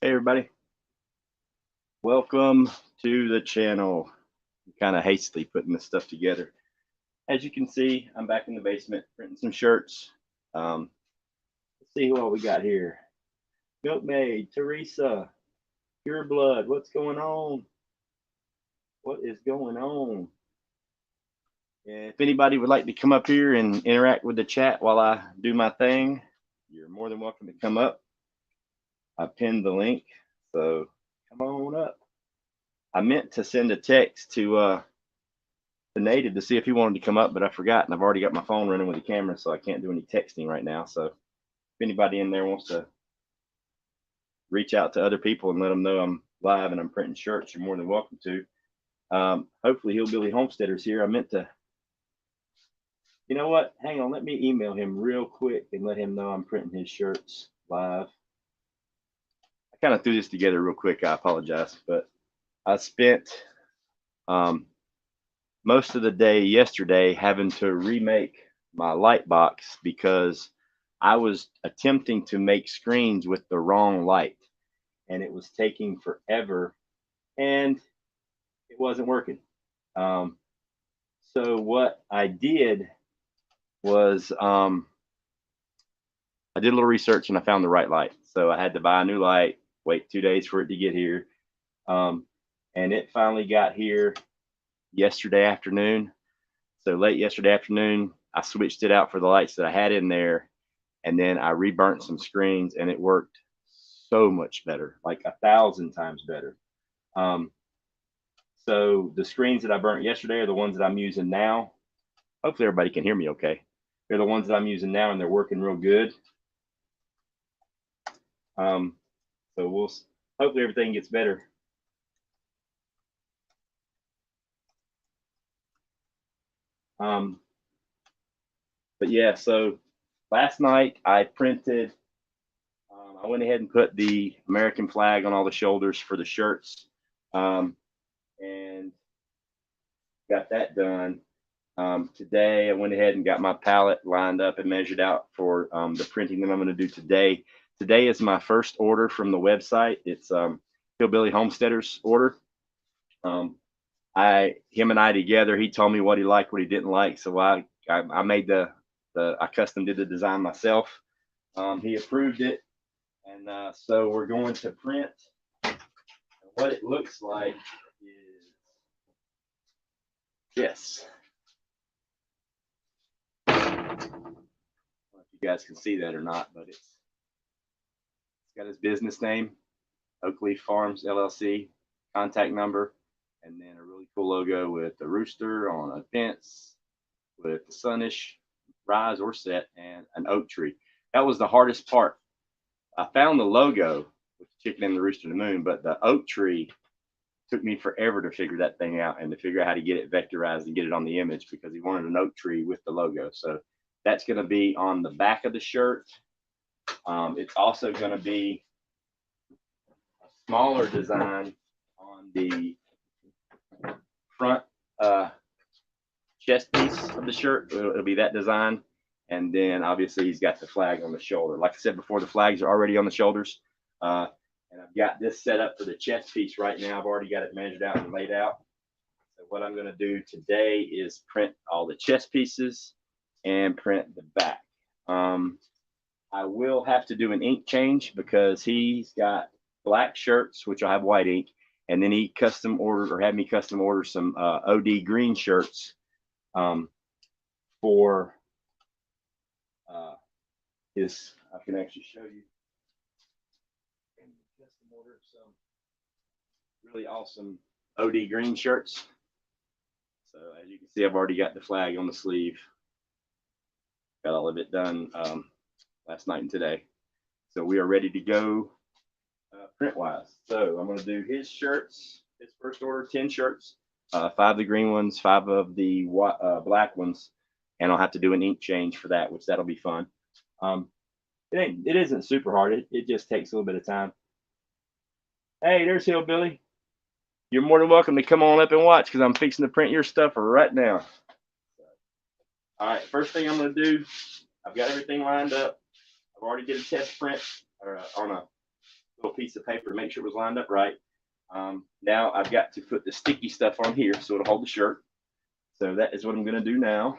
Hey everybody, welcome to the channel. I'm kind of hastily putting this stuff together. As you can see, I'm back in the basement printing some shirts. Let's see what we got here. Milkmaid, Teresa, Pure Blood, what's going on? What is going on? If anybody would like to come up here and interact with the chat while I do my thing, you're more than welcome to come up. I pinned the link, so come on up. I meant to send a text to the native to see if he wanted to come up, but I forgot, and I've already got my phone running with the camera, so I can't do any texting right now. So if anybody in there wants to reach out to other people and let them know I'm live and I'm printing shirts, you're more than welcome to. Hopefully Hillbilly Homesteader's here. I meant to, you know what? Hang on, let me email him real quick and let him know I'm printing his shirts live. I kind of threw this together real quick. I apologize, but I spent most of the day yesterday having to remake my light box because I was attempting to make screens with the wrong light and it was taking forever and it wasn't working. So what I did was I did a little research and I found the right light. So I had to buy a new light, wait 2 days for it to get here. And it finally got here yesterday afternoon. So late yesterday afternoon, I switched it out for the lights that I had in there, and then I reburnt some screens, and it worked so much better, like 1,000 times better. So the screens that I burnt yesterday are the ones that I'm using now. Hopefully everybody can hear me okay. They're the ones that I'm using now, and they're working real good. So we'll hopefully everything gets better. But yeah, so last night I printed. I went ahead and put the American flag on all the shoulders for the shirts, and got that done. Today I went ahead and got my palette lined up and measured out for the printing that I'm going to do today. Today is my first order from the website. It's Hillbilly Homesteader's order. Him and I together, he told me what he liked, what he didn't like. So I made I custom did the design myself. He approved it. And so we're going to print. What it looks like is this. I don't know if you guys can see that or not, but it's got his business name, Oakleaf Farms LLC, contact number, and then a really cool logo with the rooster on a fence with the sunish rise or set and an oak tree. That was the hardest part. I found the logo with the chicken and the rooster and the moon, but the oak tree took me forever to figure that thing out and to figure out how to get it vectorized and get it on the image because he wanted an oak tree with the logo. So that's going to be on the back of the shirt. It's also going to be a smaller design on the front chest piece of the shirt. It'll be that design. And then obviously he's got the flag on the shoulder. Like I said before, the flags are already on the shoulders. And I've got this set up for the chest piece right now. I've already got it measured out and laid out. So what I'm going to do today is print all the chest pieces and print the back. I will have to do an ink change because he's got black shirts, which I have white ink, and then he custom ordered or had me custom order some OD green shirts for his. I can actually show you. Custom order some really awesome OD green shirts. So as you can see, I've already got the flag on the sleeve. Got all of it done last night and today. So we are ready to go print wise. So I'm going to do his shirts, his first order, 10 shirts, 5 of the green ones, 5 of the black ones. And I'll have to do an ink change for that, which that'll be fun. It isn't super hard. It just takes a little bit of time. Hey, there's Hillbilly. You're more than welcome to come on up and watch because I'm fixing to print your stuff right now. All right, first thing I'm going to do, I've got everything lined up. I've already did a test print on a little piece of paper to make sure it was lined up right. Now I've got to put the sticky stuff on here so it'll hold the shirt. So that is what I'm going to do now.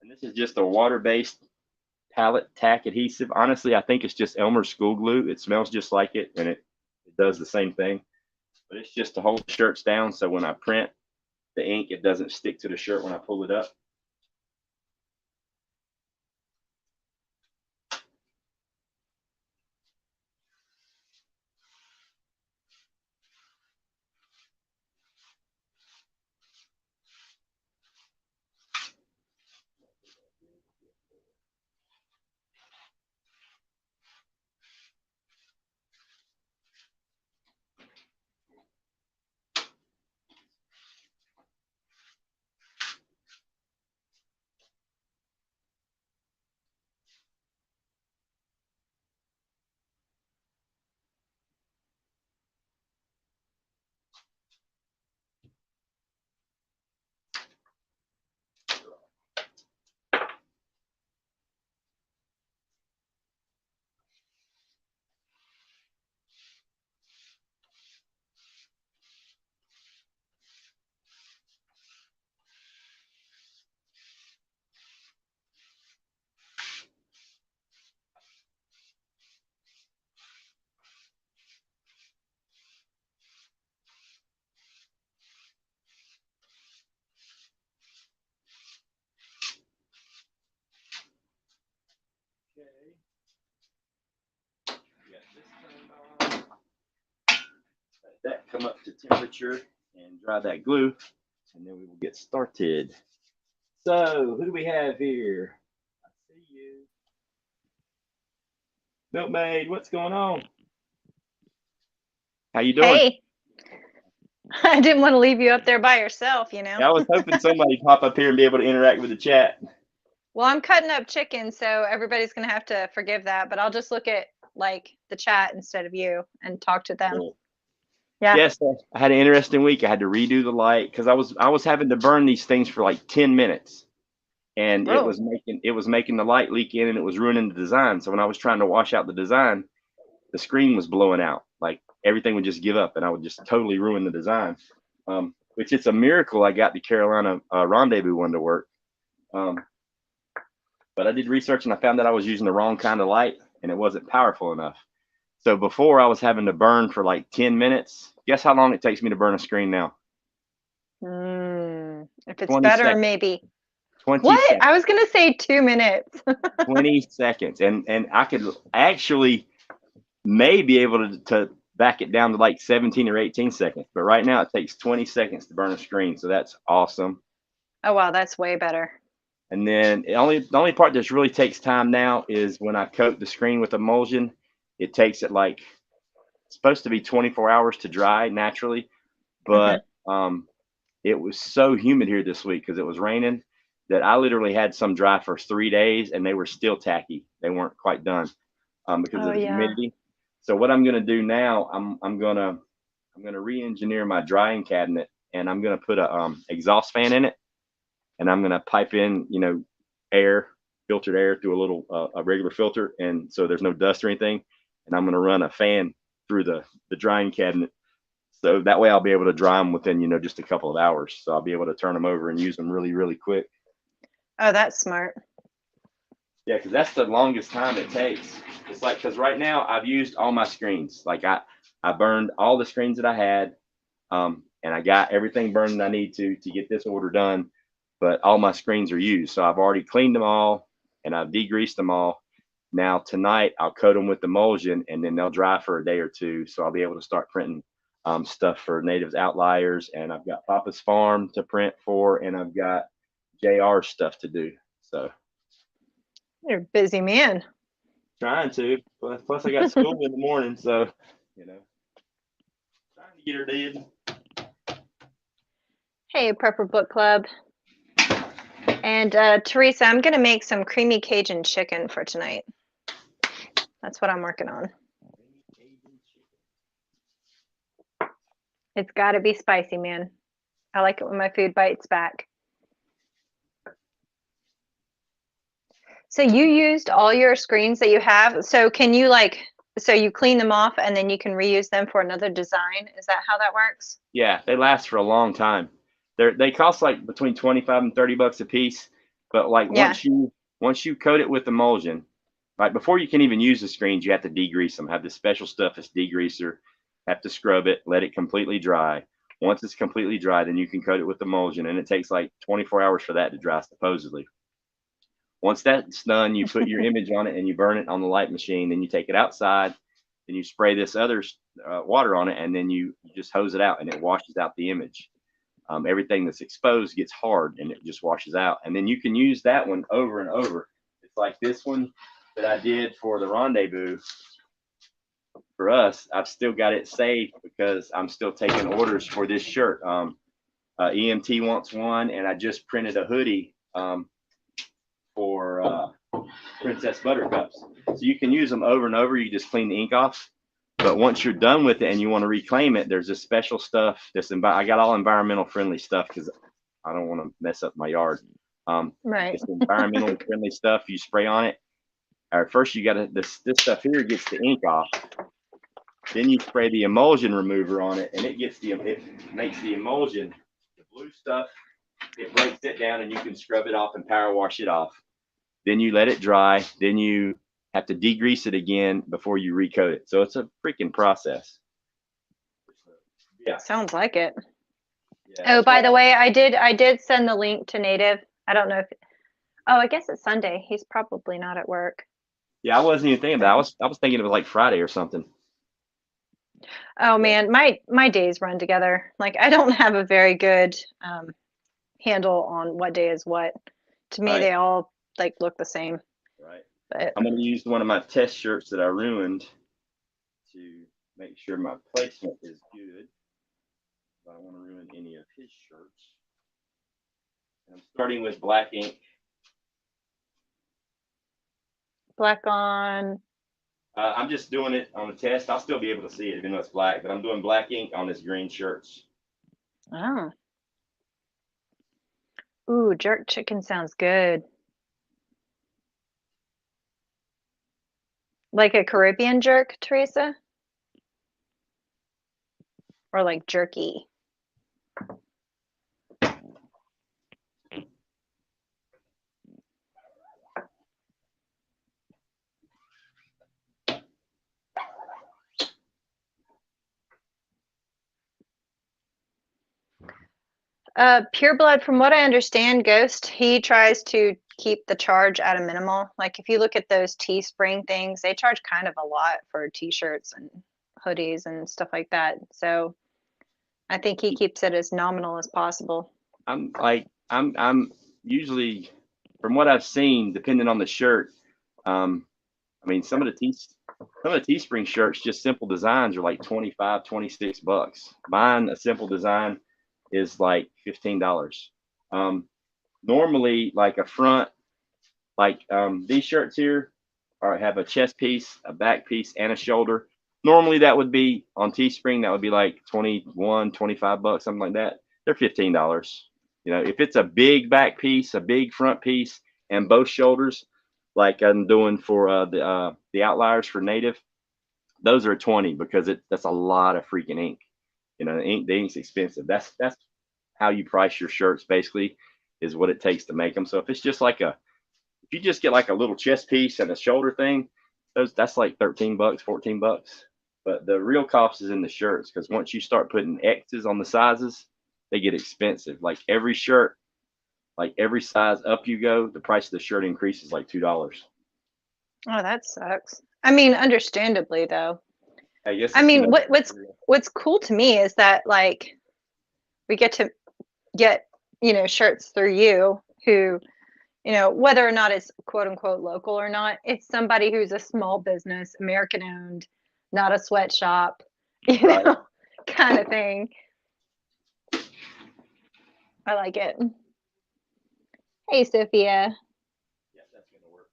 And this is just a water-based pallet tack adhesive. Honestly, I think it's just Elmer's school glue. It smells just like it, and it does the same thing. But it's just to hold the shirts down so when I print the ink, it doesn't stick to the shirt when I pull it up. Let that come up to temperature and dry that glue, and then we will get started. So, who do we have here? I see you. Milkmaid, what's going on? How you doing? Hey, I didn't want to leave you up there by yourself, you know. I was hoping somebody'd pop up here and be able to interact with the chat. Well, I'm cutting up chicken, so everybody's going to have to forgive that, but I'll just look at like the chat instead of you and talk to them. Cool. Yeah. Yes, I had an interesting week. I had to redo the light because I was having to burn these things for like 10 minutes. And it was making the light leak in and it was ruining the design. So when I was trying to wash out the design, the screen was blowing out. Like everything would just give up and I would just totally ruin the design. Which it's a miracle I got the Carolina Rendezvous one to work. But I did research and I found that I was using the wrong kind of light and it wasn't powerful enough. So before I was having to burn for like 10 minutes. Guess how long it takes me to burn a screen now? If it's 20 better, seconds. maybe. 20 What? seconds. I was going to say 2 minutes. 20 seconds. And I could actually may be able to back it down to like 17 or 18 seconds. But right now it takes 20 seconds to burn a screen. So that's awesome. Oh, wow. That's way better. And then the only part that really takes time now is when I coat the screen with emulsion. It takes it like it's supposed to be 24 hours to dry naturally, but it was so humid here this week because it was raining that I literally had some dry for 3 days and they were still tacky. They weren't quite done because of the humidity. So what I'm going to do now, I'm going to re-engineer my drying cabinet and I'm going to put a exhaust fan in it. And I'm going to pipe in, air, filtered air through a regular filter. And so there's no dust or anything. And I'm going to run a fan through the drying cabinet. So that way I'll be able to dry them within, just a couple of hours. So I'll be able to turn them over and use them really, really quick. Oh, that's smart. Yeah, because that's the longest time it takes. It's like, because right now I've used all my screens. Like I burned all the screens that I had. And I got everything burned that I need to get this order done. But all my screens are used. So I've already cleaned them all and I've degreased them all. Now tonight I'll coat them with emulsion and then they'll dry for a day or two. So I'll be able to start printing stuff for Natives Outliers. And I've got Papa's Farm to print for, and I've got JR stuff to do. So you're a busy man. Trying to. Plus I got school in the morning. So, trying to get her did. Hey, Prepper Book Club. And Teresa, I'm going to make some creamy Cajun chicken for tonight. That's what I'm working on. It's got to be spicy, man. I like it when my food bites back. So you used all your screens that you have. So can you so you clean them off and then you can reuse them for another design? Is that how that works? Yeah, they last for a long time. They cost like between 25 and 30 bucks a piece, but like Yeah. once you coat it with emulsion, right before you can even use the screens, you have to degrease them. Have this special stuff as degreaser. Have to scrub it, let it completely dry. Once it's completely dry, then you can coat it with emulsion, and it takes like 24 hours for that to dry supposedly. Once that's done, you put your image on it and you burn it on the light machine. Then you take it outside, then you spray this other water on it, and then you just hose it out, and it washes out the image. Everything that's exposed gets hard, and it just washes out. And then you can use that one over and over. It's like this one that I did for the rendezvous. For us, I've still got it saved because I'm still taking orders for this shirt. EMT wants one, and I just printed a hoodie for Princess Buttercups. So you can use them over and over. You just clean the ink off. But once you're done with it and you want to reclaim it, there's this special stuff. I got all environmental friendly stuff because I don't want to mess up my yard. Right. It's environmentally friendly stuff. You spray on it. First, you got to this stuff here gets the ink off. Then you spray the emulsion remover on it, and it makes the emulsion, the blue stuff. It breaks it down, and you can scrub it off and power wash it off. Then you let it dry. Then you have to degrease it again before you recoat it. So it's a freaking process. Yeah. Sounds like it. Yeah, oh, by the way, I did send the link to Native. I don't know if I guess it's Sunday. He's probably not at work. Yeah, I wasn't even thinking about it. I was thinking it was like Friday or something. Oh man, my days run together. Like I don't have a very good handle on what day is what. To me, Right. they all like look the same. Right. But I'm going to use one of my test shirts that I ruined to make sure my placement is good. I don't want to ruin any of his shirts. And I'm starting with black ink. black on. I'm just doing it on the test. I'll still be able to see it even though it's black, but I'm doing black ink on his green shirts. Oh. Ooh, jerk chicken sounds good. Like a Caribbean jerk, Teresa? Or like jerky? Pure Blood, from what I understand, Ghost, he tries to keep the charge at a minimal. Like if you look at those Teespring things, they charge kind of a lot for t-shirts and hoodies and stuff like that. So I think he keeps it as nominal as possible. I'm usually, from what I've seen, depending on the shirt, I mean, some of the Teespring shirts, just simple designs are like 25, 26 bucks. Mine, a simple design is like $15. Normally like a front, like these shirts here have a chest piece, a back piece, and a shoulder. Normally that would be on Teespring, that would be like 21, 25 bucks, something like that. They're $15. You know, if it's a big back piece, a big front piece, and both shoulders, like I'm doing for the outliers for Native, those are 20 because that's a lot of freaking ink. You know, the ink's expensive. That's how you price your shirts basically, is what it takes to make them. So if it's just like if you just get like a little chest piece and a shoulder thing, that's like 13 bucks, 14 bucks. But the real cost is in the shirts, because once you start putting X's on the sizes, they get expensive. Like every shirt, like every size up you go, the price of the shirt increases like $2. Oh, that sucks. I mean, understandably though. I guess I it's, mean, what's cool to me is that like we get to get, shirts through you who, whether or not it's quote unquote local or not, it's somebody who's a small business, American owned, not a sweatshop, right. kind of thing. I like it. Hey, Sophia. Yeah, that's gonna work.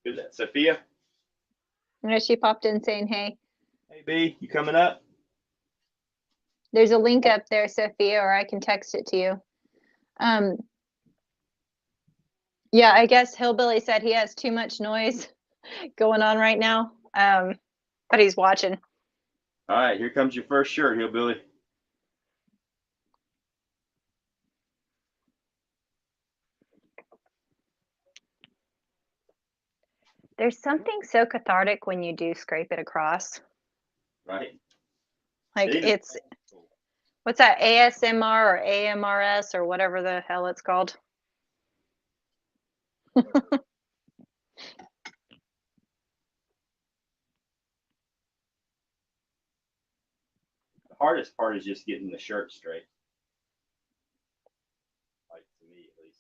Who's that? Sophia? She popped in saying hey. Hey B, you coming up? There's a link up there, Sophia, or I can text it to you. Yeah, I guess Hillbilly said he has too much noise going on right now, but he's watching. All right, here comes your first shirt, Hillbilly. There's something so cathartic when you do scrape it across. Right? Like It even- it's, what's that, ASMR or AMRS or whatever the hell it's called? The hardest part is just getting the shirt straight. Like to me, at least.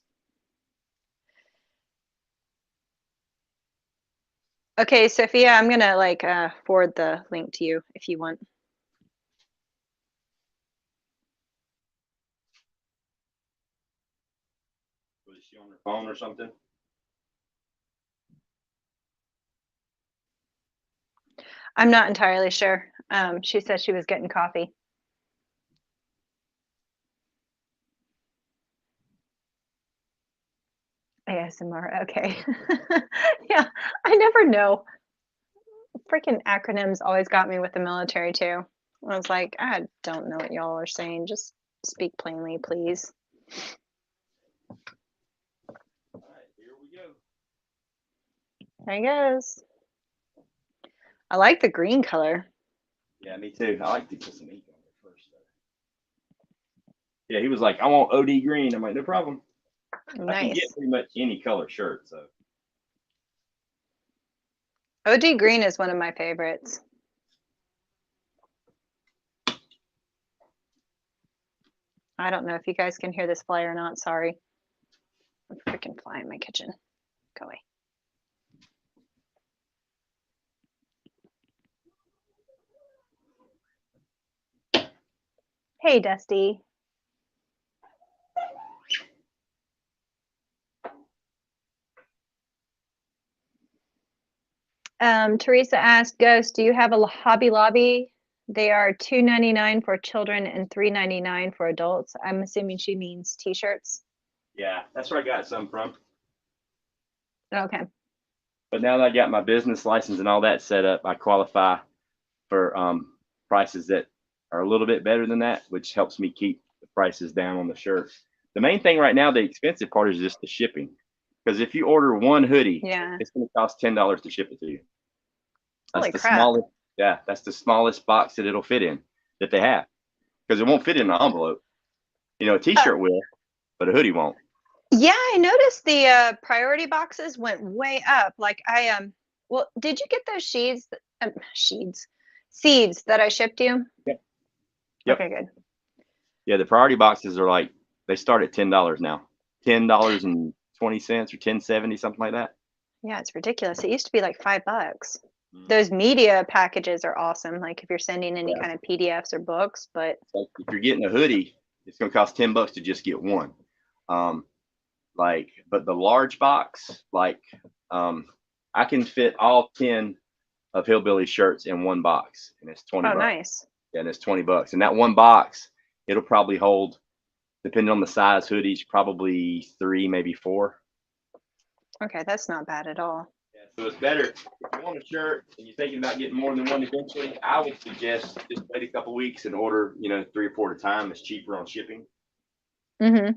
Okay, Sophia, I'm gonna like forward the link to you if you want. Was she on her phone or something? I'm not entirely sure. She said she was getting coffee. ASMR, okay. Yeah, I never know. Freaking acronyms always got me with the military too. I was like, I don't know what y'all are saying. Just speak plainly, please. All right, here we go. There he goes. I like the green color. Yeah, me too. I like to put some ink on it first. Yeah, he was like, I want OD green. I'm like, no problem. I can Nice. get pretty much any color shirt. So OD green is one of my favorites. I don't know if you guys can hear this fly or not. Sorry. A freaking fly in my kitchen. Go away. Hey, Dusty. Teresa asked, Ghost, do you have a Hobby Lobby? They are $2.99 for children and $3.99 for adults. I'm assuming she means t-shirts. yeah, that's where I got some from. Okay. But now that I got my business license and all that set up, I qualify for prices that are a little bit better than that, which helps me keep the prices down on the shirts. The main thing right now, the expensive part is just the shipping. Because if you order one hoodie, Yeah. it's going to cost $10 to ship it to you. That's Holy the crap. smallest. Yeah, that's the smallest box that it'll fit in that they have, because it won't fit in an envelope. You know, a T-shirt will, but a hoodie won't. Yeah, I noticed the priority boxes went way up. Like well, did you get those seeds that I shipped you? Yep. Okay, good. Yeah, the priority boxes are like, they start at $10 now, $10.20 or $10.70, something like that. Yeah, it's ridiculous. It used to be like $5. Mhm. Those media packages are awesome. Like if you're sending any Yeah. kind of PDFs or books, but So if you're getting a hoodie, it's going to cost $10 to just get one. But the large box, I can fit all 10 of Hillbilly shirts in one box, and it's $20. nice. Yeah, and it's $20. And that one box, it'll probably hold, depending on the size hoodies, probably 3, maybe 4. Okay, that's not bad at all. Yeah, so it's better if you want a shirt and you're thinking about getting more than one eventually. I would suggest just wait a couple weeks and order, 3 or 4 at a time. It's cheaper on shipping. Mm-hmm.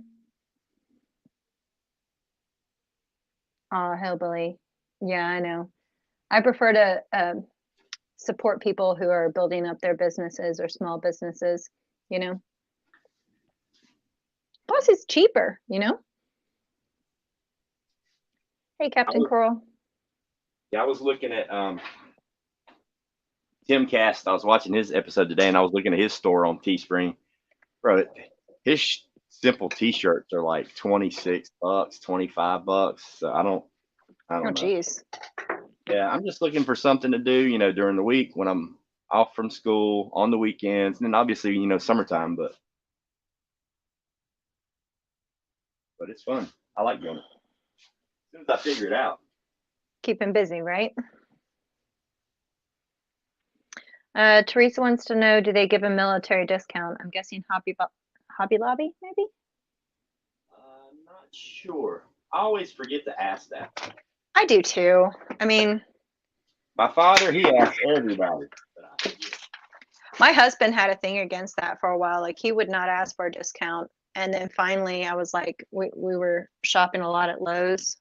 Oh, Hillbilly. Yeah, I know. I prefer to support people who are building up their businesses or small businesses, you know. Plus, it's cheaper, you know. Hey, Captain Coral. Yeah, I was looking at Tim Cast. I was watching his episode today, and I was looking at his store on Teespring. Bro, his simple T-shirts are like $26, $25. So I don't Oh, know. geez. Yeah, I'm just looking for something to do, during the week when I'm off from school, on the weekends, and then obviously, summertime. But it's fun. I like doing it. As soon as I figure it out. Keep him busy, right? Teresa wants to know, do they give a military discount? I'm guessing Hobby Lobby, maybe? Not sure. I always forget to ask that. I do too. I mean, My father, he asks everybody. But I forget. my husband had a thing against that for a while. Like, he would not ask for a discount. And then finally, I was like, we were shopping a lot at Lowe's.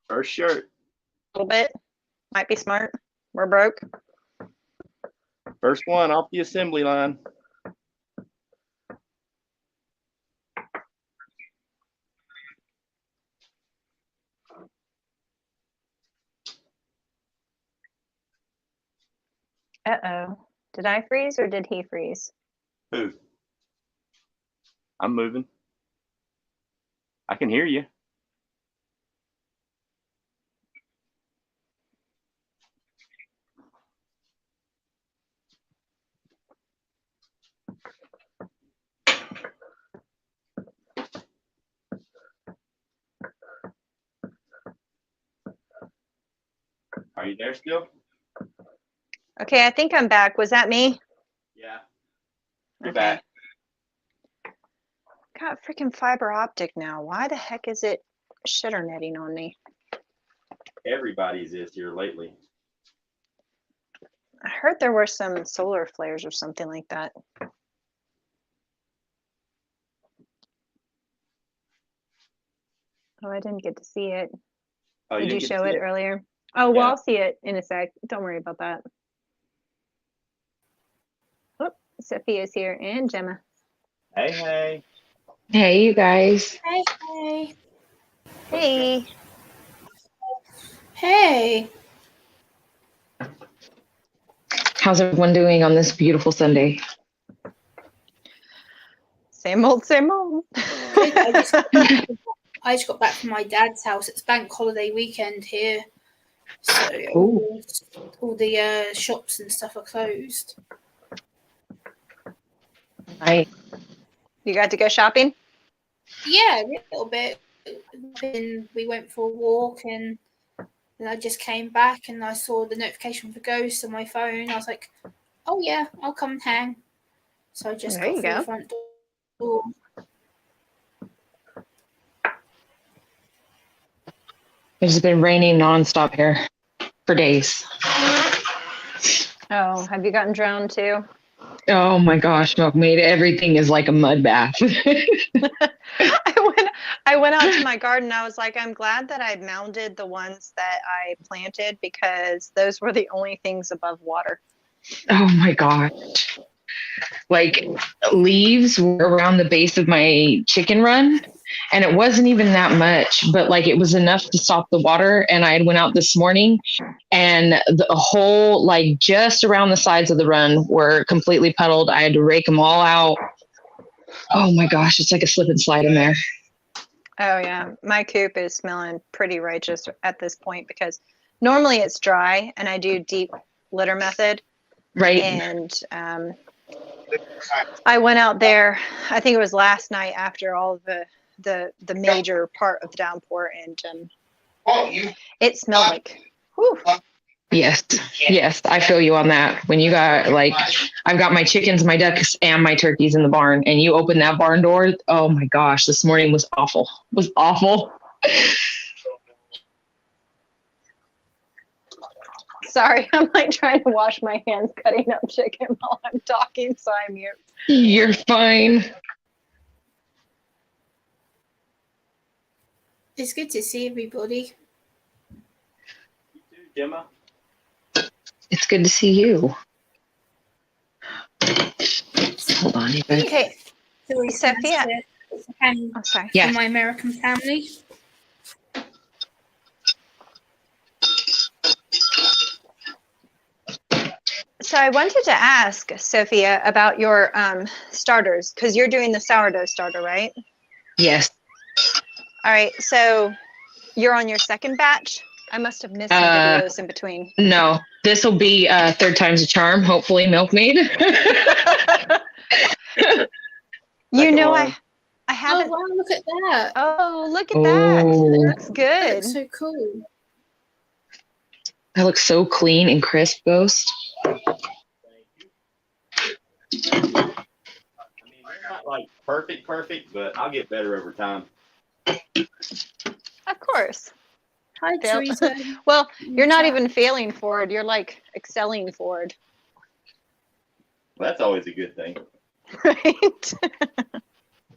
First shirt. A little bit. Might be smart. We're broke. First one off the assembly line. Uh-oh. Did I freeze or did he freeze? Who? I'm moving. I can hear you. Are you there still? Okay, I think I'm back. Was that me? Yeah. You're Okay. back. Got freaking fiber optic now. Why the heck is it shitter netting on me? Everybody's is here lately. I heard there were some solar flares or something like that. Oh, I didn't get to see it. Oh, Did you didn't get to show see it earlier? Oh, well, Yeah. I'll see it in a sec. Don't worry about that. Oh, Sophia's here and Gemma. Hey, hey. Hey, you guys. Hey, Hey. hey. How's everyone doing on this beautiful Sunday? Same old, same old. I just got back from my dad's house. It's bank holiday weekend here, so all the shops and stuff are closed. You got to go shopping? Yeah, a little bit. And we went for a walk, and then I just came back and I saw the notification for Ghost on my phone. I was like, "Oh yeah, I'll come and hang." So I just There got you through go. the front door. It's been raining nonstop here for days. Oh, have you gotten drowned too? Oh my gosh, Milkmaid, everything is like a mud bath. I went out to my garden. I was like, I'm glad that I mounded the ones that I planted because those were the only things above water. Oh my gosh. Like leaves were around the base of my chicken run, and it wasn't even that much, but like it was enough to stop the water. And I had went out this morning and the whole, like just around the sides of the run were completely puddled. I had to rake them all out. Oh my gosh, it's like a slip and slide in there. Oh yeah, my coop is smelling pretty righteous at this point because normally it's dry and I do deep litter method. Right. And I went out there, I think it was last night after all of the major part of the downpour, and it smelled like, whew. Yes, I feel you on that. When you got like, I've got my chickens, my ducks, and my turkeys in the barn, and you open that barn door. Oh my gosh, this morning was awful. Was awful. Sorry, I'm like trying to wash my hands cutting up chicken while I'm talking, so I'm mute. You're fine. It's good to see everybody. You too, Gemma. It's good to see you. Hold on, you guys. Okay, Sophia. And I'm sorry. Yeah. for my American family. So I wanted to ask Sophia about your starters because you're doing the sourdough starter, right? Yes. All right, so you're on your second batch. I must have missed some videos in between. No, this will be third time's a charm. Hopefully, Milkmaid. You know, I haven't. Oh wow, look at that. Oh, look at that. It looks That good. looks so cool. That looks so clean and crisp, Ghost. Thank you. I mean, they're not like perfect, but I'll get better over time. Of course. Hi, Fail- Teresa. Well, you're not Chat. even failing forward. You're like excelling forward. Well, that's always a good thing. Right?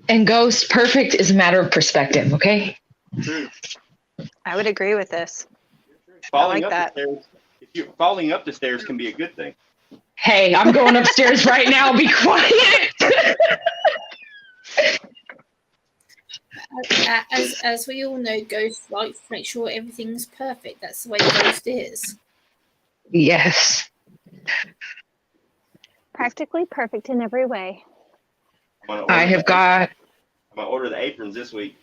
And Ghost, perfect is a matter of perspective, okay? True. I would agree with this. Falling like up that. the stairs. If you're falling up the stairs, can be a good thing. Hey, I'm going upstairs right now. Be quiet. As we all know, Ghost likes to make sure everything's perfect. That's the way Ghost is. Yes. Practically perfect in every way. I'm I'm gonna order the aprons this week.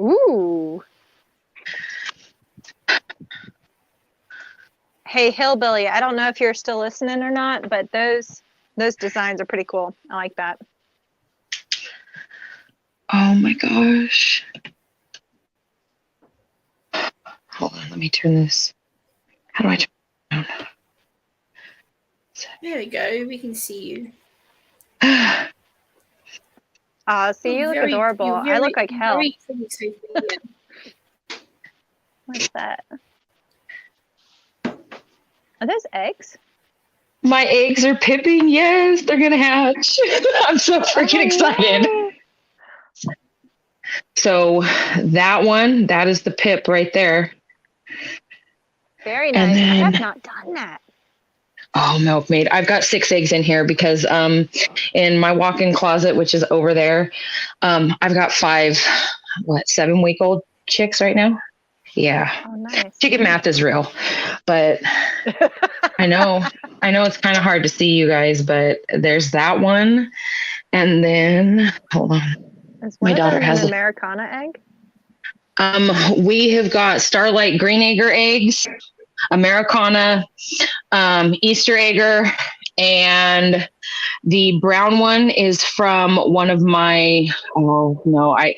Ooh. Hey, Hillbilly, I don't know if you're still listening or not, but those designs are pretty cool. I like that. Oh my gosh. Hold on, let me turn this. How do I turn it down? There we go. We can see you. See, you You're look very- adorable. you're I look like very- hell. very pretty, Sophia. What's that? Are those eggs? My eggs are pipping. Yes, they're gonna hatch. I'm so freaking excited. Yay. So that is the pip right there. Very And nice. I then- have not done that. Oh, milkmaid. I've got 6 eggs in here because in my walk-in closet, which is over there, I've got 5, 7-week-old chicks right now. Yeah. Oh, nice. Chicken math is real. But I know it's kind of hard to see you guys, but there's that one. And then hold on. Is My one of daughter them has an a- Americana egg? We have got Starlight Green Egger eggs, Americana, Easter egger, and the brown one is from one of my, oh no, I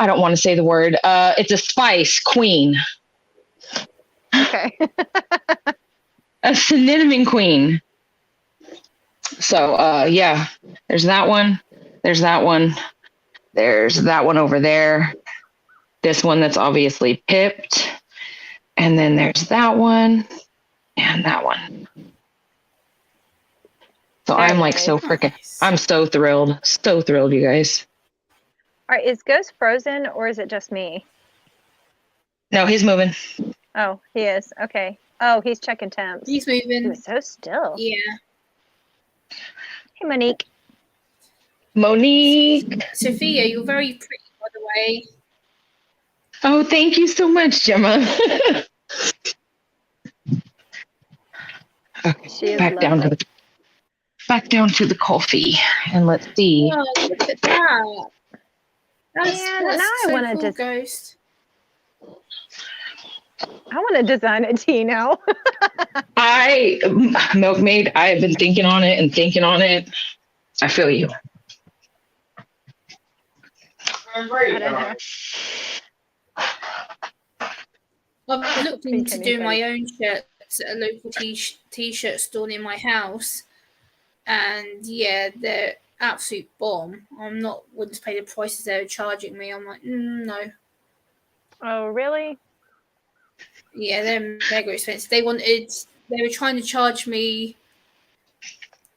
don't want to say the word. It's a spice queen, Okay. a cinnamon queen. So yeah, there's that one. There's that one. There's that one over there. This one that's obviously pipped. And then there's that one and that one. So Very I'm like so nice. freaking, Nice. I'm so thrilled. So thrilled, you guys. All right. Is Ghost frozen or is it just me? No, he's moving. Oh, he is. Okay. Oh, he's checking temps. He's He moving. was so still. Yeah. Hey, Monique. Monique. Sophia, you're very pretty, by the way. Oh, thank you so much, Gemma. Okay, She is back down to the coffee, and let's see. Oh, look at that. That's, Man, that's now I so wanna cool, just- Ghost. I want to design a tea now. Milkmaid, I have been thinking on it and thinking on it. I feel you. I don't know. I've looked Think into doing my anything. own shirts at a local t-shirt store near my house, and yeah, they're absolute bomb. I'm not willing to pay the prices they're charging me. I'm like, no. Oh, really? Yeah, they're mega expensive. They were trying to charge me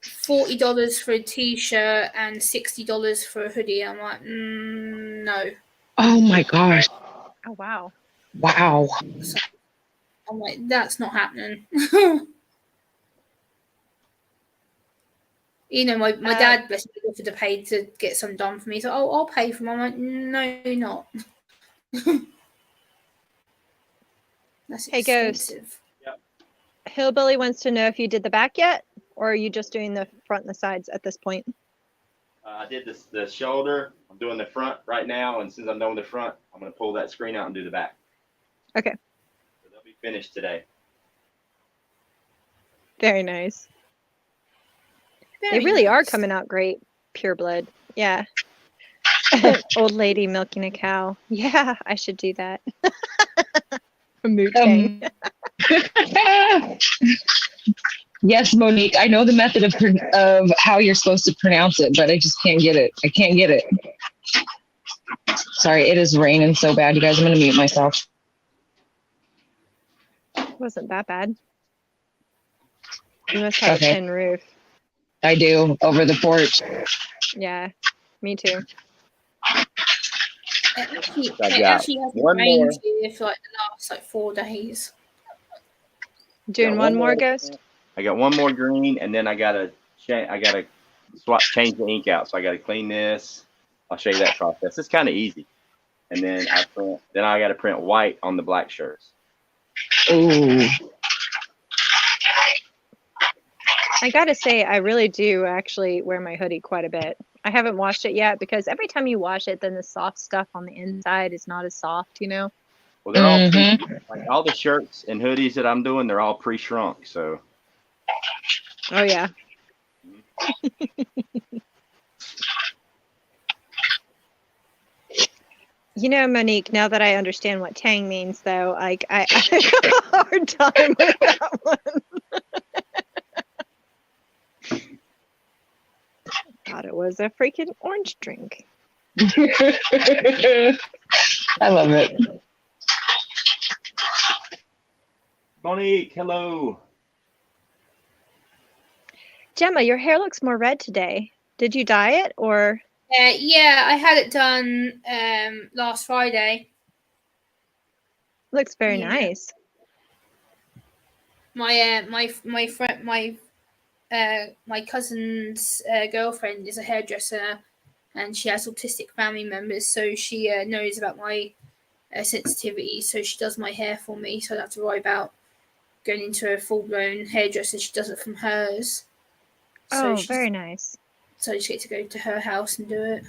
$40 for a t-shirt and $60 for a hoodie. I'm like, no. Oh my gosh. Oh, wow. Wow. I'm like, that's not happening. You know, my dad bless him offered to pay to get some done for me. So, I'll pay for them. I'm like, no, you're not. That's Hey, Ghost. expensive. Hillbilly wants to know if you did the back yet, or are you just doing the front and the sides at this point? I did the shoulder. I'm doing the front right now, and since I'm done with the front, I'm gonna pull that screen out and do the back. Okay. So they'll be finished today. Very nice. Very They really are nice. coming out great. Pure blood. Yeah. Old lady milking a cow. Yeah, I should do that. From Wu-Tang. Yes, Monique, I know the method of how you're supposed to pronounce it, but I just can't get it. I can't get it. Sorry, it is raining so bad, you guys. I'm going to mute myself. It wasn't that bad. You must have Okay. a tin roof. I do, over the porch. Yeah, me too. It I've got actually hasn't one rained more. here for like the last like 4 days. Doing Got one more ghost? I got one more green, and then I gotta change the ink out. So I gotta clean this. I'll show you that process. It's kind of easy. And then I gotta print white on the black shirts. Ooh. I gotta say, I really do actually wear my hoodie quite a bit. I haven't washed it yet because every time you wash it, then the soft stuff on the inside is not as soft, you know? Well, they're all Mhm. like all the shirts and hoodies that I'm doing. They're all pre-shrunk. So Oh, yeah. You know, Monique, now that I understand what tang means, though, like I have a hard time with that one. Thought it was a freaking orange drink. I love it. Monique, hello. Gemma, your hair looks more red today. Did you dye it or? Yeah, I had it done last Friday. Looks very Yeah. nice. My cousin's girlfriend is a hairdresser, and she has autistic family members, so she knows about my sensitivity. So she does my hair for me, so I don't have to worry about going into a full-blown hairdresser. She does it from hers. Oh, very nice. So I just get to go to her house and do it.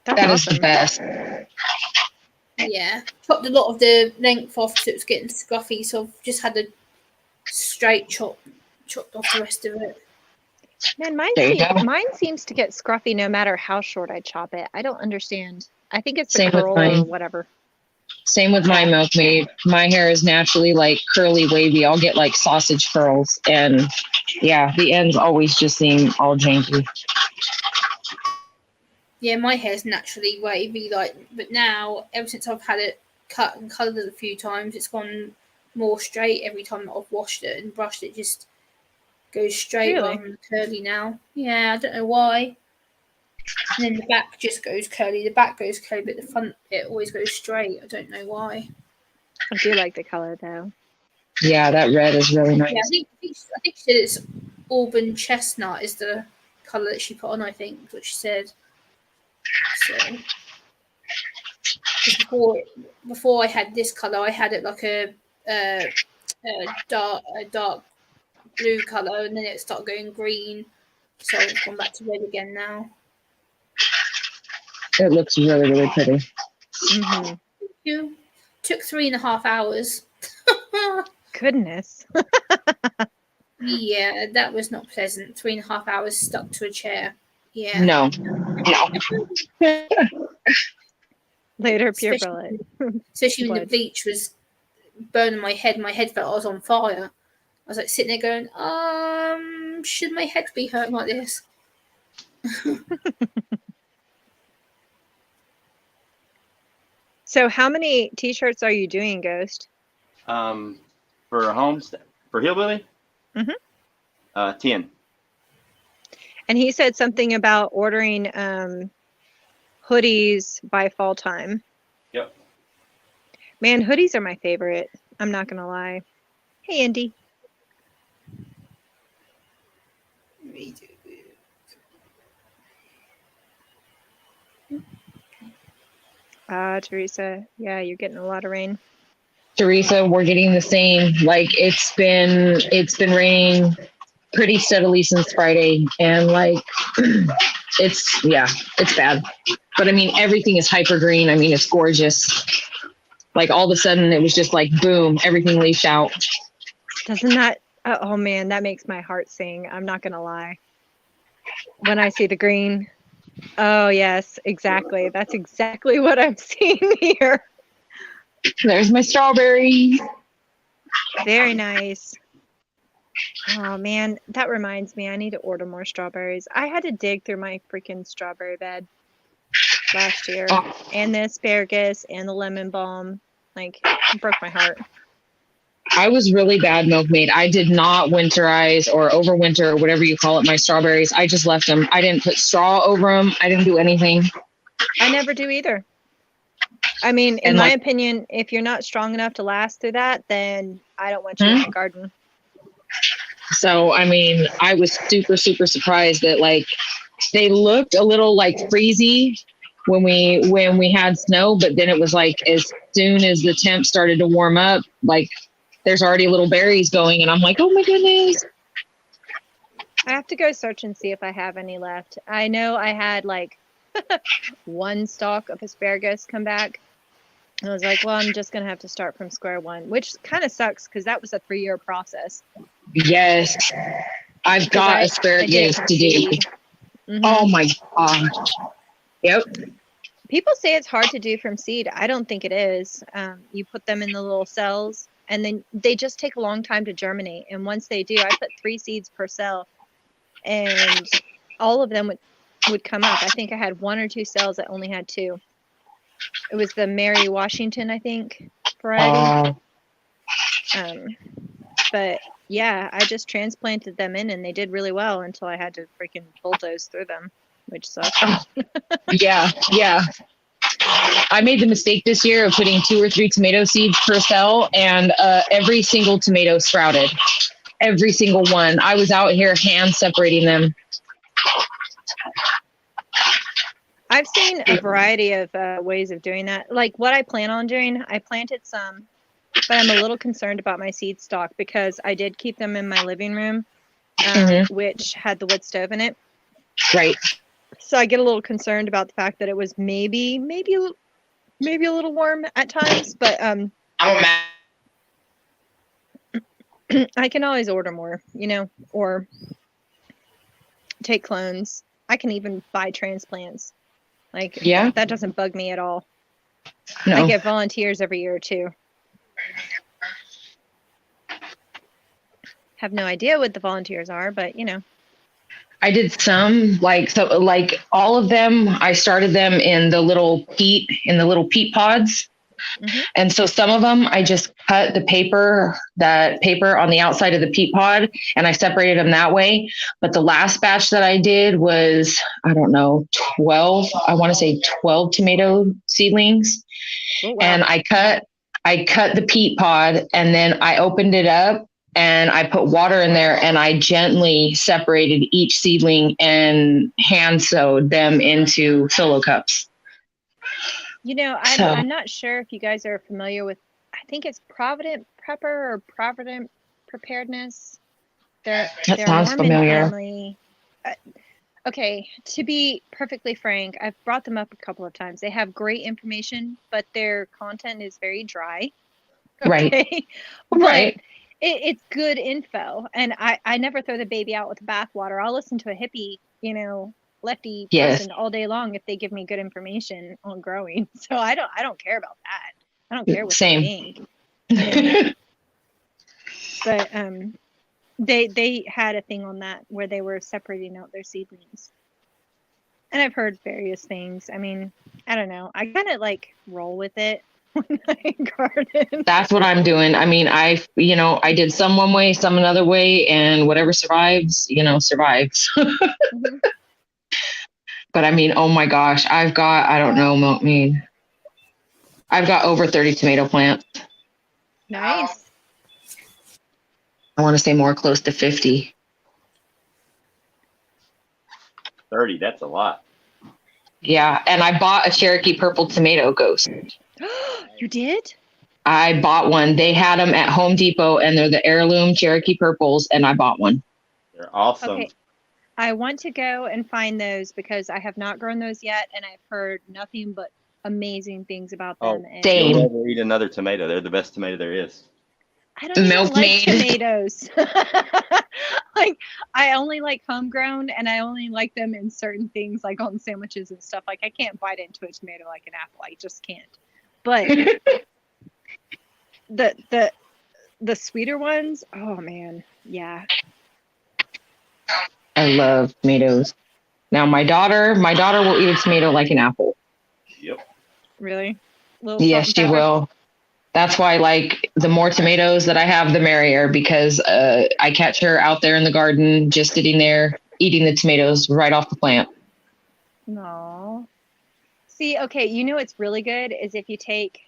That's That is awesome. the best. Yeah, chopped a lot of the length off because it was getting scruffy, so I've just had a straight chopped off the rest of it. Man, There you go. mine seems to get scruffy no matter how short I chop it. I don't understand. I think it's the Same with curl or mine. whatever. Same with my milkmaid. My hair is naturally like curly, wavy. I'll get like sausage curls, and yeah, the ends always just seem all janky. Yeah, my hair's naturally wavy, but now ever since I've had it cut and coloured a few times, it's gone more straight every time that I've washed it and brushed it. Just goes straight Really? rather than curly now. Yeah, I don't know why. And then the back just goes curly. The back goes curly, but the front it always goes straight. I don't know why. I do like the color though. Yeah, that red is really nice. Yeah, I think she said it's auburn chestnut is the colour that she put on. I think is what she said. So, 'cause before I had this colour, I had it like a dark blue colour, and then it started going green. So it's gone back to red again now. It looks really, really pretty. Mm-hmm. It took 3.5 hours. Goodness. Yeah, that was not pleasant. 3.5 hours stuck to a chair. Yeah. No. Later, pure bullet. Especially when the Blood. bleach was burning my head. My head felt I was on fire. I was like sitting there going, should my head be hurt like this? So how many t-shirts are you doing, Ghost? For Hillbilly? Mhm. 10. And he said something about ordering hoodies by fall time. Yep. Man, hoodies are my favorite. I'm not going to lie. Hey, Indy. Teresa. Yeah, you're getting a lot of rain. Teresa, we're getting the same. Like it's been raining pretty steadily since Friday, and like it's bad. But I mean, everything is hyper green. I mean, it's gorgeous. Like all of a sudden, it was just like boom, everything leafed out. Doesn't that? Oh man, that makes my heart sing. I'm not gonna lie. When I see the green, oh yes, exactly. That's exactly what I'm seeing here. There's my strawberry. Very nice. Oh man, that reminds me, I need to order more strawberries. I had to dig through my freaking strawberry bed last year, and the asparagus and the lemon balm. Like, it broke my heart. I was really bad milkmaid. I did not winterize or overwinter or whatever you call it, my strawberries. I just left them. I didn't put straw over them. I didn't do anything. I never do either. I mean, in my opinion, if you're not strong enough to last through that, then I don't want you in my garden. So, I mean, I was super, super surprised that like they looked a little like freezy when we had snow, but then it was like as soon as the temp started to warm up, like there's already little berries going, and I'm like, oh my goodness. I have to go search and see if I have any left. I know I had like one stalk of asparagus come back. And I was like, well, I'm just going to have to start from square one, which kind of sucks because that was a 3-year process. Yes. I've got asparagus to do. Mm-hmm. Oh my gosh. Yep. People say it's hard to do from seed. I don't think it is. You put them in the little cells, and then they just take a long time to germinate. And once they do, I put 3 seeds per cell, and all of them would come up. I think I had 1 or 2 cells that only had 2. It was the Mary Washington, I think, variety. But yeah, I just transplanted them in, and they did really well until I had to freaking bulldoze through them, which sucks. Yeah. I made the mistake this year of putting 2 or 3 tomato seeds per cell, and every single tomato sprouted. Every single one. I was out here hand separating them. I've seen a variety of ways of doing that. Like what I plan on doing, I planted some, but I'm a little concerned about my seed stock because I did keep them in my living room, which had the wood stove in it. Right. So I get a little concerned about the fact that it was maybe a little warm at times, but I can always order more, or take clones. I can even buy transplants. Like, yeah, that doesn't bug me at all. No. I get volunteers every year too. Have no idea what the volunteers are, but I did some like all of them. I started them in the little peat pods. Mm-hmm. And so some of them I just cut that paper on the outside of the peat pod, and I separated them that way. But the last batch that I did was, I don't know, 12 tomato seedlings. Oh, wow. And I cut the peat pod, and then I opened it up and I put water in there, and I gently separated each seedling and hand sewed them into solo cups. I'm not sure if you guys are familiar with, I think it's Provident Prepper or Provident Preparedness. That sounds familiar. Family. Okay, to be perfectly frank, I've brought them up a couple of times. They have great information, but their content is very dry. Okay? Right. It's good info. And I never throw the baby out with the bathwater. I'll listen to a hippie, lefty person all day long if they give me good information on growing. So I don't care about that. I don't care what they think. But they had a thing on that where they were separating out their seedlings. And I've heard various things. I mean, I don't know. I kind of roll with it when I garden. That's what I'm doing. I mean, I did some one way, some another way, and whatever survives, survives. Mm-hmm. But I mean, oh my gosh, I've got over 30 tomato plants. Nice. I want to say more close to 50. 30, that's a lot. Yeah, and I bought a Cherokee purple tomato ghost. You did? I bought one. They had them at Home Depot, and they're the heirloom Cherokee purples, and I bought one. They're awesome. Okay. I want to go and find those because I have not grown those yet, and I've heard nothing but amazing things about them. Same. You'll never eat another tomato. They're the best tomato there is. I don't even like tomatoes. I only like homegrown, and I only like them in certain things, like on sandwiches and stuff. I can't bite into a tomato like an apple. I just can't. But the sweeter ones, oh man, yeah. I love tomatoes. Now my daughter will eat a tomato like an apple. Yep. Really? Little salt Yes, and she pepper? will. That's why, like, the more tomatoes that I have, the merrier, because I catch her out there in the garden, just sitting there eating the tomatoes right off the plant. No. See, okay, you know what's really good is if you take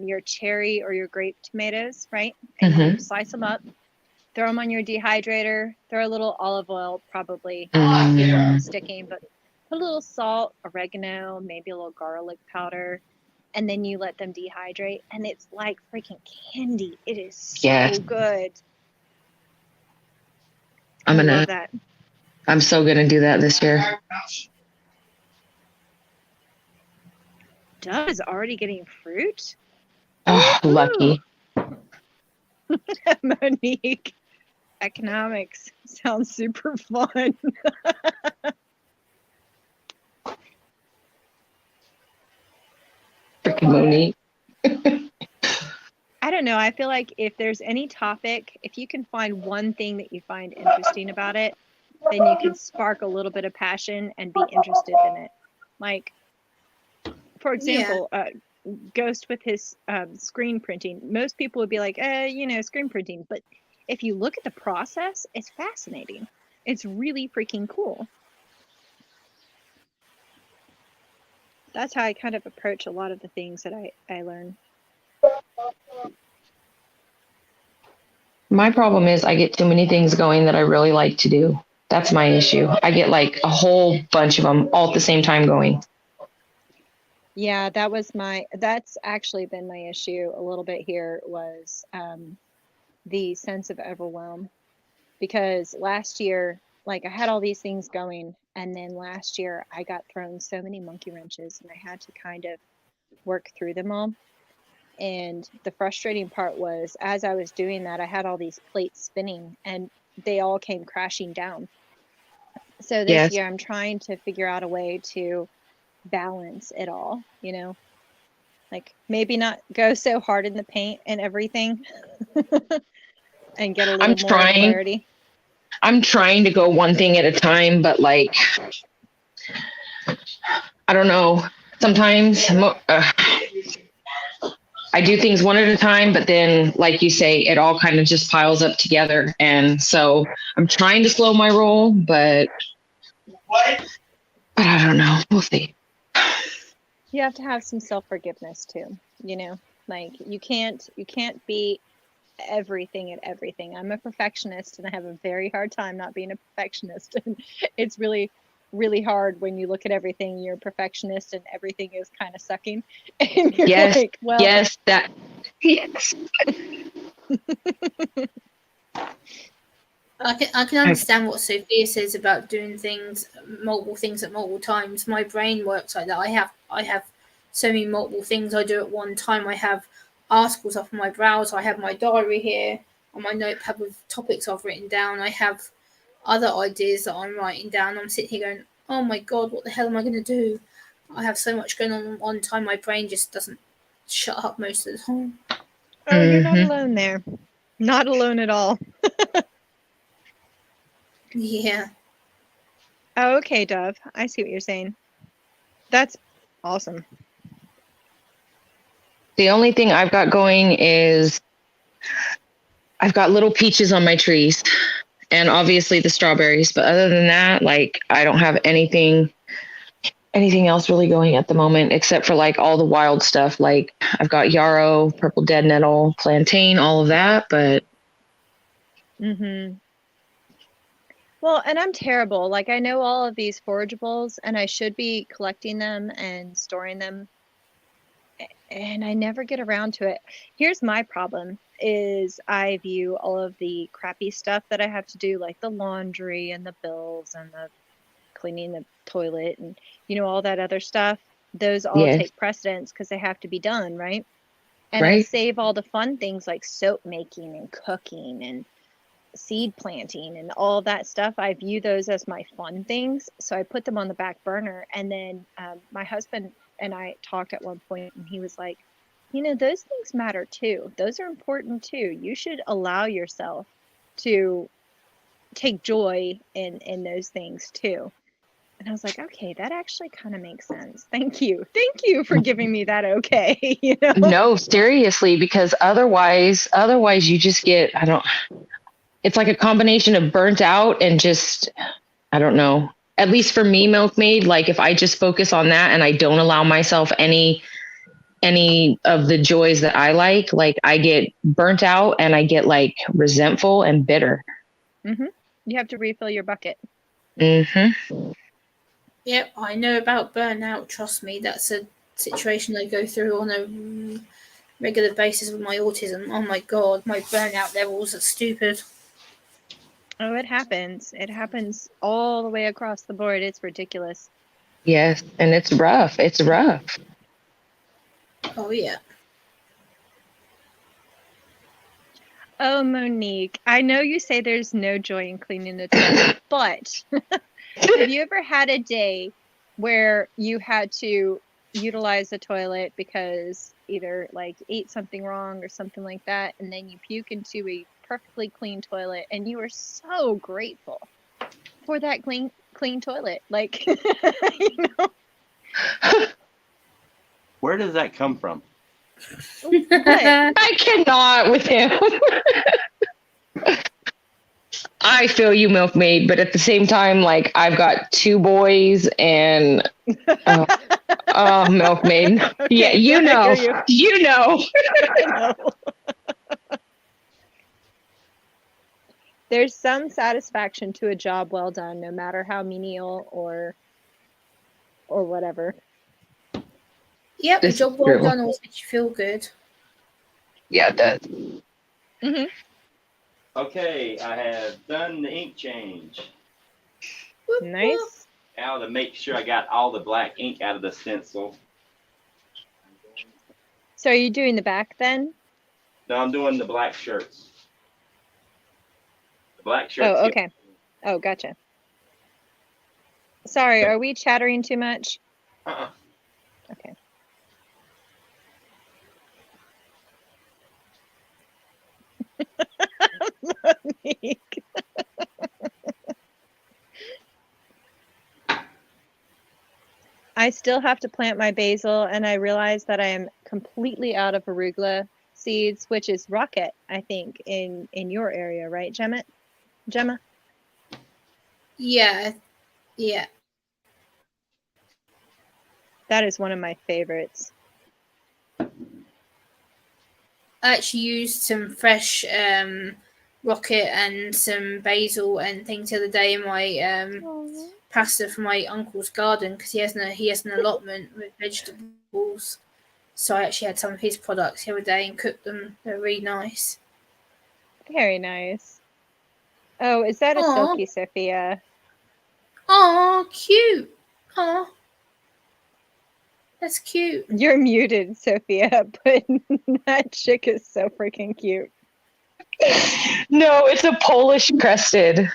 your cherry or your grape tomatoes, right? And you slice them up, throw them on your dehydrator, throw a little olive oil, probably not keep them from sticking, but put a little salt, oregano, maybe a little garlic powder, and then you let them dehydrate, and it's like freaking candy. It is so Yes. good. I'm I love that. I'm so gonna do that this year. Dove is already getting fruit? Oh, lucky. Monique, economics sounds super fun. Freaking Monique. I don't know. I feel like if there's any topic, if you can find one thing that you find interesting about it, then you can spark a little bit of passion and be interested in it. Like, for example, Ghost with his screen printing. Most people would be like, screen printing. But if you look at the process, it's fascinating. It's really freaking cool. That's how I kind of approach a lot of the things that I learn. My problem is I get too many things going that I really like to do. That's my issue. I get like a whole bunch of them all at the same time going. Yeah, that's actually been my issue a little bit here was the sense of overwhelm. Because last year, like I had all these things going, and then last year I got thrown so many monkey wrenches and I had to kind of work through them all. And the frustrating part was as I was doing that, I had all these plates spinning and they all came crashing down. So this Yes. year I'm trying to figure out a way to balance it all, like maybe not go so hard in the paint and everything and get a little more clarity. I'm trying to go one thing at a time, but like, I don't know. Sometimes I do things one at a time, but then, like you say, it all kind of just piles up together. And so I'm trying to slow my roll, but I don't know. We'll see. You have to have some self-forgiveness too, like you can't be everything at everything. I'm a perfectionist and I have a very hard time not being a perfectionist. And it's really, really hard when you look at everything, you're a perfectionist and everything is kind of sucking. And you're Yes. like, well, Yes. Yes. I can understand what Sophia says about doing multiple things at multiple times. My brain works like that. I have so many multiple things I do at one time. I have articles up on my browser. I have my diary here on my notepad with topics I've written down. I have other ideas that I'm writing down. I'm sitting here going, oh my God, what the hell am I going to do? I have so much going on at one time. My brain just doesn't shut up most of the time. Oh, you're not alone there. Not alone at all. Yeah. Oh, okay, Dove. I see what you're saying. That's awesome. The only thing I've got going is I've got little peaches on my trees and obviously the strawberries. But other than that, like I don't have anything else really going at the moment except for like all the wild stuff. Like I've got yarrow, purple dead nettle, plantain, all of that. But Well, and I'm terrible. Like I know all of these forageables and I should be collecting them and storing them. And I never get around to it. Here's my problem is I view all of the crappy stuff that I have to do, like the laundry and the bills and the cleaning the toilet and, all that other stuff. Those all take precedence because they have to be done, right? And I save all the fun things like soap making and cooking and seed planting and all that stuff. I view those as my fun things. So I put them on the back burner. And then my husband and I talked at one point and he was like, You know, those things matter too. Those are important too. You should allow yourself to take joy in those things too. And I was like, okay, that actually kind of makes sense. Thank you. Thank you for giving me that okay, you know? No, seriously, because otherwise you just get, it's like a combination of burnt out and just, I don't know. At least for me, Milkmaid, like if I just focus on that and I don't allow myself any of the joys that I like I get burnt out and I get like resentful and bitter. Mm-hmm. You have to refill your bucket. Mm-hmm. Yep, I know about burnout. Trust me, that's a situation I go through on a regular basis with my autism. Oh my god, my burnout levels are stupid. Oh, it happens. It happens all the way across the board. It's ridiculous. Yes, and it's rough. It's rough. Oh, yeah. Oh, Monique, I know you say there's no joy in cleaning the toilet, but have you ever had a day where you had to utilize the toilet because either like ate something wrong or something like that, and then you puke into a perfectly clean toilet and you were so grateful for that clean toilet? Like, you know? Where does that come from? What? I cannot with him. I feel you, Milkmaid, but at the same time, like I've got 2 boys and Milkmaid. Okay, Yeah, you know. You know. I know. There's some satisfaction to a job well done, no matter how menial or whatever. Yep, This the job is well true. done always makes you feel good. Yeah, it does. Mm-hmm. Okay, I have done the ink change. Nice. Now to make sure I got all the black ink out of the stencil. So are you doing the back then? No, I'm doing the black shirts. The black shirts. Oh, okay. Oh, gotcha. Sorry, are we chattering too much? Uh-uh. Okay. Monique. I still have to plant my basil, and I realize that I am completely out of arugula seeds, which is rocket, I think, in your area, right, Gemma? Yeah. That is one of my favorites. I actually used some fresh rocket and some basil and things the other day in my pasta from my uncle's garden because he has an allotment with vegetables. So I actually had some of his products the other day and cooked them. They're really nice. Very nice. Oh, is that a Silky Sophia? Oh, cute. Oh, that's cute. You're muted, Sophia, but that chick is so freaking cute. No, it's a Polish crested.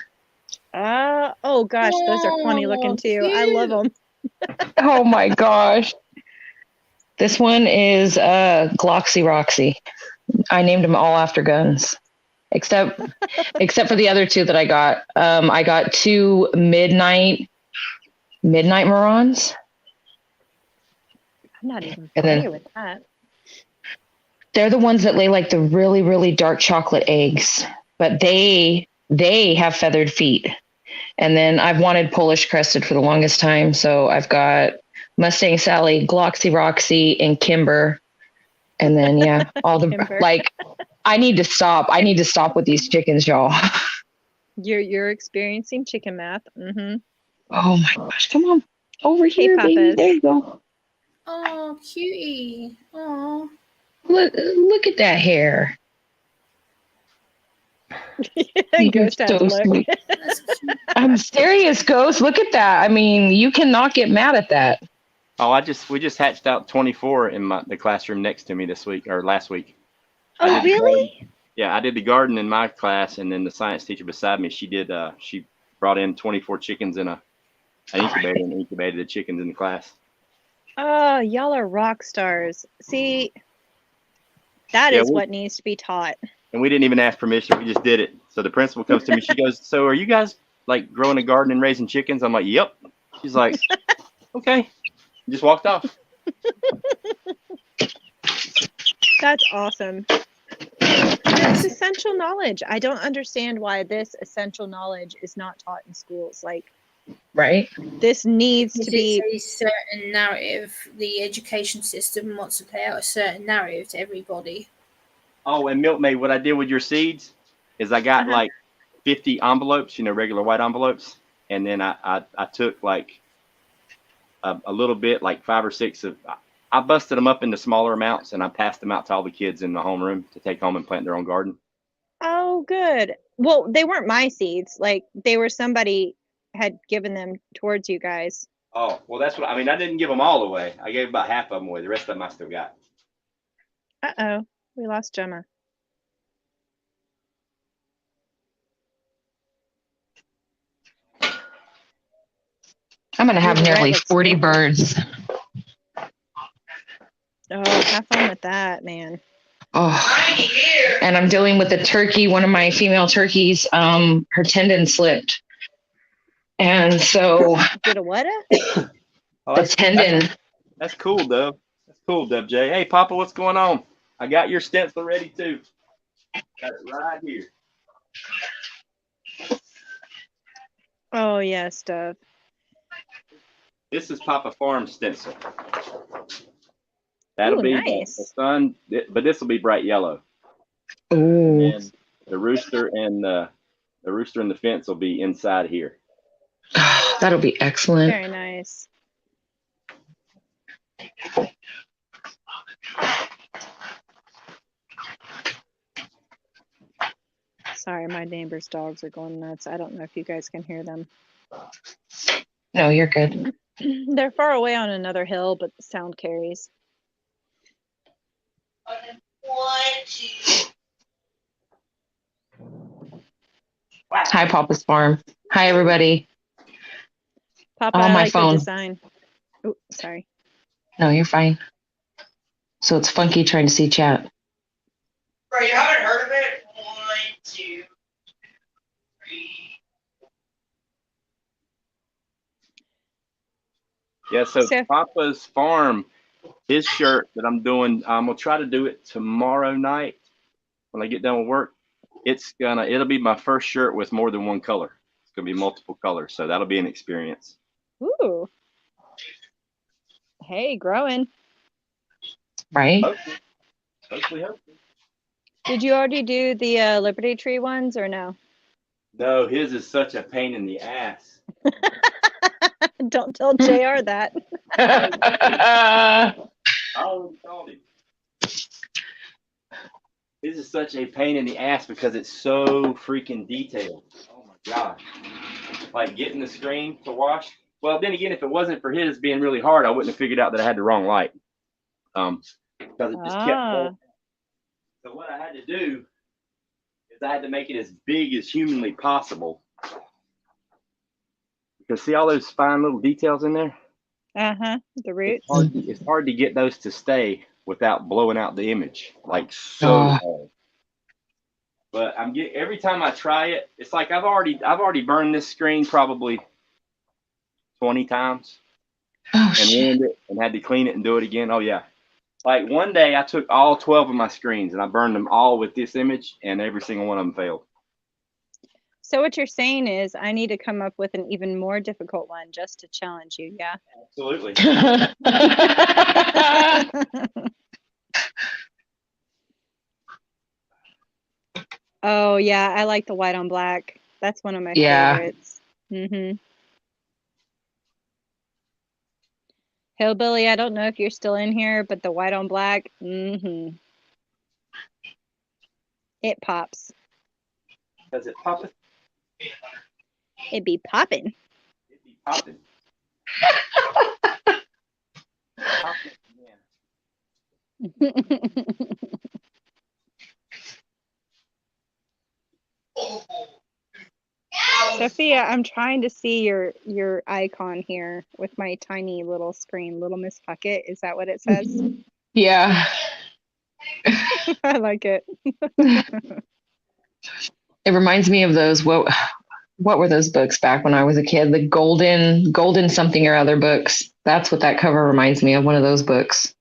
Oh gosh, those are funny looking too. Cute. I love them. Oh my gosh. This one is Gloxy Roxy. I named them all after guns. Except for the other 2 that I got. I got 2 midnight Marons. I'm not even familiar with that. They're the ones that lay like the really, really dark chocolate eggs, but they have feathered feet. And then I've wanted Polish crested for the longest time, so I've got Mustang Sally, Gloxy Roxy, and Kimber. And then yeah, all the like. I need to stop. I need to stop with these chickens, y'all. You're experiencing chicken math. Mm-hmm. Oh my gosh! Come on over here, baby. There you go. Oh, cutie. Oh. Look at that hair. Ghost has so look. sweet. I'm serious, Ghost. Look at that. I mean, you cannot get mad at that. Oh, we just hatched out 24 in the classroom next to me this week or last week. Oh, really? Yeah, I did the garden in my class, and then the science teacher beside me, she brought in 24 chickens in an incubator and incubated the chickens in the class. Oh, y'all are rock stars. See, That Yeah, is what needs to be taught. and we didn't even ask permission. We just did it. So the principal comes to me. She goes, "So are you guys like growing a garden and raising chickens?" I'm like, "Yep." She's like, "Okay." Just walked off. That's awesome. It's essential knowledge. I don't understand why this essential knowledge is not taught in schools. Like, Right? this needs Because to be. it's a certain narrative. The education system wants to play out a certain narrative to everybody. Oh, and Milkmaid, what I did with your seeds is I got like 50 envelopes, regular white envelopes, and then I took like a little bit, like 5 or 6 of. I busted them up into smaller amounts, and I passed them out to all the kids in the homeroom to take home and plant their own garden. Oh, good. Well, they weren't my seeds. Like, they were somebody had given them towards you guys. Oh, well, that's what I mean. I didn't give them all away. I gave about half of them away. The rest of them I still got. Uh-oh. We lost Gemma. I'm going to have You're right, nearly let's 40 do it. birds. Oh, have fun with that, man. Oh, and I'm dealing with a turkey. One of my female turkeys, her tendon slipped. And so Did a what? Oh, the tendon. That's cool, Dub. That's cool, Dub J. Hey, Papa, what's going on? I got your stencil ready, too. Got it right here. Oh, yes, Dove. This is Papa Farm stencil. That'll Ooh, be nice. the sun, but this will be bright yellow. Ooh. And the rooster and the fence will be inside here. That'll be excellent. Very nice. Sorry, my neighbor's dogs are going nuts. I don't know if you guys can hear them. No, you're good. They're far away on another hill, but the sound carries. Hi, Papa's Farm. Hi, everybody. Papa, On I my like your phone. design. Oh, sorry. No, you're fine. So it's funky trying to see chat. Bro, you haven't heard of it? 1, 2, 3. Yeah, so Chef. Papa's Farm, his shirt that I'm doing, I'm gonna try to do it tomorrow night when I get done with work. It'll be my first shirt with more than one color. It's gonna be multiple colors, so that'll be an experience. Ooh. Hey, growing. Right? Hopefully. Did you already do the Liberty Tree ones or no? No, his is such a pain in the ass. Don't tell JR that. I already told him. This is such a pain in the ass because it's so freaking detailed. Oh my god! Like getting the screen to wash. Well, then again, if it wasn't for his being really hard, I wouldn't have figured out that I had the wrong light. Because it just kept. So what I had to do is I had to make it as big as humanly possible. Because see all those fine little details in there? The roots. It's hard to get those to stay without blowing out the image. Like so hard. But every time I try it, it's like I've already burned this screen probably 20 times. Oh, and ruined it and had to clean it and do it again. Oh yeah. Like one day I took all 12 of my screens and I burned them all with this image and every single one of them failed. So what you're saying is I need to come up with an even more difficult one just to challenge you, yeah? Absolutely. Oh, yeah, I like the white on black. That's one of my favorites. Hillbilly, I don't know if you're still in here, but the white on black, it pops. Does it pop? It be popping. It be popping. Sophia, I'm trying to see your icon here with my tiny little screen. Little Miss Puckett, is that what it says? Yeah. I like it. It reminds me of those what were those books back when I was a kid? The golden something or other books. That's what that cover reminds me of, one of those books.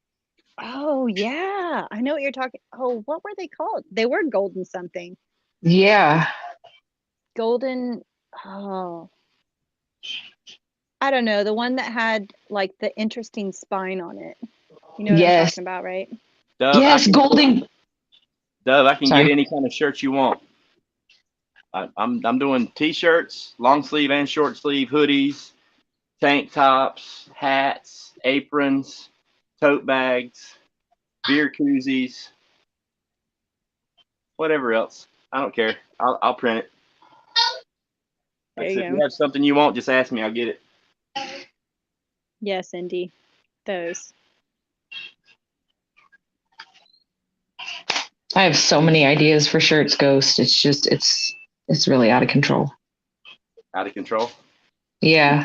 Oh yeah, I know what you're talking. Oh, what were they called? They were golden something. Yeah. Golden. Oh, I don't know. The one that had like the interesting spine on it. You know what I'm Yes. talking about, right? Dove, Yes, golden. Dove, I can Sorry. get any kind of shirt you want. I'm doing t-shirts, long sleeve and short sleeve, hoodies, tank tops, hats, aprons, tote bags, beer koozies, whatever else. I don't care. I'll print it. There Like I you said, if go. you have something you want, just ask me. I'll get it. Yes, Indy. Those. I have so many ideas for shirts, Ghost. It's just it's really out of control. Out of control. Yeah.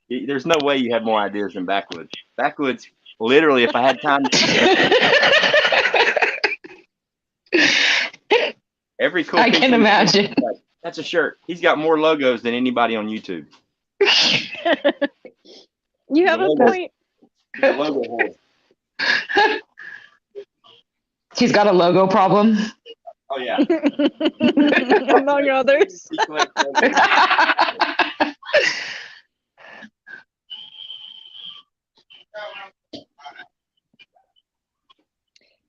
There's no way you have more ideas than Backwoods. Backwoods, literally, if I had time, every cool. I can imagine. Like, that's a shirt. He's got more logos than anybody on YouTube. You have a point. The logo hole. He's got a logo problem. Oh yeah. Among others. He collects logos.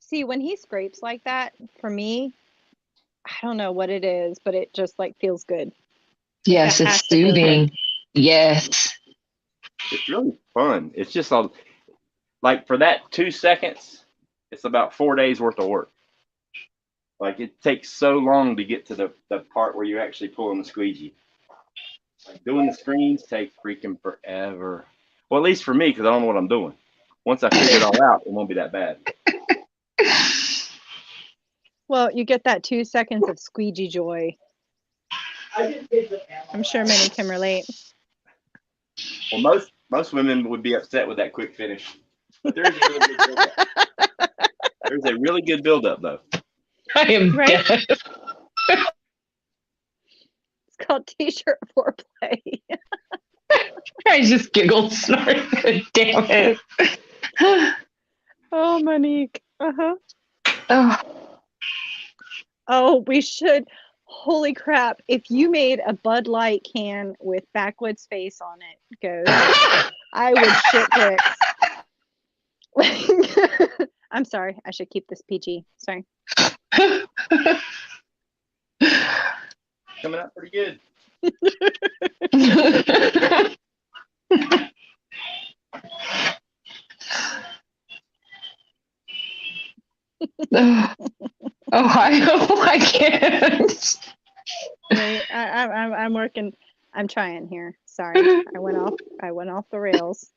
See, when he scrapes like that, for me, I don't know what it is, but it just like feels good. Yes, That it's has to feel soothing. Yes. It's really fun. It's just like for that 2 seconds, it's about 4 days worth of work. Like it takes so long to get to the part where you're actually pulling the squeegee. Like doing the screens takes freaking forever. Well, at least for me, because I don't know what I'm doing. Once I figure it all out, it won't be that bad. Well, you get that 2 seconds of squeegee joy. I'm sure many can relate. Well, most women would be upset with that quick finish. But there's a really good build-up. There's a really good build-up, though. I am Right? dead. It's called T-shirt foreplay. I just giggled, snorted. Damn it. Oh, Monique. Uh-huh. Oh. Oh, we should. Holy crap. If you made a Bud Light can with Backwoods face on it, I would shit bricks. I'm sorry. I should keep this PG. Sorry. Coming out pretty good. Ohio, I can't. Wait, I'm working. I'm trying here. Sorry. I went off the rails.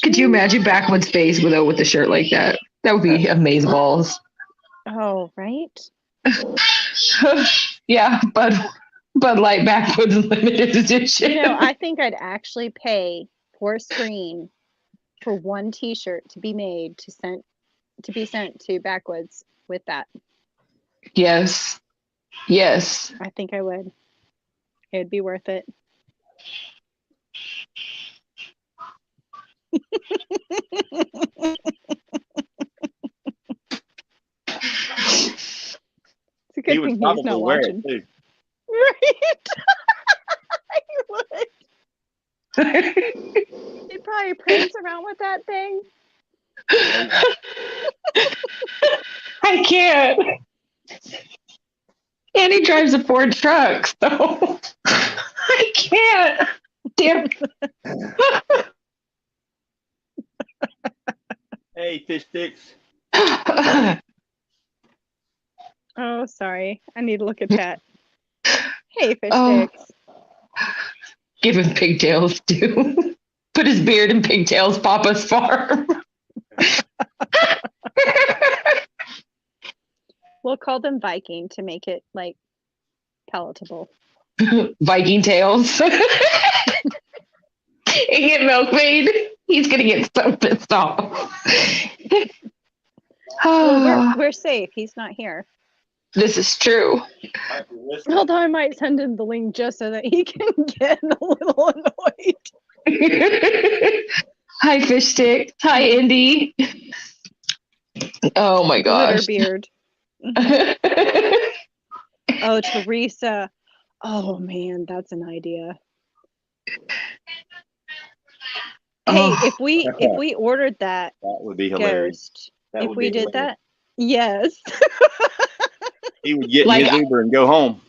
Could you imagine Backwoods face with a shirt like that? That would be amazeballs. Oh, right? Yeah, Bud Light Backwoods limited edition. You know, I think I'd actually pay for a screen for one T-shirt to be made to be sent to Backwoods with that. Yes. Yes. I think I would. It'd be worth it. It's a good He would thing he's probably not wear watching. it too. Right? He would. He'd probably prance around with that thing. I can't. And he drives a Ford truck, so I can't. Damn. Hey, fish sticks. Oh, sorry. I need to look at chat. Hey, fish Oh. sticks. Give him pigtails, too. Put his beard in pigtails, Papa's farm. We'll call them Viking to make it like palatable. Viking tails. He get milkmaid. He's gonna get so pissed off. Well, we're safe. He's not here. This is true. Might be listening. Although I might send him the link just so that he can get a little annoyed. Hi, Fish Stick. Hi, Indy. Oh my gosh. Glitterbeard. Oh, Teresa. Oh man, that's an idea. Hey, Oh. if we ordered that That would be hilarious. ghost, That if would we be did hilarious. that, yes. He would get Like- in his Uber and go home.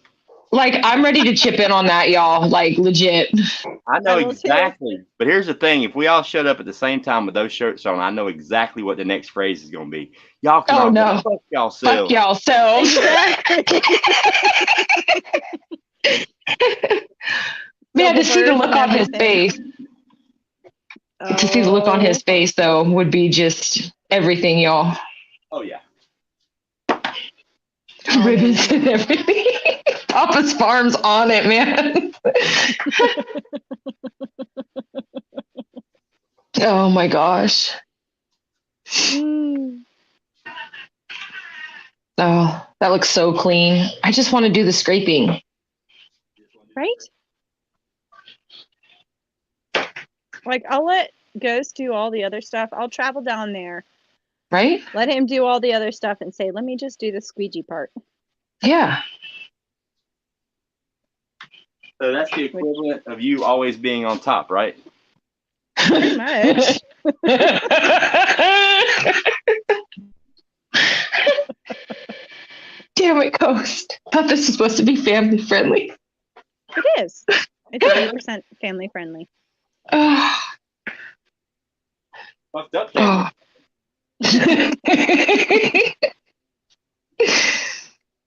Like, I'm ready to chip in on that, y'all. Like, legit. I know I will too. exactly. But here's the thing: if we all showed up at the same time with those shirts on, I know exactly what the next phrase is going to be. Y'all can Oh, all no. go fuck y'all Fuck selves. y'all selves. Exactly. Man, to Double see the birds look and on his everything. face, to see the look on his face, though, would be just everything, y'all. Oh yeah. Ribbons and everything. Papa's Farm's on it, man. Oh my gosh. Mm. Oh, that looks so clean. I just want to do the scraping. Right? Like, I'll let Ghost do all the other stuff. I'll travel down there, Right? let him do all the other stuff, and say, let me just do the squeegee part. Yeah. So that's the equivalent of you always being on top, right? Pretty much. Damn it, Ghost. Thought this was supposed to be family friendly. It is. It's 100% family friendly. Oh. Fucked up, family. Oh.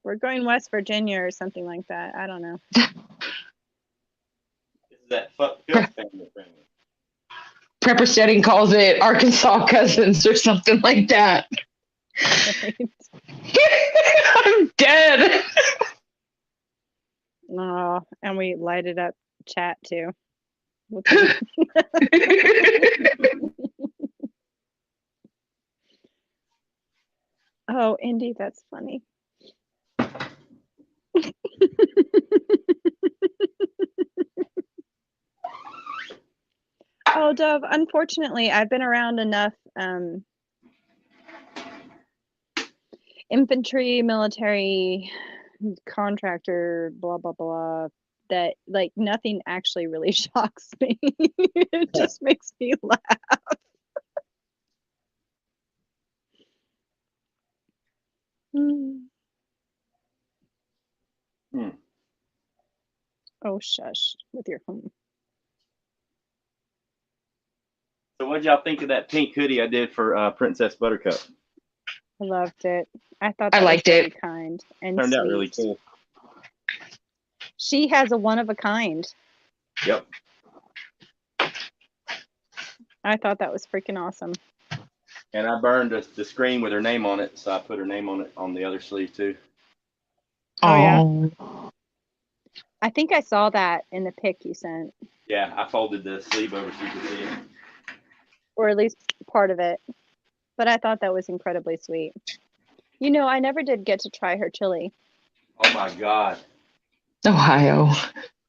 We're going West Virginia or something like that. I don't know. This is that fucked up family friendly. Prepper Setting calls it Arkansas cousins or something like that. Right? I'm dead. Oh, and we lighted up chat too. Oh, Indy, that's funny. Oh, Dove, unfortunately, I've been around enough infantry, military, contractor, blah, blah, blah, that like nothing actually really shocks me. It just makes me laugh. Mm. Hmm. Oh, shush with your home. So what did y'all think of that pink hoodie I did for Princess Buttercup? I loved it. I thought I that liked was very it. kind and Turned sweet. out really cool. She has a one of a kind. Yep. I thought that was freaking awesome. And I burned the screen with her name on it, so I put her name on it on the other sleeve too. Oh, yeah? Oh. I think I saw that in the pic you sent, Yeah, I folded the sleeve over so you could see it. or at least part of it. But I thought that was incredibly sweet. You know, I never did get to try her chili. Oh my God. Ohio.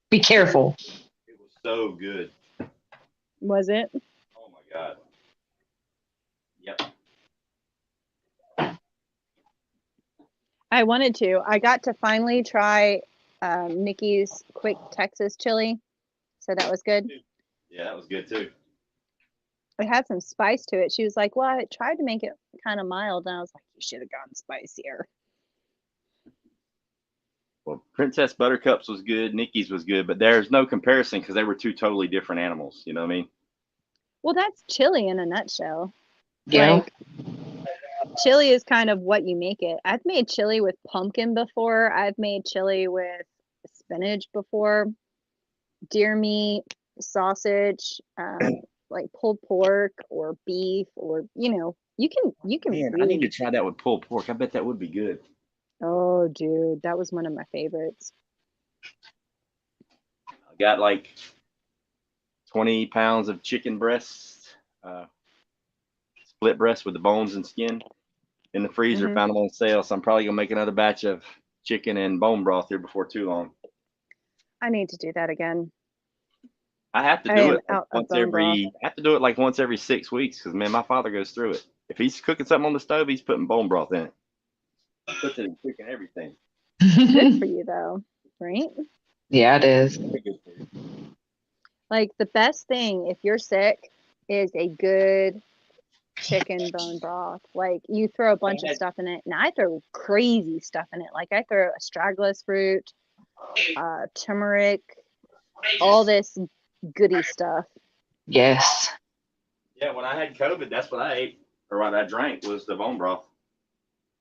Be careful. It was so good. Was it? Oh my God. Yep. I wanted to. I got to finally try Nikki's quick Texas chili, so that was good. Yeah, that was good too. It had some spice to it. She was like, well, I tried to make it kind of mild, and I was like, you should have gone spicier. Well, Princess Buttercup's was good, Nikki's was good, but there's no comparison because they were two totally different animals. You know what I mean? Well, that's chili in a nutshell. Yeah. Like, chili is kind of what you make it. I've made chili with pumpkin before. I've made chili with spinach before, deer meat, sausage, like pulled pork or beef, or you can Man, I really. need to try that with pulled pork. I bet that would be good. Oh, dude, that was one of my favorites. I got like 20 pounds of chicken breast, split breast with the bones and skin. in the freezer. Mhm. Found them on sale, so I'm probably gonna make another batch of chicken and bone broth here before too long. I need to do that again. I have to I do am it like out of bone broth. I have to do it like once every 6 weeks because man, my father goes through it. If he's cooking something on the stove, he's putting bone broth in it. He puts it in chicken, everything. Good for you though, right? Yeah, it is. Very good for you. Like the best thing if you're sick is a good chicken bone broth. Like you throw a bunch of stuff in it, and I throw crazy stuff in it. Like I throw astragalus root, turmeric, all this goody stuff. Yes. Yeah, when I had COVID, that's what I ate or what I drank was the bone broth.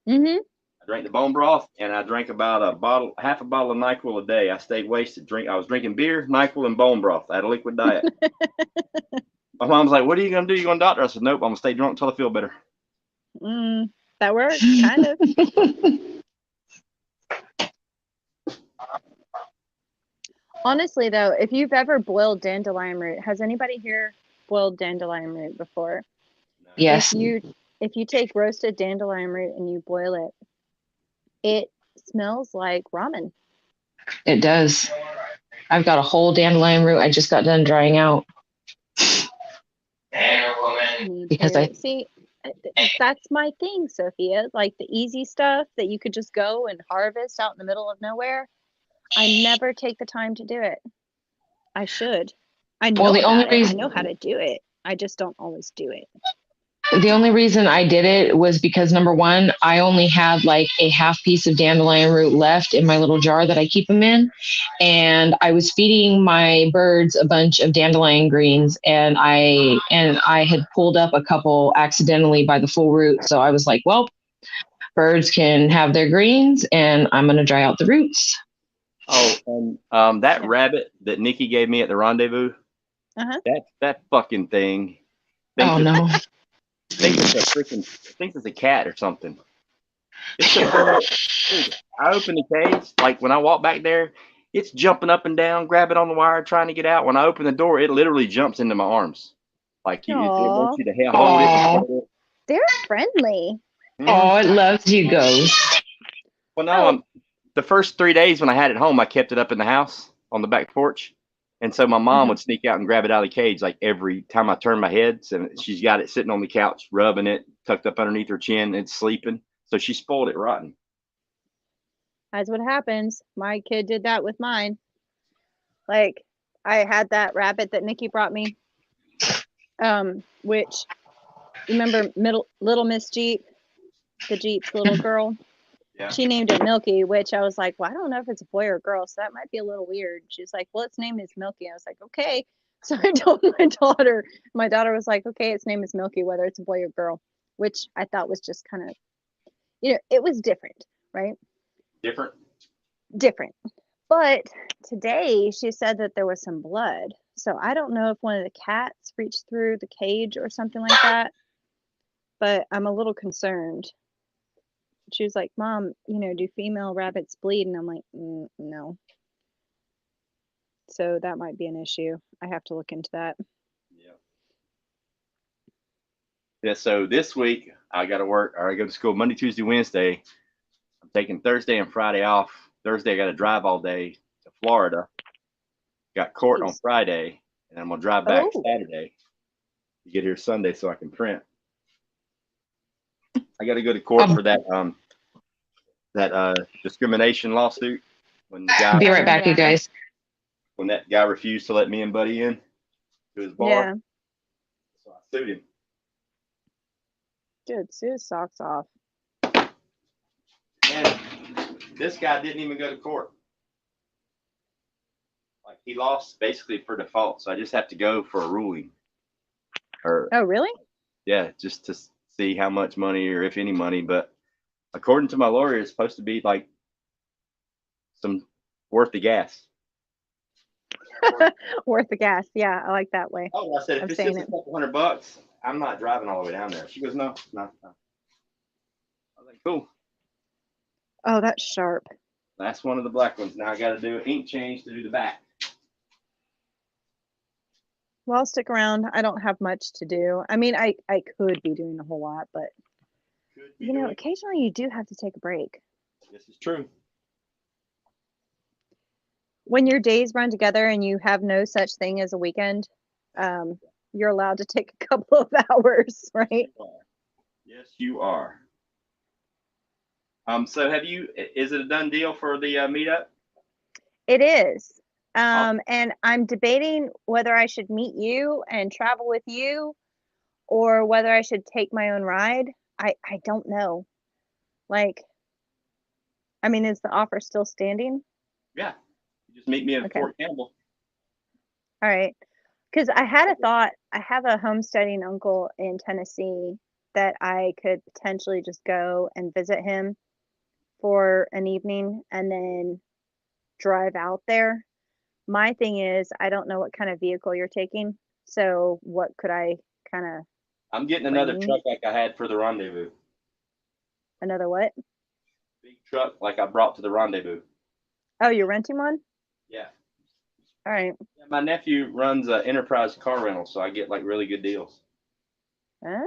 Mm-hmm. I drank the bone broth and I drank about half a bottle of NyQuil a day. I stayed wasted. I was drinking beer, NyQuil, and bone broth. I had a liquid diet. My mom's like, "What are you gonna do? You going to doctor?" I said, "Nope, I'm gonna stay drunk until I feel better." That works, kind of. Honestly, though, if you've ever boiled dandelion root, has anybody here boiled dandelion root before? Yes. If you take roasted dandelion root and you boil it, it smells like ramen. It does. I've got a whole dandelion root I just got done drying out. Because see, that's my thing, Sophia. Like the easy stuff that you could just go and harvest out in the middle of nowhere. I never take the time to do it. I should. I know Well, the only about it. I reason know how to do it. I just don't always do it. the only reason I did it was because number one, I only had like a half piece of dandelion root left in my little jar that I keep them in. And I was feeding my birds a bunch of dandelion greens and I had pulled up a couple accidentally by the full root. So I was like, well, birds can have their greens and I'm going to dry out the roots. Oh, and that rabbit that Nikki gave me at the rendezvous, that fucking thing. Oh no. Thinks it's a cat or something. I open the cage, like when I walk back there, it's jumping up and down, grabbing on the wire, trying to get out. When I open the door, it literally jumps into my arms. Like it wants you to hold it. They're friendly. Oh, it loves you, Ghost. Well, no, the first 3 days when I had it home, I kept it up in the house on the back porch. And so my mom would sneak out and grab it out of the cage like every time I turned my head. So she's got it sitting on the couch, rubbing it, tucked up underneath her chin. It's sleeping. So she spoiled it rotten. That's what happens. My kid did that with mine. Like I had that rabbit that Nikki brought me. Which you remember little Miss Jeep, the Jeep's little girl? Yeah. She named it Milky, which I was like, well, I don't know if it's a boy or a girl, so that might be a little weird. She's like, well, its name is Milky. I was like, okay. So I told my daughter. My daughter was like, okay, its name is Milky, whether it's a boy or girl, which I thought was just kind of, it was different, right? Different. But today she said that there was some blood. So I don't know if one of the cats reached through the cage or something like that, but I'm a little concerned. She was like, Mom, do female rabbits bleed? And I'm like, no. So that might be an issue. I have to look into that. Yeah. So this week I got to work, or I go to school Monday, Tuesday, Wednesday. I'm taking Thursday and Friday off. Thursday I got to drive all day to Florida. Got court on Friday, and I'm gonna drive back Saturday to get here Sunday so I can print. I got to go to court for that discrimination lawsuit. When the guy, be right back, you guys. When that guy refused to let me and Buddy in to his bar, so I sued him. Dude, sue his socks off. And this guy didn't even go to court. Like he lost basically for default, so I just have to go for a ruling. Oh, really? Yeah, just to see how much money or if any money. But according to my lawyer, it's supposed to be like some worth the gas. Worth the gas. Yeah, I like that way. Oh, I said if it's just a couple $100, I'm not driving all the way down there. She goes, no. I was like, cool. Oh, that's sharp. That's one of the black ones. Now I got to do an ink change to do the back. Well, I'll stick around. I don't have much to do. I mean, I could be doing a whole lot, but could be You know, doing. occasionally you do have to take a break. This is true. When your days run together and you have no such thing as a weekend, you're allowed to take a couple of hours, right? Yes, you are. So is it a done deal for the meetup? It is. Awesome. And I'm debating whether I should meet you and travel with you or whether I should take my own ride. I don't know. Like, I mean, is the offer still standing? Yeah. You just meet me at Okay. Fort Campbell. All right. Because I had a thought, I have a homesteading uncle in Tennessee that I could potentially just go and visit him for an evening and then drive out there. My thing is, I don't know what kind of vehicle you're taking. So what could I kind of, I'm getting another Bring- truck like I had for the rendezvous. another what? Big truck like I brought to the rendezvous. Oh, you're renting one? Yeah. All right. Yeah, my nephew runs Enterprise car rental, so I get like really good deals. Ah,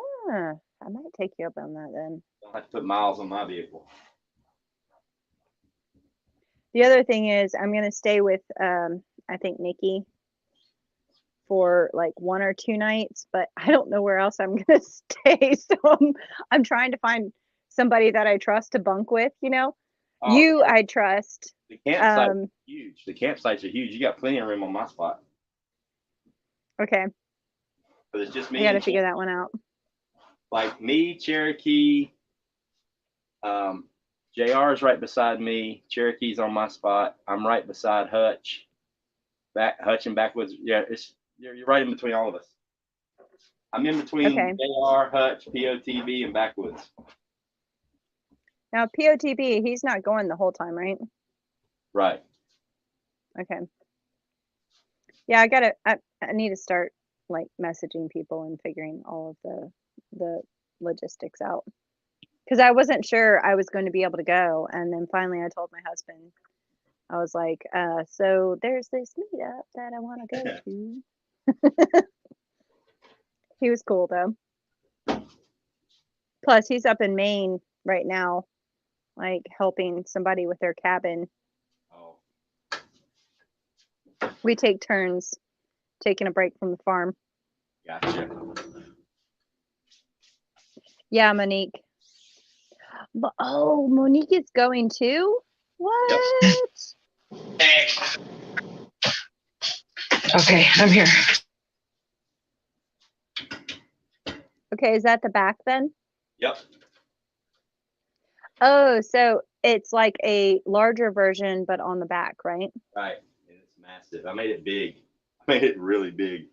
I might take you up on that then. Don't have to put miles on my vehicle. The other thing is I'm going to stay with, I think Nikki for like 1 or 2 nights, but I don't know where else I'm going to stay. So I'm trying to find somebody that I trust to bunk with, you know. Oh, You, I trust. the campsite's Um, huge. The campsites are huge. You got plenty of room on my spot. okay. But it's just I me got to and figure that one out. like me, Cherokee, JR's right beside me. Cherokee's on my spot. I'm right beside Hutch. Hutch and Backwoods. Yeah, you're right in between all of us. I'm in between Okay. JR, Hutch, POTB, and Backwoods. Now, POTB, he's not going the whole time, right? Right. Okay. Yeah, I need to start like messaging people and figuring all of the logistics out. Because I wasn't sure I was going to be able to go. And then finally I told my husband, I was like, so there's this meetup that I want to go to. He was cool though. Plus he's up in Maine right now, like helping somebody with their cabin. Oh. We take turns taking a break from the farm. Gotcha. Yeah, Monique. But, oh, Monique is going too? What? Thanks. Okay, I'm here. Okay, is that the back then? Yep. Oh, so it's like a larger version, but on the back, right? Right. And it's massive. I made it big. I made it really big.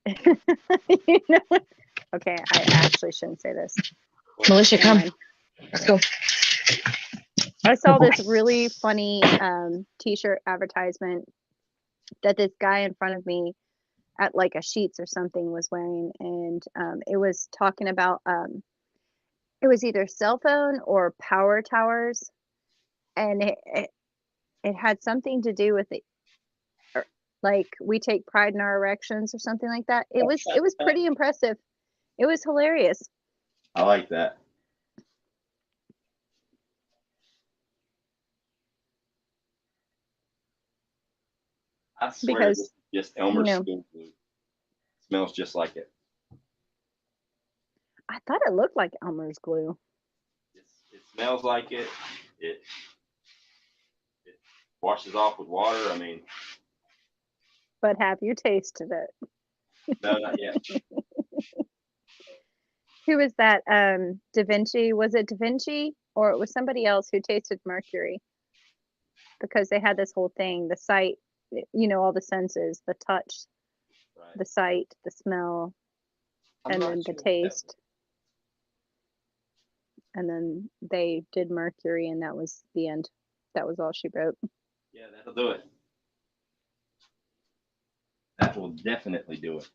You know what? Okay, I actually shouldn't say this. Militia, Never come. mind. Let's go. I saw boy. this really funny t-shirt advertisement that this guy in front of me at like a Sheets or something was wearing, and it was talking about it was either cell phone or power towers, and it had something to do with it, like we take pride in our erections or something like that. It was pretty impressive. It was hilarious. I like that. I swear Because, this is just Elmer's you know, school glue. Smells just like it. I thought it looked like Elmer's glue. It smells like it. It washes off with water. I mean, But have you tasted it? no, not yet. Who was that? Da Vinci? Was it Da Vinci or it was somebody else who tasted mercury? Because they had this whole thing, the sight, you know, all the senses, the touch, Right. the sight, the smell, I'm and not then the sure what that taste. And then they did mercury, and that was the end. That was all she wrote. Yeah, that'll do it. That will definitely do it.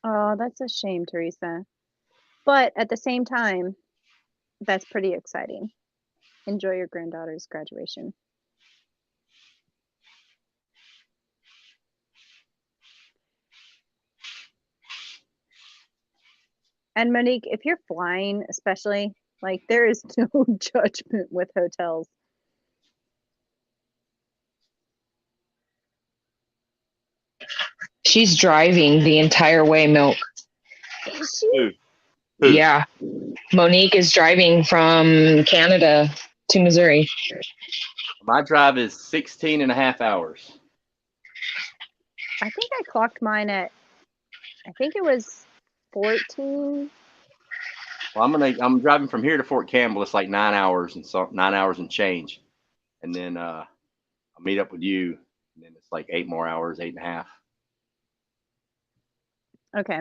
Oh, that's a shame, Teresa. But at the same time, that's pretty exciting. Enjoy your granddaughter's graduation. And Monique, if you're flying, especially, like there is no judgment with hotels. She's driving the entire way, Milk. Is she? Who? Yeah. Monique is driving from Canada to Missouri. My drive is 16 and a half hours. I think I clocked mine at, I think it was 14. Well, I'm driving from here to Fort Campbell. It's like 9 hours and 9 hours and change, and then I'll meet up with you, and then it's like 8 more hours, 8.5. Okay.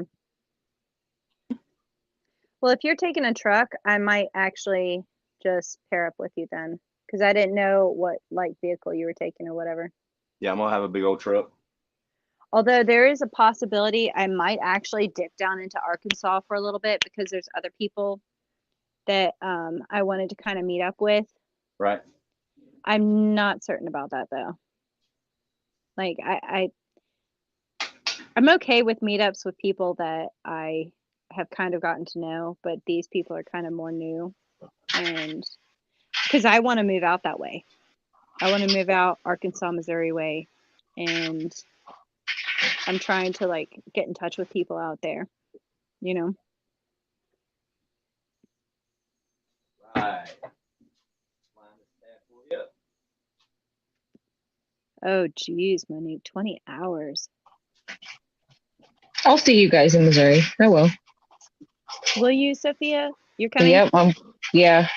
Well, if you're taking a truck, I might actually just pair up with you then, because I didn't know what light vehicle you were taking or whatever. Yeah, I'm gonna have a big old truck. Although there is a possibility I might actually dip down into Arkansas for a little bit because there's other people that I wanted to kind of meet up with. Right. I'm not certain about that though. Like I'm okay with meetups with people that I have kind of gotten to know, but these people are kind of more new, and because I want to move out that way. I want to move out Arkansas, Missouri way, and I'm trying to like get in touch with people out there, you know. Right. Oh geez, Monique, 20 hours. I'll see you guys in Missouri. I will. Will you, Sophia? You're coming? Yep. Yeah.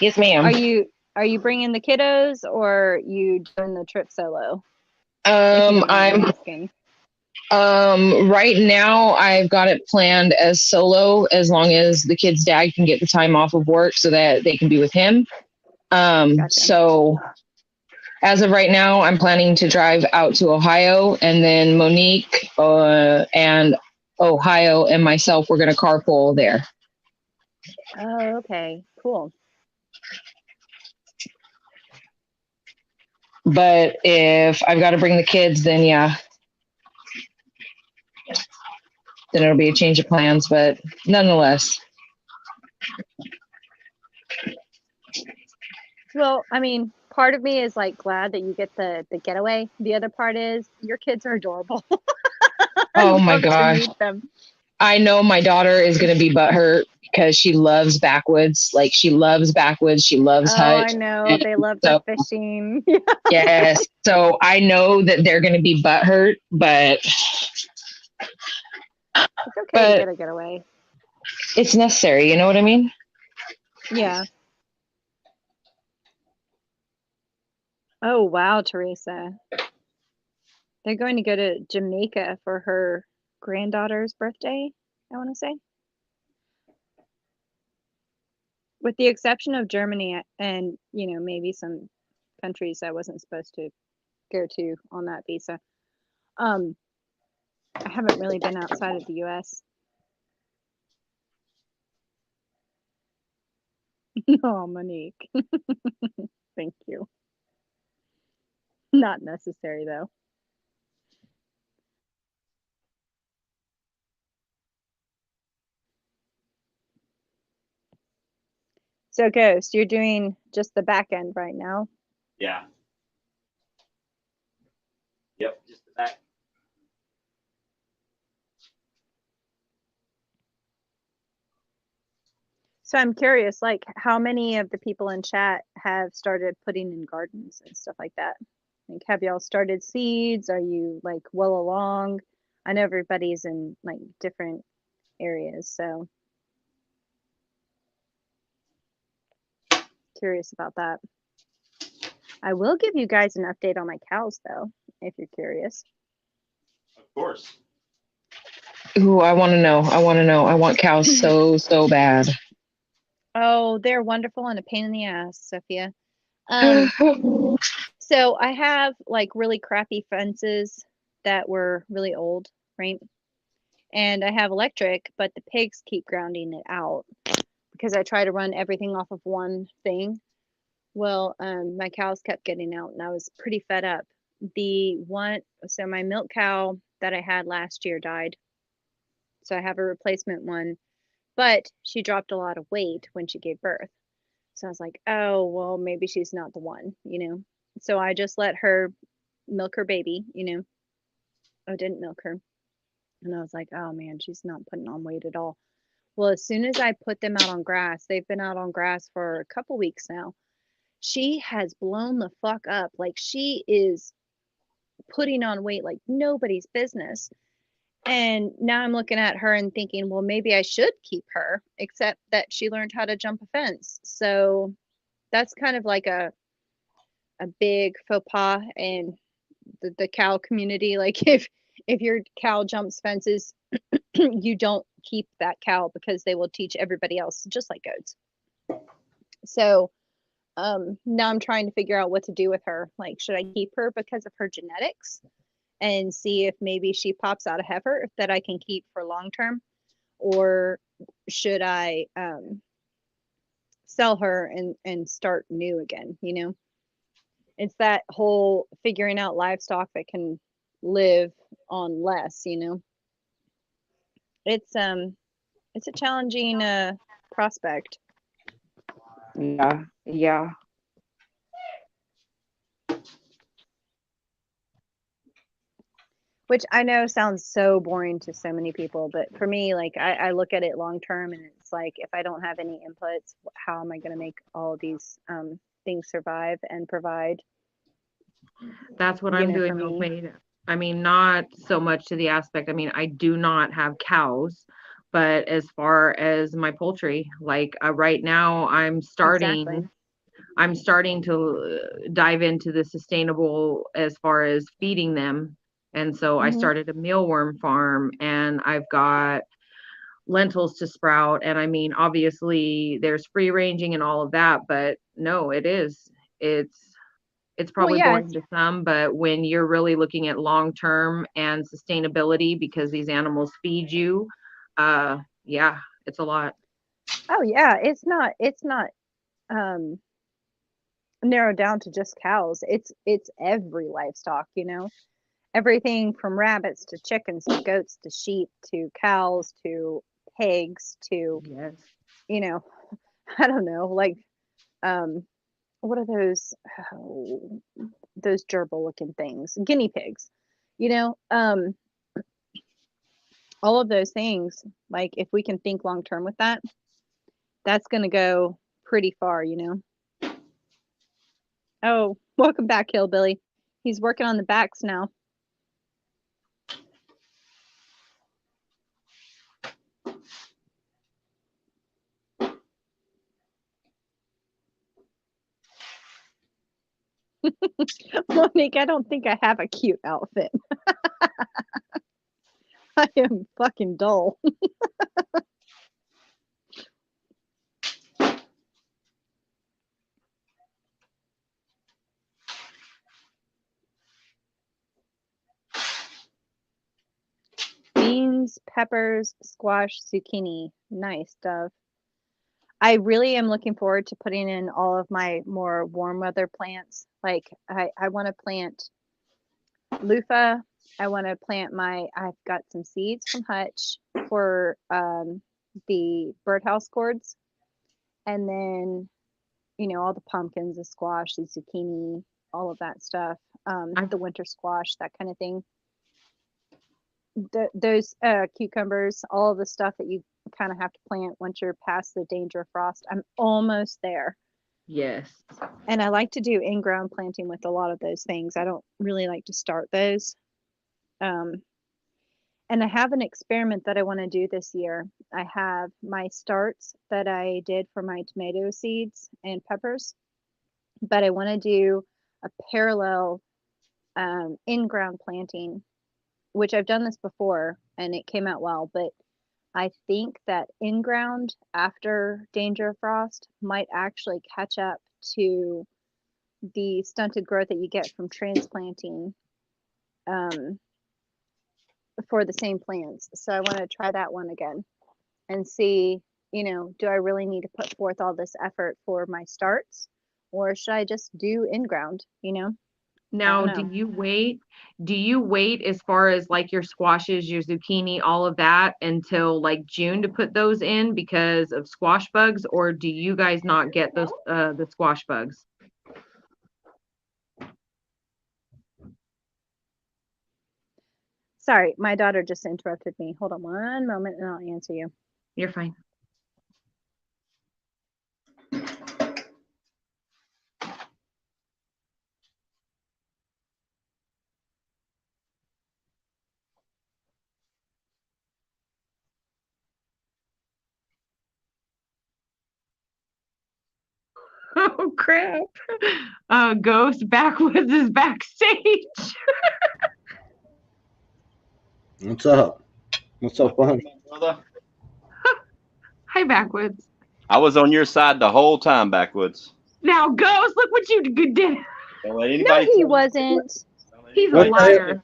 Yes, ma'am. Are you bringing the kiddos or you doing the trip solo? If you don't mind me asking. Right now I've got it planned as solo, as long as the kid's dad can get the time off of work so that they can be with him. Gotcha. So as of right now, I'm planning to drive out to Ohio, and then Monique and Ohio and myself, we're going to carpool there. Oh, okay, cool. But if I've got to bring the kids, then yeah, then it'll be a change of plans, but nonetheless. Well, I mean, part of me is like glad that you get the getaway. The other part is your kids are adorable. Oh my Love to gosh. meet them. I know my daughter is going to be butthurt because she loves backwoods. Like she loves backwoods. She loves hutch. I know. And They love so, the fishing. yes. So I know that they're going to be butthurt, but It's okay to get a getaway. it's necessary. You know what I mean? Yeah. Oh, wow, Teresa. They're going to go to Jamaica for her granddaughter's birthday, I want to say. With the exception of Germany and, you know, maybe some countries I wasn't supposed to go to on that visa. I haven't really been outside of the US. No, Monique. Thank you. Not necessary though. So Ghost, you're doing just the back end right now. Yeah. Yep. Just the back. So I'm curious, like how many of the people in chat have started putting in gardens and stuff like that? Like have y'all started seeds? Are you like well along? I know everybody's in like different areas, so curious about that. I will give you guys an update on my cows though, if you're curious. Of course. Ooh, I want to know. I want cows so bad. Oh, they're wonderful and a pain in the ass, Sophia. So I have like really crappy fences that were really old, right? And I have electric, but the pigs keep grounding it out because I try to run everything off of one thing. Well, my cows kept getting out and I was pretty fed up. So my milk cow that I had last year died. So I have a replacement one, but she dropped a lot of weight when she gave birth. So I was like, oh, well, maybe she's not the one, you know? So I just let her milk her baby, you know? I didn't milk her. And I was like, oh man, she's not putting on weight at all. Well, as soon as I put them out on grass, they've been out on grass for a couple weeks now. She has blown the fuck up. Like she is putting on weight like nobody's business. And now I'm looking at her and thinking, well, maybe I should keep her, except that she learned how to jump a fence. So that's kind of like a big faux pas in the cow community. Like if your cow jumps fences, you don't keep that cow because they will teach everybody else, just like goats. So now I'm trying to figure out what to do with her. Like, should I keep her because of her genetics and see if maybe she pops out a heifer that I can keep for long term, or should I sell her and start new again? You know, it's that whole figuring out livestock that can live on less. You know, it's a challenging prospect. Yeah. Yeah. Which I know sounds so boring to so many people, but for me, like I look at it long term, and it's like if I don't have any inputs, how am I going to make all of these things survive and provide? That's what You I'm know, doing, for me. Milkmaid. I mean, not so much to the aspect. I mean, I do not have cows, but as far as my poultry, like right now, Exactly. I'm starting to dive into the sustainable as far as feeding them. And so I Mhm. started a mealworm farm, and I've got lentils to sprout. And I mean, obviously there's free ranging and all of that, but no, it's Well, probably yeah, boring to some, but when you're really looking at long term and sustainability because these animals feed you, yeah, it's a lot. oh yeah, it's not um narrowed down to just cows. It's every livestock, you know. Everything from rabbits to chickens to goats to sheep to cows to pigs to, Yes. you know, I don't know, like um what are those, oh, those gerbil looking things, guinea pigs, you know, all of those things. Like if we can think long term with that, that's going to go pretty far, you know. Oh, welcome back, Hillbilly. He's working on the backs now. Monique, I don't think I have a cute outfit. I am fucking dull. Beans, peppers, squash, zucchini. Nice stuff. I really am looking forward to putting in all of my more warm weather plants. Like I want to plant loofah. I want to plant I've got some seeds from Hutch for the birdhouse gourds. And then, you know, all the pumpkins, the squash, the zucchini, all of that stuff. I've The winter squash, that kind of thing. Those cucumbers, all of the stuff that you kind of have to plant once you're past the danger of frost. I'm almost there. Yes. And I like to do in-ground planting with a lot of those things. I don't really like to start those. And I have an experiment that I want to do this year. I have my starts that I did for my tomato seeds and peppers, but I want to do a parallel in-ground planting, which I've done this before and it came out well, but I think that in-ground after danger of frost might actually catch up to the stunted growth that you get from transplanting for the same plants. So I want to try that one again and see, you know, do I really need to put forth all this effort for my starts, or should I just do in-ground, you know? Now, know. do you wait as far as like your squashes, your zucchini, all of that until like June to put those in because of squash bugs, or do you guys not get those the squash bugs? Sorry, my daughter just interrupted me. Hold on one moment and I'll answer you. You're fine. Oh crap. Ghost Backwoods is backstage. What's up? What's so fun? Brother, Hi, Backwoods. I was on your side the whole time, Backwoods. Now, Ghost, look what you did. Don't let No, anybody he tell you- wasn't. don't let He's a anybody tell you- liar.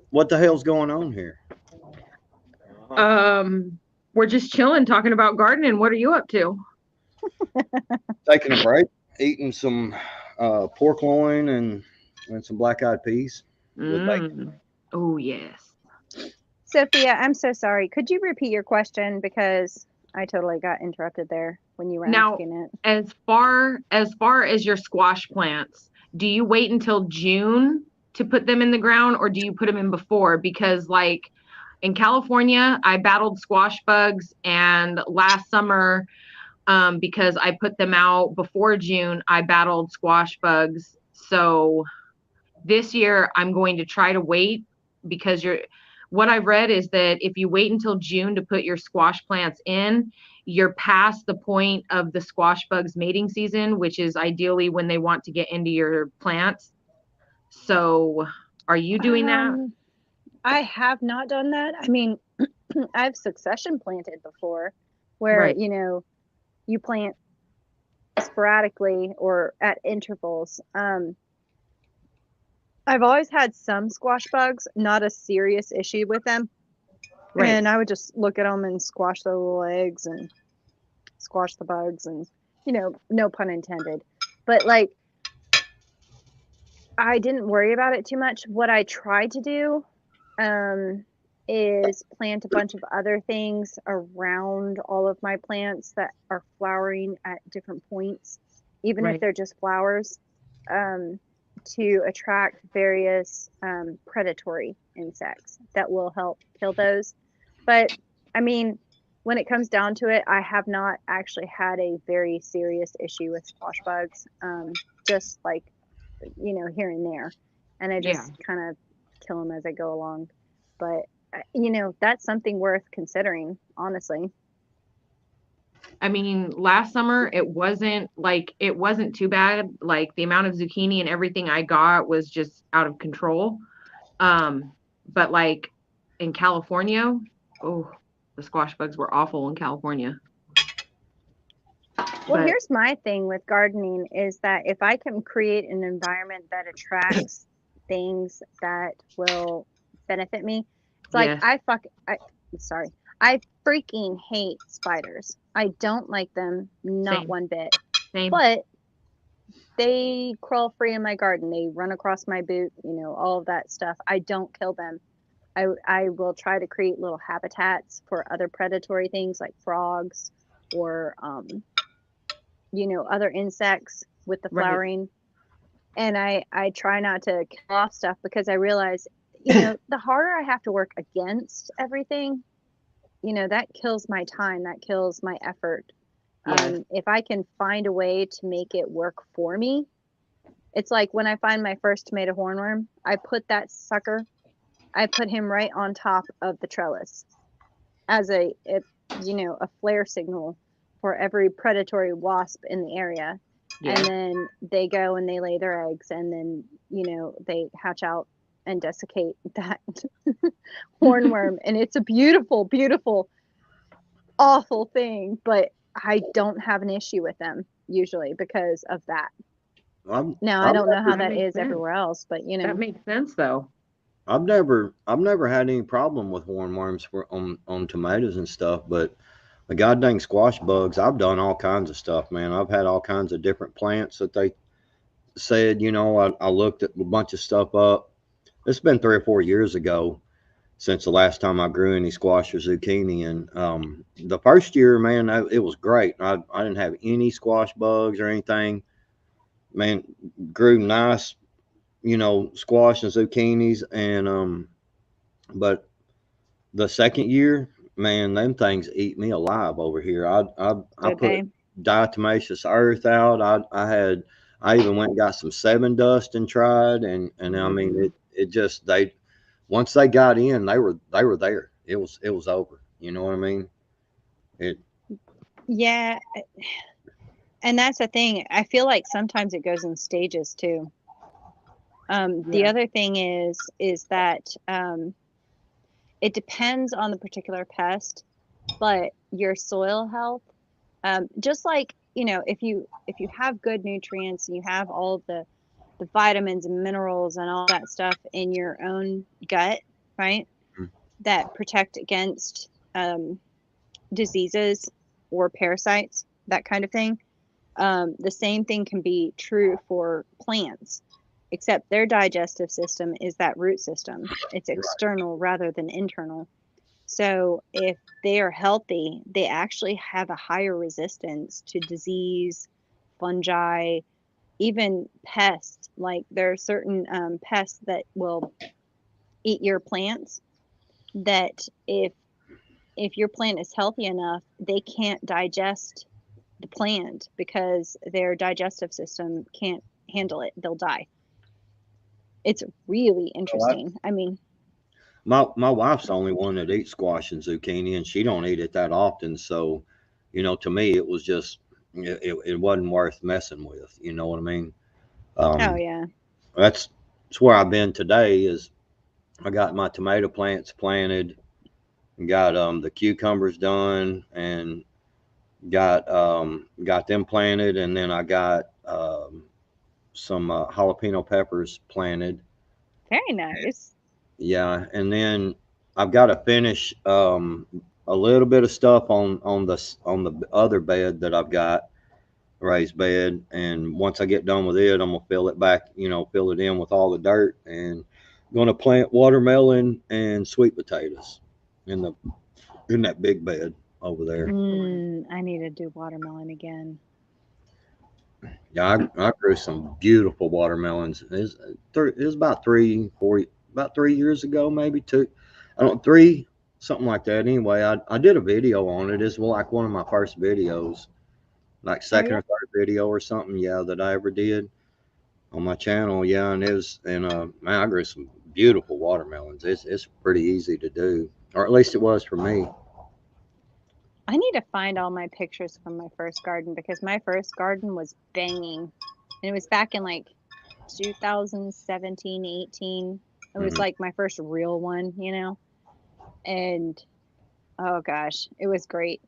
What the hell's going on here? We're just chilling, talking about gardening. What are you up to? Taking a break, eating some pork loin and some black-eyed peas with bacon. Oh, yes. Sophia, I'm so sorry. Could you repeat your question because I totally got interrupted there when you were Now, asking it. As far as your squash plants, do you wait until June to put them in the ground, or do you put them in before? Because like in California, I battled squash bugs, and last summer, because I put them out before June, I battled squash bugs. So this year I'm going to try to wait because what I've read is that if you wait until June to put your squash plants in, you're past the point of the squash bugs mating season, which is ideally when they want to get into your plants. So are you doing that? I have not done that. I mean, I've succession planted before where, Right. You plant sporadically or at intervals. I've always had some squash bugs, not a serious issue with them. Right. And I would just look at them and squash the little eggs and squash the bugs and, no pun intended. But like, I didn't worry about it too much. What I tried to do is plant a bunch of other things around all of my plants that are flowering at different points, even if Right. they're just flowers, to attract various predatory insects that will help kill those. But I mean, when it comes down to it, I have not actually had a very serious issue with squash bugs, just like, here and there. And I just kind of kill them as I go along. But, that's something worth considering, honestly. I mean, last summer it wasn't too bad. Like the amount of zucchini and everything I got was just out of control. But like in California, oh, the squash bugs were awful in California. Well, But- here's my thing with gardening is that if I can create an environment that attracts things that will benefit me, it's like Yes. I freaking hate spiders. I don't like them, not Same. one bit. Same. But they crawl free in my garden. They run across my boot, all of that stuff. I don't kill them. I will try to create little habitats for other predatory things like frogs or other insects with the Right. flowering. And I try not to kill off stuff because I realize, the harder I have to work against everything, that kills my time, that kills my effort. Yes. If I can find a way to make it work for me, it's like when I find my first tomato hornworm, I put him right on top of the trellis as a flare signal for every predatory wasp in the area. Yeah. And then they go and they lay their eggs and then, they hatch out and desiccate that hornworm. And it's a beautiful, beautiful, awful thing. But I don't have an issue with them usually because of that. Now, I don't know how that is everywhere else, but That makes sense though. I've never had any problem with hornworms on tomatoes and stuff, but the goddamn squash bugs, I've done all kinds of stuff, man. I've had all kinds of different plants that said, you know, I looked at a bunch of stuff up. It's been 3 or 4 years ago since the last time I grew any squash or zucchini. And the first year, man, it was great. I didn't have any squash bugs or anything. Man, grew nice, you know, squash and zucchinis. And but the second year, man, them things eat me alive over here. I Did put they? diatomaceous earth out. I even went and got some 7 dust and tried, and I mean it just they once they got in, they were there. It was over. You know what I mean? It Yeah. And that's the thing. I feel like sometimes it goes in stages too. The Yeah. other thing is that it depends on the particular pest, but your soil health, just like, you know, if you have good nutrients and you have all the vitamins and minerals and all that stuff in your own gut, right, Mm. that protect against diseases or parasites, that kind of thing. The same thing can be true for plants, except their digestive system is that root system. It's external rather than internal. So if they are healthy, they actually have a higher resistance to disease, fungi, even pests. Like there are certain pests that will eat your plants that if your plant is healthy enough, they can't digest the plant because their digestive system can't handle it. They'll die. It's really interesting. I mean, my wife's the only one that eats squash and zucchini, and she don't eat it that often. So, you know, to me, it was just it wasn't worth messing with. You know what I mean? oh Um, yeah. that's where I've been today. Is I got my tomato plants planted, got the cucumbers done, and got them planted, and then I got some jalapeno peppers planted. Very nice. Yeah, and then I've got to finish a little bit of stuff on the other bed that I've got, raised bed, and once I get done with it, I'm gonna fill it back, you know, fill it in with all the dirt, and gonna plant watermelon and sweet potatoes in the in that big bed over there. I need to do watermelon again. Yeah, I grew some beautiful watermelons. It was about 3 years ago, maybe two. I don't three, something like that. Anyway, I did a video on it. It's like one of my first videos, like Oh second yeah. or third video or something. Yeah, that I ever did on my channel. Yeah, and man, I grew some beautiful watermelons. It's pretty easy to do, or at least it was for me. I need to find all my pictures from my first garden because my first garden was banging. And it was back in like 2017, 18. It was Mhm. like my first real one, you know? And oh gosh, it was great.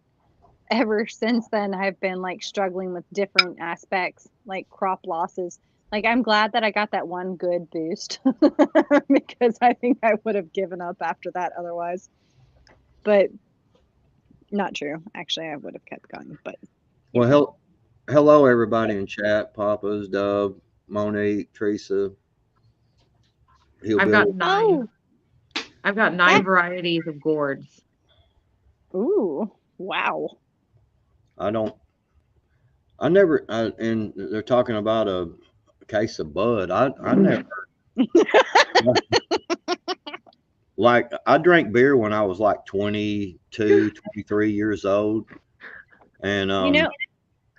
Ever since then, I've been like struggling with different aspects, like crop losses. Like I'm glad that I got that one good boost because I think I would have given up after that otherwise. But not true. Actually, I would have kept going. But you Well, know, hello everybody in chat. Papa's, Dub, Monique, Teresa, I've got Hillbilly. 9. oh, I've got 9 that, varieties of gourds. ooh, wow. I don't. I never. And they're talking about a case of bud. I never. Like I drank beer when I was like 22, 23 years old, and You know,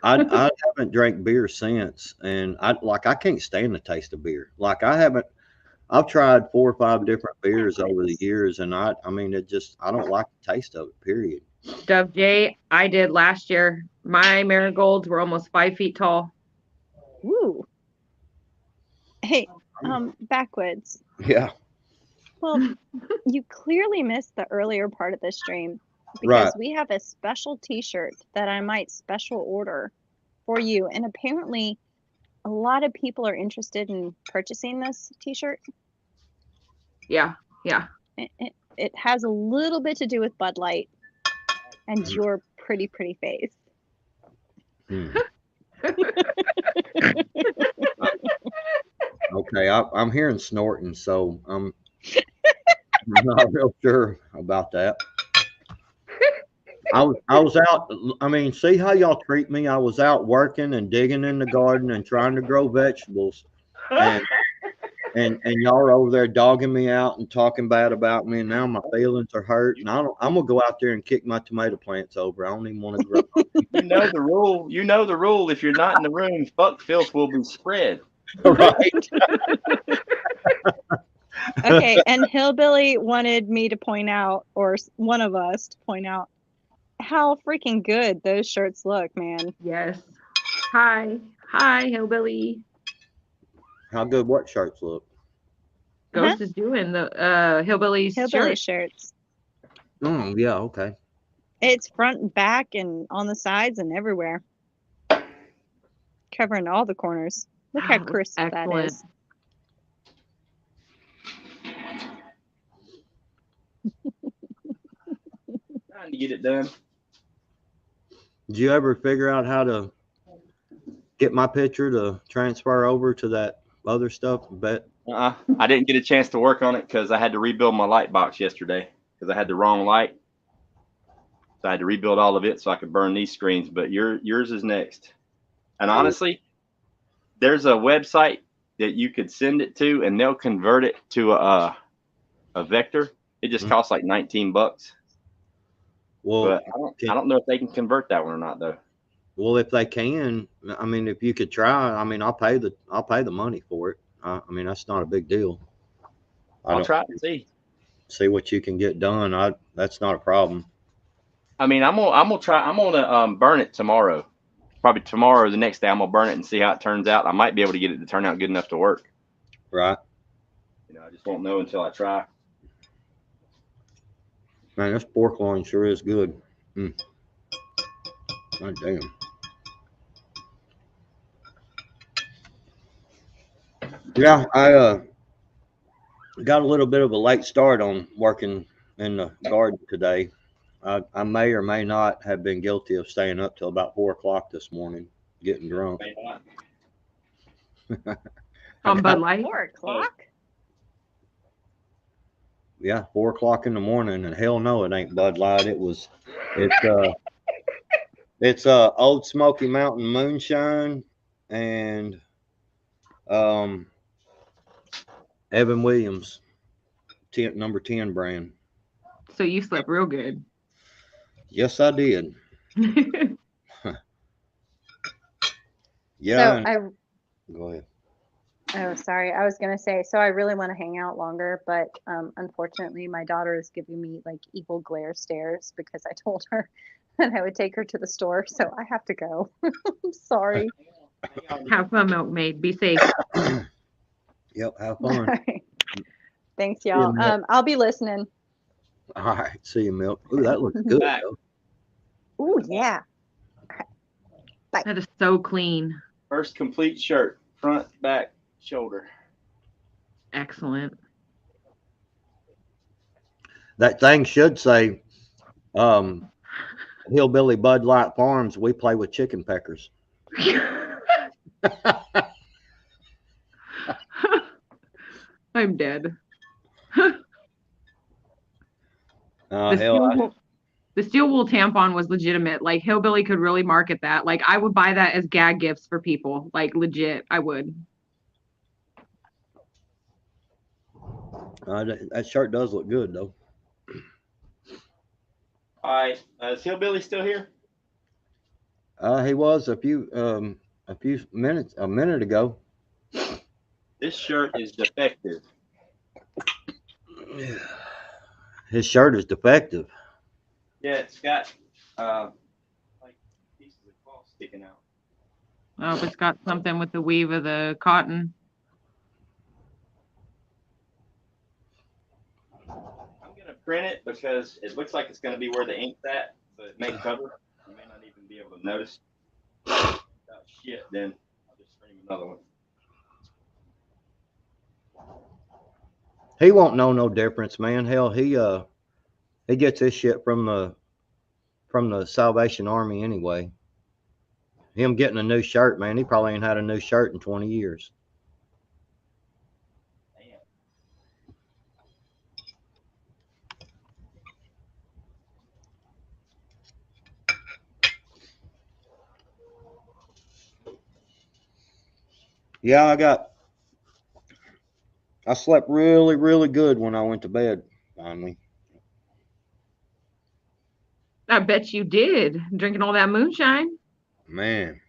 I haven't drank beer since, and I can't stand the taste of beer. Like I haven't. I've tried 4 or 5 different beers over the years, and I mean, I don't like the taste of it. Period. Dove J, I did last year. My marigolds were almost 5 feet tall. ooh, hey, backwoods. Yeah. Well, you clearly missed the earlier part of the stream Right. because we have a special T-shirt that I might special order for you, and apparently, a lot of people are interested in purchasing this T-shirt. Yeah. It has a little bit to do with Bud Light and your pretty face. Hmm. Okay, I'm hearing snorting, so I'm not real sure about that. I was out. I mean, see how y'all treat me. I was out working and digging in the garden and trying to grow vegetables, and y'all are over there dogging me out and talking bad about me. And now my feelings are hurt, and I'm gonna go out there and kick my tomato plants over. I don't even want to grow. You know the rule. You know the rule. If you're not in the room, fuck filth will be spread. Right? Okay, and Hillbilly wanted me to point out, or one of us to point out, how freaking good those shirts look, man. Yes. Hi, Hillbilly. How good what shirts look? Ghost is doing the Hillbilly's Hillbilly shirt. shirts. Oh yeah, okay. It's front and back and on the sides and everywhere. Covering all the corners. Look how Wow, crisp that excellent. is. Trying to get it done. Did you ever figure out how to get my picture to transfer over to that other stuff? But I didn't get a chance to work on it because I had to rebuild my light box yesterday because I had the wrong light. So I had to rebuild all of it so I could burn these screens. But yours is next. And honestly, there's a website that you could send it to, and they'll convert it to a vector. It just costs like $19. well, But I don't know if they can convert that one or not, though. well, if they can, I mean, if you could try, I mean, I'll pay the money for it. I mean, that's not a big deal. I'll try to see what you can get done. That's not a problem. I mean, I'm gonna burn it tomorrow. Probably tomorrow or the next day, I'm gonna burn it and see how it turns out. I might be able to get it to turn out good enough to work. Right. I just won't know until I try. Man, this pork loin sure is good. God damn. Yeah, I got a little bit of a late start on working in the garden today. I may or may not have been guilty of staying up till about 4 o'clock this morning, getting drunk. On Bud Light. 4 o'clock? Yeah, 4 o'clock in the morning, and hell no, it ain't Bud Light. It's Old Smoky Mountain Moonshine and Evan Williams, number 10 brand. So you slept real good. Yes, I did. Yeah. So Go ahead. Oh, sorry. I was going to say, so I really want to hang out longer, but unfortunately, my daughter is giving me like evil glare stares because I told her that I would take her to the store. So I have to go. I'm sorry. Have fun, Milkmaid. Be safe. Yep, have fun. Right. Thanks, y'all. Milk. I'll be listening. All right. See you, Milk. Ooh, that looks good. Though. Ooh, yeah. That is so clean. First complete shirt, front, back, shoulder. Excellent. That thing should say, Hillbilly Bud Light Farms, we play with chicken peckers. I'm dead. The steel wool tampon was legitimate. Like Hillbilly could really market that. Like I would buy that as gag gifts for people. Like legit, I would. That shirt does look good though. All right, is Hillbilly still here? He was a minute ago. This shirt is defective. His shirt is defective. Yeah, it's got like pieces of cloth sticking out. Oh, it's got something with the weave of the cotton. I'm gonna print it because it looks like it's gonna be where the ink's at, so it may cover. You may not even be able to notice. Oh shit, then I'll just stream another one. He won't know no difference, man. Hell, he gets his shit from the Salvation Army anyway. Him getting a new shirt, man. He probably ain't had a new shirt in 20 years. Yeah, I slept really, really good when I went to bed finally. I bet you did, drinking all that moonshine. Man,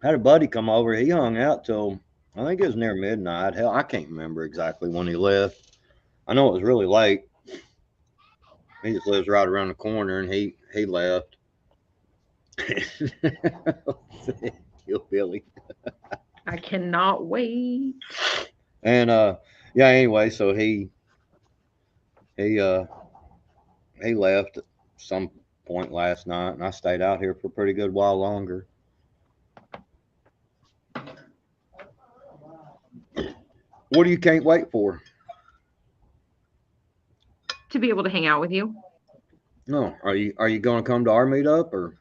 I had a buddy come over. He hung out till I think it was near midnight. Hell, I can't remember exactly when he left. I know it was really late. He just lives right around the corner, and he left. Hillbilly. I cannot wait. And yeah. Anyway, so he he left at some point last night, and I stayed out here for a pretty good while longer. What do you can't wait for? To be able to hang out with you. No, are you going to come to our meetup or?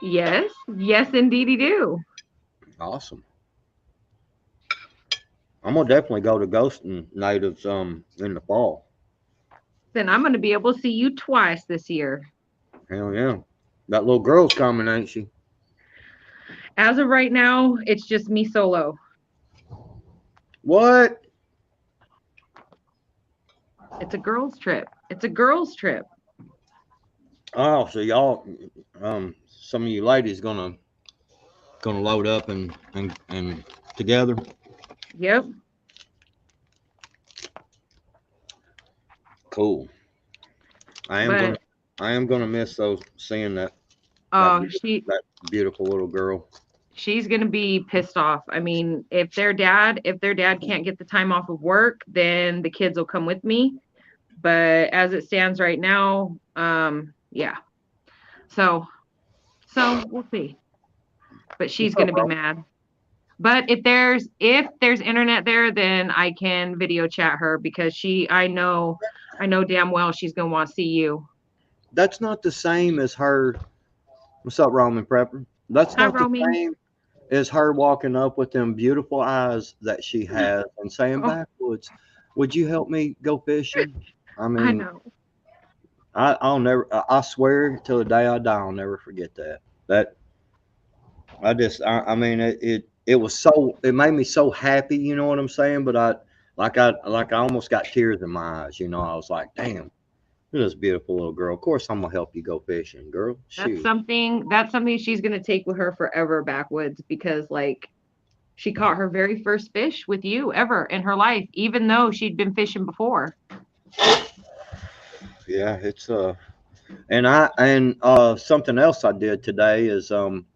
Yes, yes, indeedy do. Awesome. I'm gonna definitely go to Ghosting Natives in the fall. Then I'm going to be able to see you twice this year. Hell yeah. That little girl's coming, ain't she? As of right now, it's just me solo. What? It's a girls' trip. It's a girls' trip. Oh, so y'all, some of you ladies gonna load up and together. Yep. Cool. I am gonna miss seeing that that beautiful little girl. She's gonna be pissed off. I mean, if their dad can't get the time off of work, then the kids will come with me. But as it stands right now, yeah. So we'll see. But she's gonna be mad. But if there's internet there, then I can video chat her because I know damn well she's gonna want to see you. That's not the same as her. What's up, Roman Prepper? That's Hi, not the Romy. same as her walking up with them beautiful eyes that she has and saying backwards, "Would you help me go fishing?" I mean, I know. I'll never. I swear till the day I die, I'll never forget that. I mean, it was so. It made me so happy. You know what I'm saying? But I almost got tears in my eyes. You know, I was like, damn. Look at this beautiful little girl. Of course, I'm gonna help you go fishing, girl. That's Shoot. something she's gonna take with her forever backwoods because like she caught her very first fish with you ever in her life, even though she'd been fishing before. Yeah, it's and something else I did today is I'm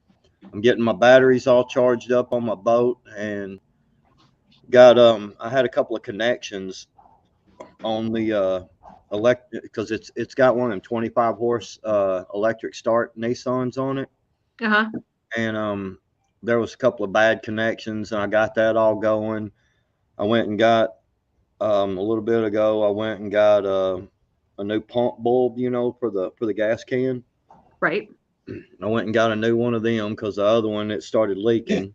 getting my batteries all charged up on my boat and got I had a couple of connections on the electric because it's got one of them 25 horse electric start Nissans on it. Uh-huh. And there was a couple of bad connections and I got that all going. I went and got a little bit ago I went and got a new pump bulb, you know, for the gas can. Right. I went and got a new one of them because the other one it started leaking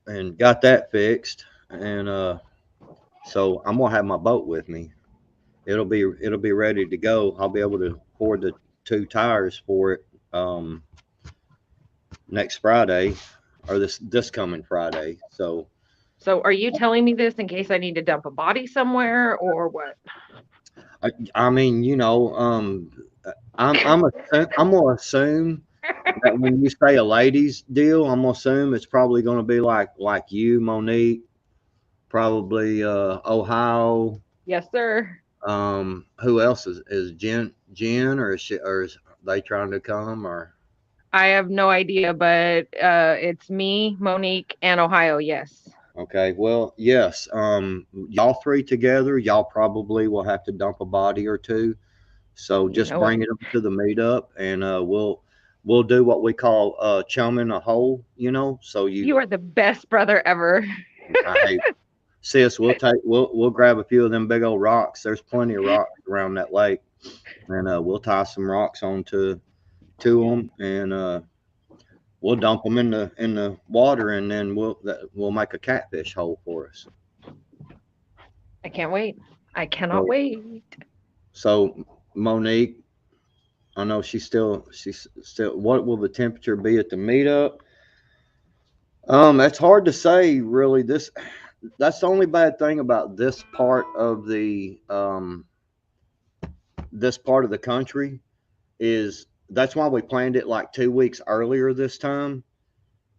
and got that fixed. And so I'm gonna have my boat with me. It'll be ready to go. I'll be able to afford the 2 tires for it next Friday or this coming Friday. So are you telling me this in case I need to dump a body somewhere or what? I mean, you know, I'm gonna assume that when you say a ladies deal, I'm gonna assume it's probably gonna be like you, Monique, probably Ohio. Yes, sir. Who else is Jen or is they trying to come or? I have no idea, but it's me, Monique, and Ohio. Yes. Okay, well, yes. Y'all 3 together, y'all probably will have to dump a body or 2. So just bring it up to the meetup, and we'll do what we call chumming a hole. You know, so you are the best brother ever. Hey, sis, we'll grab a few of them big old rocks. There's plenty of rocks around that lake, and we'll tie some rocks onto them, and we'll dump them in the water, and then we'll make a catfish hole for us. I can't wait. I cannot wait. So Monique, I know she's still. What will the temperature be at the meetup? It's hard to say really. That's the only bad thing about this part of the country is that's why we planned it like 2 weeks earlier this time,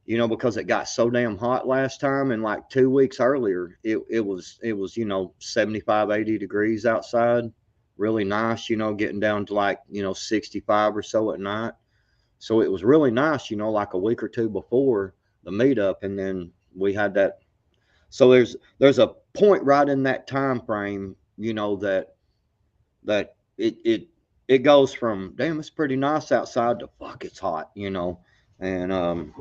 because it got so damn hot last time. And like 2 weeks earlier, it was, 75, 80 degrees outside, really nice, getting down to like, 65 or so at night. So it was really nice, like a week or two before the meetup. And then we had that. So there's a point right in that time frame, that it goes from damn, it's pretty nice outside to fuck, it's hot, and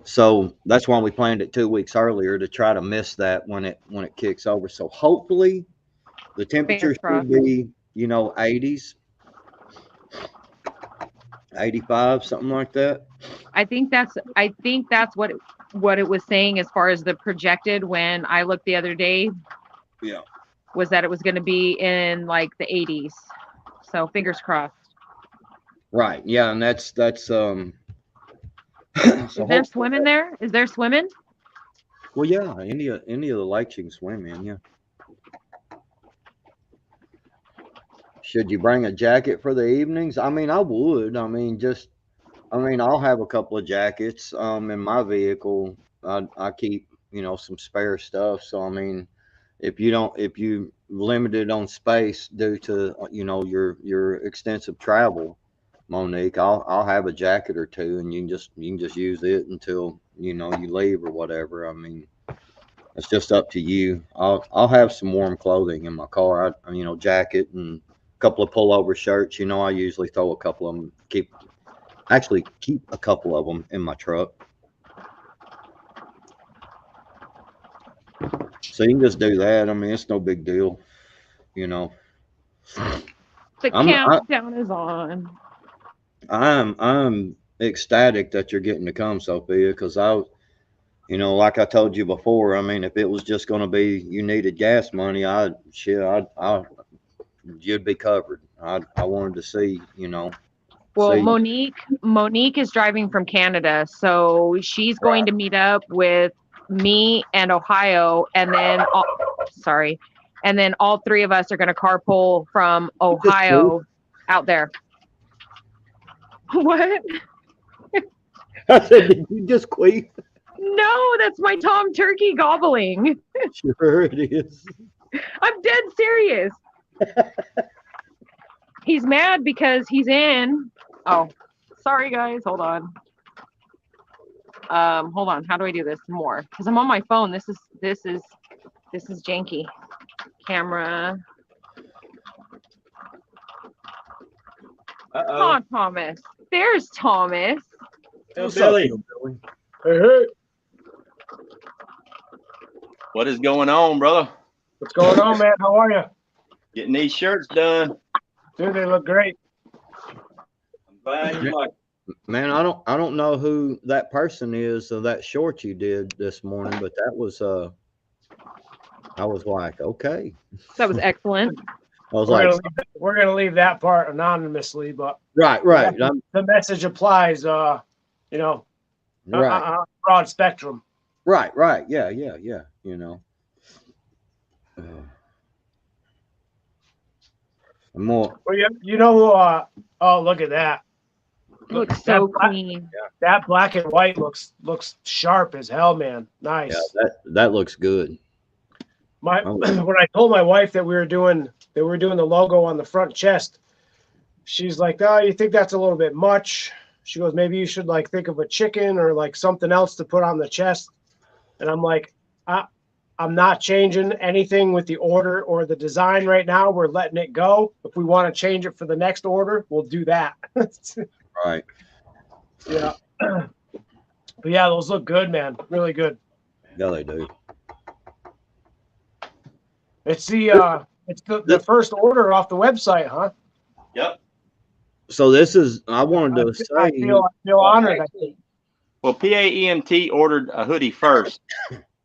so that's why we planned it 2 weeks earlier to try to miss that when it kicks over. So hopefully the temperature should be 80s, 85, something like that. I think that's what it was saying as far as the projected when I looked the other day. Yeah. Was that it was going to be in like the 80s. So fingers crossed. Right. Yeah, and that's so is there swimming there? Is there swimming? Well, yeah, any of the lakes you can swim in, yeah. Should you bring a jacket for the evenings? I mean, I would. I mean, I'll have a couple of jackets in my vehicle. I keep, some spare stuff. So, I mean, if you limited on space due to, your extensive travel, Monique, I'll have a jacket or two, and you can just use it until, you leave or whatever. I mean, it's just up to you. I'll have some warm clothing in my car. Jacket and a couple of pullover shirts. I usually throw a couple of them, keep a couple of them in my truck. So you can just do that. I mean, it's no big deal, The countdown is on. I'm ecstatic that you're getting to come, Sophia, because like I told you before, I mean, if it was just going to be you needed gas money, you'd be covered. I wanted to see, Well, see. Monique is driving from Canada, so she's going to meet up with me and Ohio, and then all three of us are going to carpool from Ohio out there. What? I said, did you just queef? No, that's my Tom Turkey gobbling. Sure it is. I'm dead serious. He's mad because he's in. Oh, sorry guys. Hold on. Hold on. How do I do this more? Because I'm on my phone. This is janky. Camera. Oh, Thomas. There's Thomas. Hillbilly. Hey. What is going on, brother? What's going on, man? How are you? Getting these shirts done. Dude, they look great. I'm glad you like. Man, I don't know who that person is of that short you did this morning, but that was I was like, okay. That was excellent. We're gonna leave that part anonymously, but right. The message applies, broad spectrum. Right. Yeah. More. Well, you know who? Oh, look at that. Looks so clean. That black and white looks sharp as hell, man. Nice. Yeah, that looks good. When I told my wife that we were doing the logo on the front chest, she's like, "Oh, you think that's a little bit much?" She goes, "Maybe you should like think of a chicken or like something else to put on the chest." And I'm like, I'm not changing anything with the order or the design right now. We're letting it go. If we want to change it for the next order, we'll do that. Right. Yeah. But yeah, those look good, man. Really good. Yeah, they do. It's the first order off the website, huh? Yep. So this is, I wanted to say. I feel honored. Well, PAEMT ordered a hoodie first,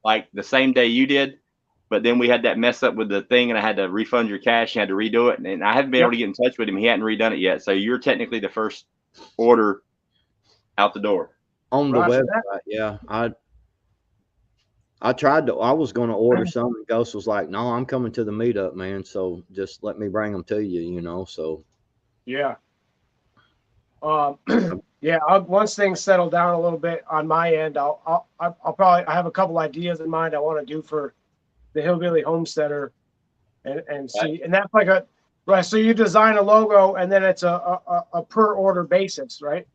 like the same day you did, but then we had that mess up with the thing, and I had to refund your cash. You had to redo it, and I haven't been able to get in touch with him. He hadn't redone it yet, so you're technically the first order out the door on the website. Yeah, I was going to order some, and Ghost was like, no, I'm coming to the meetup, man. So just let me bring them to you, you know? So. Yeah. Yeah. Once things settle down a little bit on my end, I'll probably, I have a couple ideas in mind I want to do for the Hillbilly Homesteader and see, Right. and that's like right. So you design a logo and then it's a per order basis, right?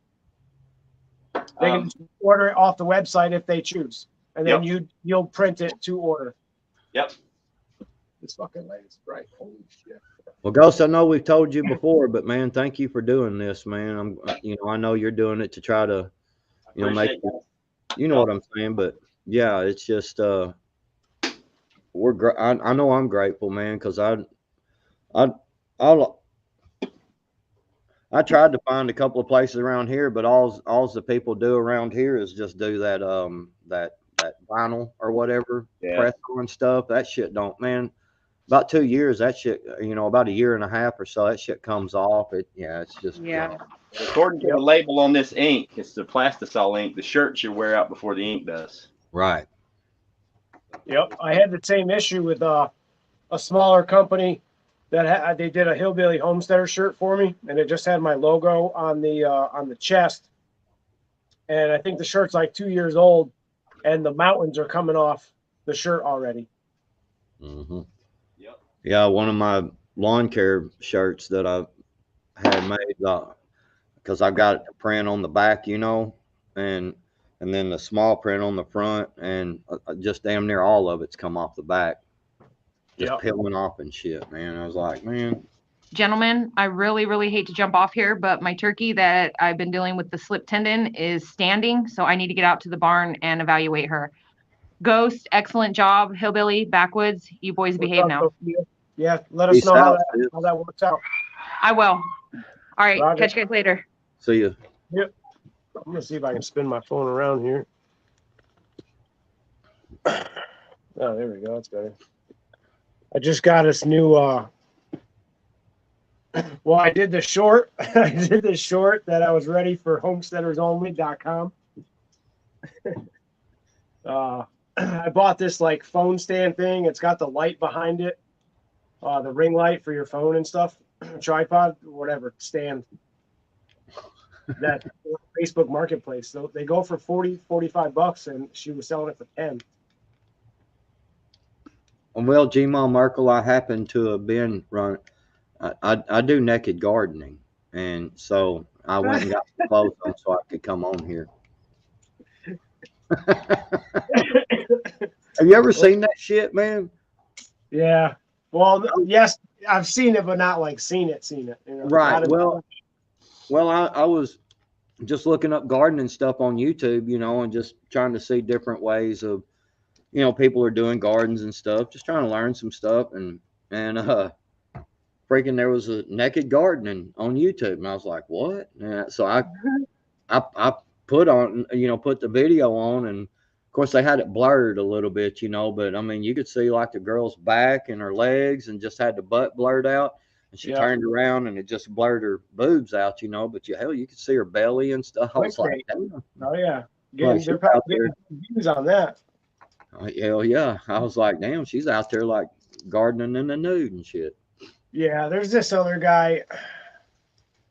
They can just order it off the website if they choose, and then you'll print it to order. Yep. This fucking light is bright. Holy shit. Well, Ghost, I know we've told you before, but man, thank you for doing this, man. I know you're doing it to try to, make, you know what I'm saying, but yeah, it's just, I know I'm grateful, man. Cause I tried to find a couple of places around here, but all the people do around here is just do that, that vinyl or whatever, press on stuff. That shit don't, man. About 2 years, that shit, about a year and a half or so, that shit comes off. It's just junk. According to the label on this ink, it's the plastisol ink. The shirt should wear out before the ink does. Right. Yep. I had the same issue with a smaller company that they did a Hillbilly Homesteader shirt for me, and it just had my logo on the chest. And I think the shirt's like 2 years old, and the mountains are coming off the shirt already. Mm-hmm. Yeah, one of my lawn care shirts that I had made, because I've got a print on the back, and then the small print on the front, and just damn near all of it's come off the back, just peeling off and shit, man. I was like, man. Gentlemen, I really, really hate to jump off here, but my turkey that I've been dealing with the slip tendon is standing, so I need to get out to the barn and evaluate her. Ghost, excellent job. Hillbilly, Backwoods, you boys behave now. Yeah, let us know how that works out. I will. All right, Roger. Catch you guys later. See you. Yep. I'm gonna see if I can spin my phone around here. Oh, there we go. That's better. I just got this new. Well, I did the short. I did the short that I was ready for homesteadersonly.com. I bought this like phone stand thing. It's got the light behind it, the ring light for your phone and stuff, tripod, whatever, stand. That Facebook Marketplace. So they go for $40-45, and she was selling it for 10. Well, G-Mom Merkel, I happen to have been running. I do naked gardening, and so I went and got some clothes on so I could come on here. Have you ever seen that shit, man? Yeah. Well, yes, I've seen it, but not like seen it. Right. Well, I was just looking up gardening stuff on YouTube, and just trying to see different ways of, people are doing gardens and stuff, just trying to learn some stuff, and freaking there was a naked gardening on YouTube, and I was like, what? And so I put the video on, and of course they had it blurred a little bit, but I mean, you could see like the girl's back and her legs, and just had the butt blurred out, and she turned around and it just blurred her boobs out, but you could see her belly and stuff. I was like, damn. Oh yeah, they're probably getting views on that. Hell yeah. I was like, damn, she's out there like gardening in the nude and shit. Yeah, there's this other guy.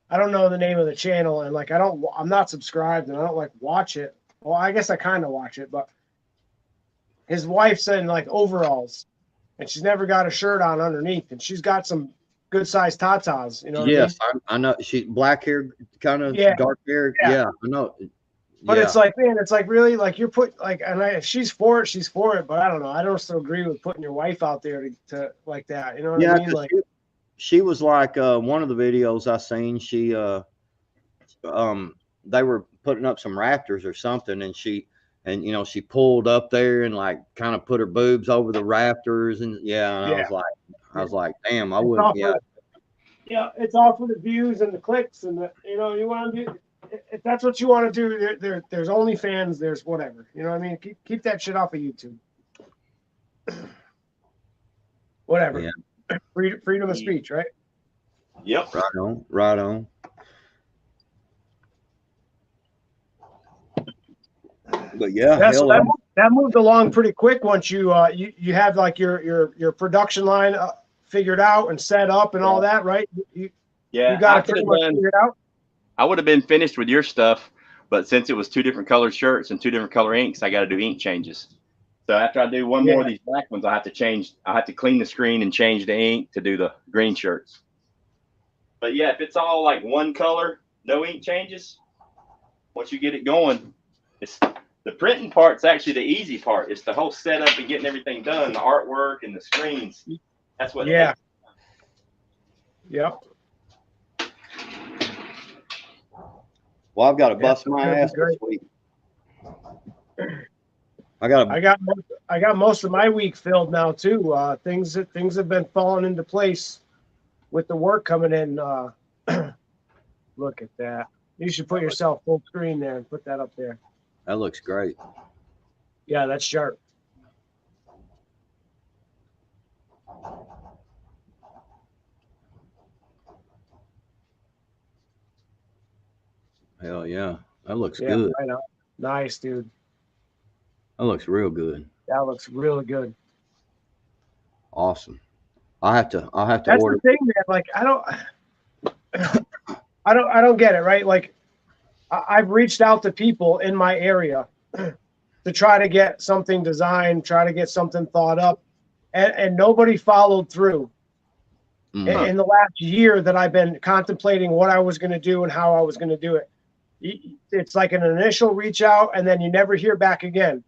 I don't know the name of the channel, and like I'm not subscribed, and I don't like watch it. Well, I guess I kind of watch it, but his wife's in like overalls, and she's never got a shirt on underneath, and she's got some good sized tatas. Yes, I know. She black hair, kind of dark hair. Yeah, I know. But it's like, man, it's like really like you're if she's for it, she's for it. But I don't know. I don't still agree with putting your wife out there to like that. You know what I mean? Like she was like one of the videos I seen. She they were putting up some rafters or something, and she pulled up there and like kind of put her boobs over the rafters, and I was like, damn, I wouldn't. Yeah, it's all for the views and the clicks, and you want to do. If that's what you want to do, there's OnlyFans, there's whatever. You know what I mean? Keep that shit off of YouTube. Whatever. Yeah. Freedom of speech, right? Yep. Right on. But yeah, that moved along pretty quick once you you have like your production line figured out and set up and all that, right? You got it pretty much figured out. I would have been finished with your stuff, but since it was 2 different colored shirts and 2 different color inks, I got to do ink changes. So after I do one more of these black ones, I have to clean the screen and change the ink to do the green shirts. But yeah, if it's all like one color, no ink changes, once you get it going, it's the printing part's actually the easy part. It's the whole setup and getting everything done, the artwork and the screens. That's what. Yeah. Yep. Well, I've got to bust my ass this week. I got most of my week filled now too. Things have been falling into place with the work coming in. Look at that. You should put yourself full screen there and put that up there. That looks great. Yeah, that's sharp. Hell yeah. That looks Yeah, good. right on. Nice, dude. That looks real good. That looks really good. Awesome. I'll have to That's order. the thing, man. Like I don't get it, right? Like I've reached out to people in my area to try to get something designed, try to get something thought up, and nobody followed through. In the last year that I've been contemplating what I was going to do and how I was going to do it. It's like an initial reach out and then you never hear back again.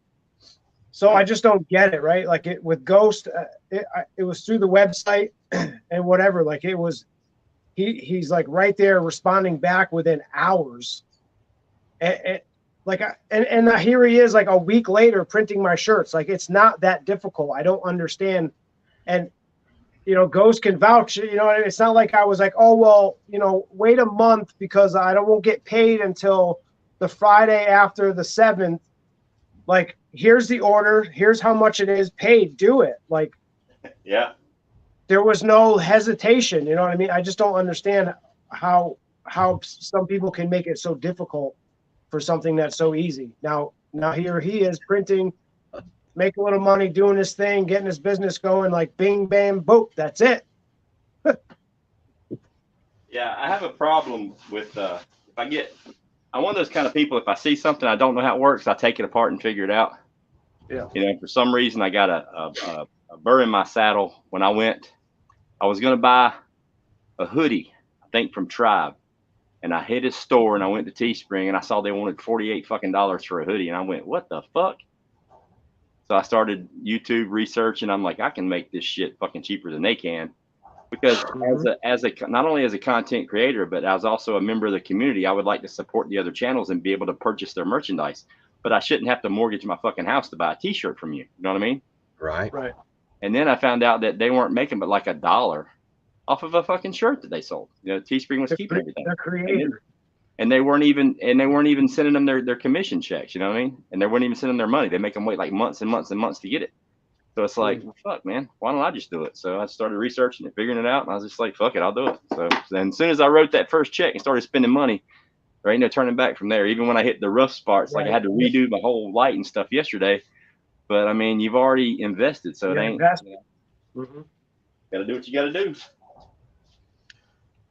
So I just don't get it, right? Like with Ghost, it was through the website and whatever. Like it was, he's like right there responding back within hours. And here he is like a week later printing my shirts. Like it's not that difficult. I don't understand. And you know, Ghost can vouch, you know, it's not like I was like, oh, well, you know, wait a month because I won't get paid until the Friday after the 7th. Like, here's the order. Here's how much it is paid. Do it. Like, yeah, there was no hesitation. You know what I mean? I just don't understand how some people can make it so difficult for something that's so easy. Now here he is printing, make a little money, doing his thing, getting his business going, like bing, bam, boop. That's it. Yeah, I have a problem with I'm one of those kind of people, if I see something I don't know how it works, I take it apart and figure it out. Yeah. You know, for some reason I got a burr in my saddle when I was going to buy a hoodie, I think from Tribe. And I hit his store and I went to Teespring and I saw they wanted $48 fucking for a hoodie. And I went, what the fuck? So I started YouTube research and I'm like, I can make this shit fucking cheaper than they can. Because as a not only as a content creator, but as also a member of the community, I would like to support the other channels and be able to purchase their merchandise. But I shouldn't have to mortgage my fucking house to buy a t-shirt from you. You know what I mean? Right. Right. And then I found out that they weren't making but like $1 off of a fucking shirt that they sold. You know, Teespring was keeping everything. The creator. And they weren't even sending them their commission checks, you know what I mean? And they weren't even sending their money. They make them wait like months and months and months to get it. So it's like, well, fuck, man, why don't I just do it? So I started researching it, figuring it out, and I was just like, fuck it, I'll do it. So then as soon as I wrote that first check and started spending money, there ain't no turning back from there. Even when I hit the rough spots, like I had to redo my whole light and stuff yesterday. But I mean, you've already invested, so it ain't. You know, gotta do what you gotta do.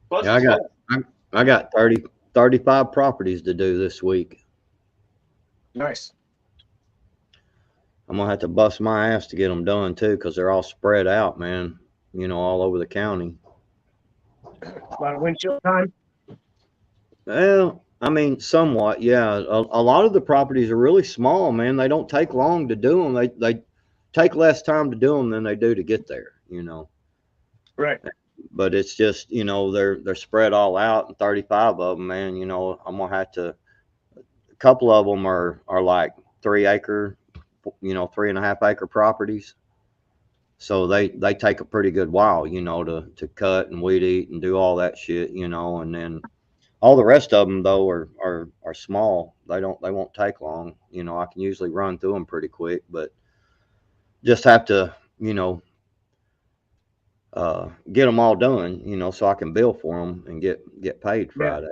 Plus, Yeah, I got 35 properties to do this week. Nice. I'm gonna have to bust my ass to get them done too, because they're all spread out, man. You know, all over the county. A lot of windshield time. Well, I mean, somewhat, yeah. A lot of the properties are really small, man. They don't take long to do them. They take less time to do them than they do to get there. You know. Right. But it's just, you know, they're spread all out, and 35 of them, man. You know, I'm gonna have to. A couple of them are like 3 acre, you know, 3.5 acre properties. So they take a pretty good while, you know, to cut and weed eat and do all that shit, you know. And then all the rest of them though are small. They won't take long. You know, I can usually run through them pretty quick, but just have to, you know, get them all done, you know, so I can bill for them and get paid Friday.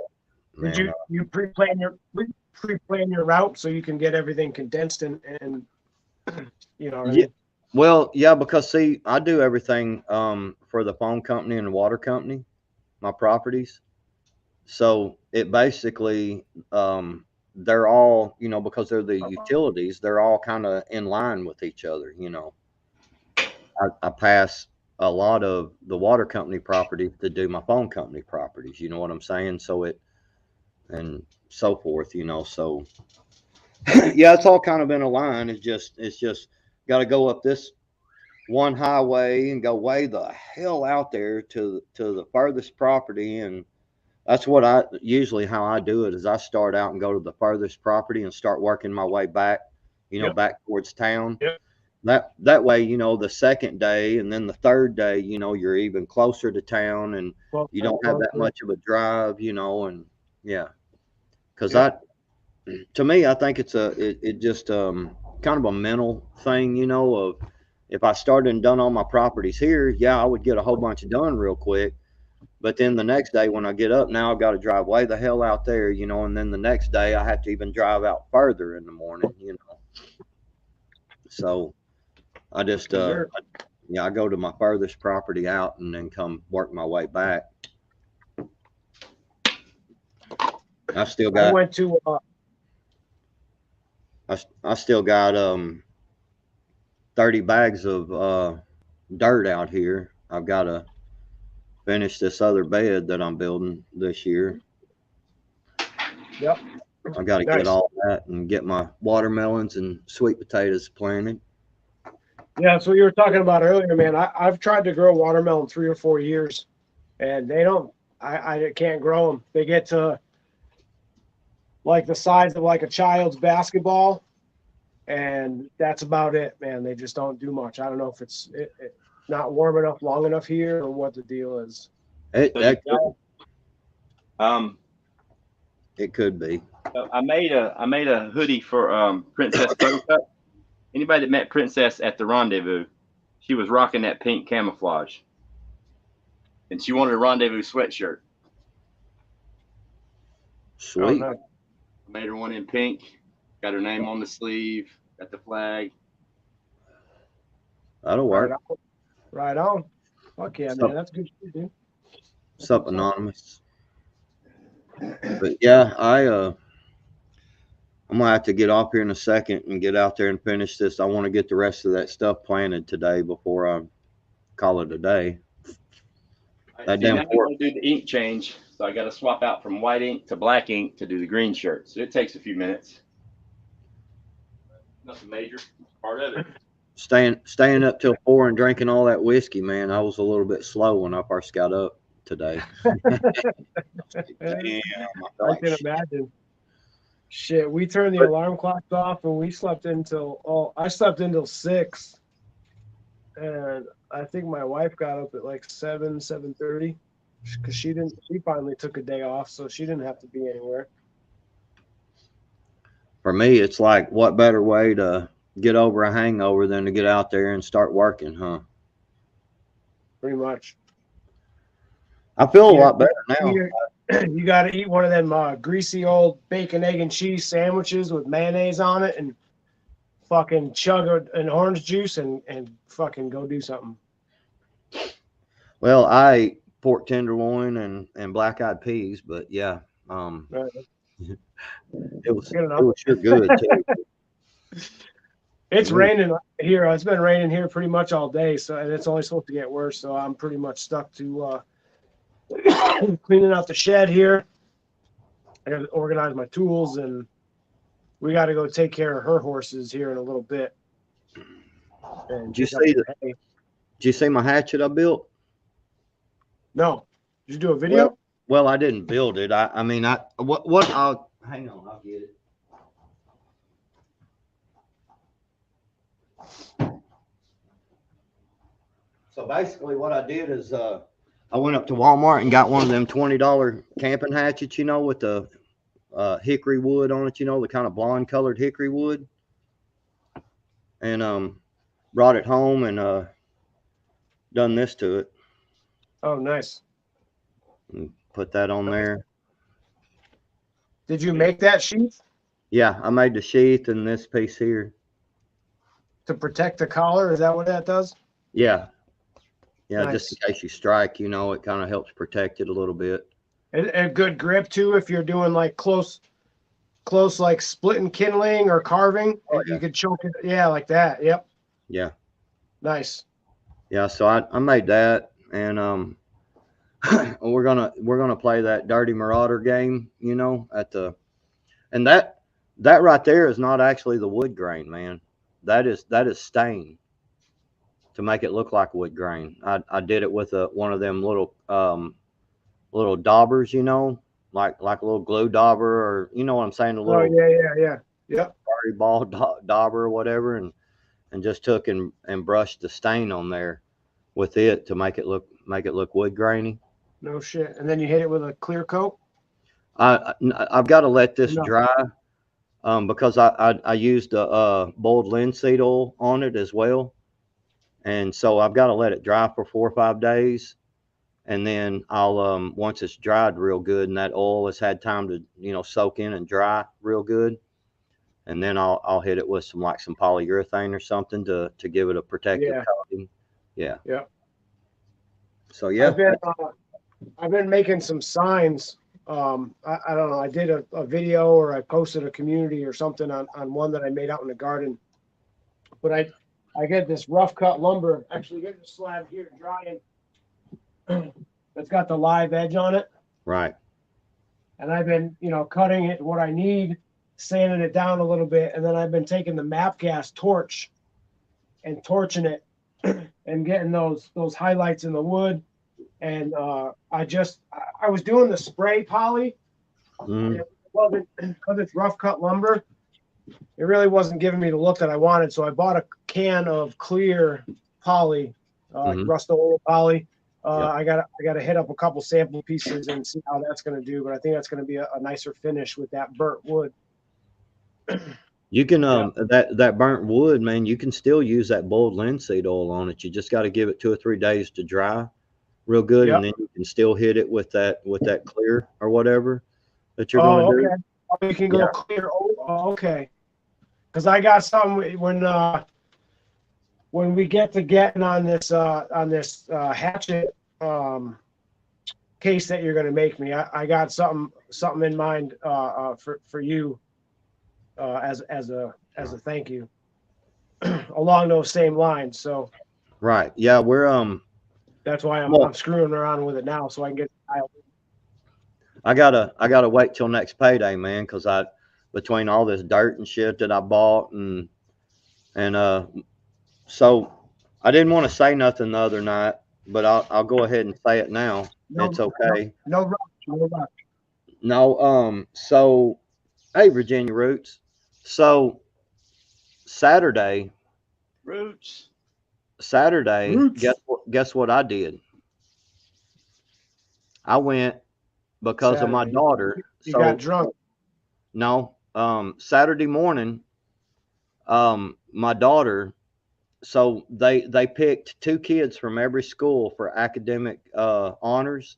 Did you pre-plan your route so you can get everything condensed and You know what I Yeah. mean? Well, yeah, because see, I do everything for the phone company and the water company, my properties. So it basically they're all, you know, because they're the utilities, they're all kind of in line with each other, you know. I pass a lot of the water company property to do my phone company properties, you know what I'm saying? So it and so forth, you know. So yeah, it's all kind of in a line. It's just got to go up this one highway and go way the hell out there to the furthest property. And that's what I usually how I do it is I start out and go to the furthest property and start working my way back, you know, Yep. back towards town. Yep. That way, you know, the second day and then the third day, you know, you're even closer to town and Well, you don't have that much of a drive, you know. And yeah, because Yep. to me, I think it just kind of a mental thing, you know, of if I started and done all my properties here, yeah, I would get a whole bunch done real quick. But then the next day when I get up, now I've got to drive way the hell out there, you know, and then the next day I have to even drive out further in the morning, you know. So I just Sure. yeah, I go to my furthest property out and then come work my way back. I still I got went to I still got 30 bags of dirt out here. I've got to finish this other bed that I'm building this year. Yep. I got to Nice. get all that and get my watermelons and sweet potatoes planted. Yeah, that's what you were talking about earlier, man. I've tried to grow watermelon 3 or 4 years, and they don't. I can't grow them. They get to like the size of like a child's basketball, and that's about it, man. They just don't do much. I don't know if it's not warm enough, long enough here, or what the deal is. It Um, it could be. I made a hoodie for Princess Buttercup. Anybody that met Princess at the rendezvous, she was rocking that pink camouflage, and she wanted a rendezvous sweatshirt. Sweet. Oh, no. I made her one in pink. Got her name on the sleeve. Got the flag. That'll Right work. on. Right on. Fuck yeah, So- man. That's good shit, dude. What's up, Anonymous? But yeah, I'm gonna have to get off here in a second and get out there and finish this. I want to get the rest of that stuff planted today before I call it a day. That See, damn now I'm pork. gonna do the ink change, so I got to swap out from white ink to black ink to do the green shirt. So it takes a few minutes. Nothing major. Part of it. Staying up till 4 and drinking all that whiskey, man. I was a little bit slow when I first got up today. Damn, I can imagine. Shit, we turned the alarm clocks off and we slept until I slept until 6. And I think my wife got up at like 7:30 because she finally took a day off, so she didn't have to be anywhere. For me, it's like, what better way to get over a hangover than to get out there and start working, huh? Pretty much. I feel a lot better now. You got to eat one of them greasy old bacon, egg, and cheese sandwiches with mayonnaise on it and fucking chug an orange juice and fucking go do something. Well, I ate pork tenderloin and black-eyed peas, but yeah, Right. it was Good enough. sure good too. It's Yeah. raining here. It's been raining here pretty much all day, so and it's only supposed to get worse. So I'm pretty much stuck to cleaning out the shed here. I got to organize my tools, and we got to go take care of her horses here in a little bit. And Did you pick up see the hay. Did you see my hatchet I built? No, did you do a video? Well, I didn't build it. I mean, I'll hang on, I'll get it. So basically what I did is I went up to Walmart and got one of them $20 camping hatchets, you know, with the hickory wood on it, you know, the kind of blonde colored hickory wood. And brought it home and done this to it. Oh, nice. And put that on there. Did you make that sheath? Yeah, I made the sheath and this piece here. to protect the collar. Is that what that does? Yeah. Yeah, Nice. just in case you strike, you know, it kind of helps protect it a little bit. And good grip too if you're doing like close like splitting kindling or carving. Oh, You yeah. could choke it. Yeah, like that. Yep. Yeah. Nice. Yeah, so I made that, and we're gonna play that Dirty Marauder game, you know, and that right there is not actually the wood grain, man. That is stain to make it look like wood grain. I did it with one of them little daubers, you know, like a little glue dauber, or you know what I'm saying, a little Yep. party ball dauber or whatever, and just took and brushed the stain on there with it to make it look wood grainy. No shit. And then you hit it with a clear coat. I've got to let this No. dry because I used boiled linseed oil on it as well, and so I've got to let it dry for 4 or 5 days, and then I'll once it's dried real good and that oil has had time to, you know, soak in and dry real good, and then I'll hit it with some polyurethane or something to give it a protective coating. Yeah. Yeah. So yeah, I've been making some signs. I don't know. I did a video or I posted a community or something on one that I made out in the garden. But I get this rough cut lumber. Actually, get the slab here drying. That's got the live edge on it. right. And I've been, you know, cutting it what I need, sanding it down a little bit, and then I've been taking the MAP gas torch and torching it and getting those highlights in the wood. And I was doing the spray poly. Mm. It wasn't, because it's rough cut lumber, it really wasn't giving me the look that I wanted. So I bought a can of clear poly, Rust-Oleum poly. Yep. I gotta hit up a couple sample pieces and see how that's gonna do. But I think that's gonna be a nicer finish with that burnt wood. You can that burnt wood, man, you can still use that boiled linseed oil on it. You just got to give it 2 or 3 days to dry real good, Yep. and then you can still hit it with that clear or whatever that you're going to do. Oh, you can go clear. Oh, okay. Because I got some when we get to getting on this hatchet case that you're going to make me. I got something in mind for you as a thank you along those same lines. So Right. Yeah, we're that's why I'm screwing around with it now so I can get I gotta wait till next payday, man, because between all this dirt and shit that I bought and so I didn't want to say nothing the other night, but I'll go ahead and say it now. It's okay. No rush. No, so hey, Virginia Roots. So Saturday, guess what I did? I went because of my daughter. You got drunk. No, Saturday morning, my daughter, so they picked 2 kids from every school for academic honors,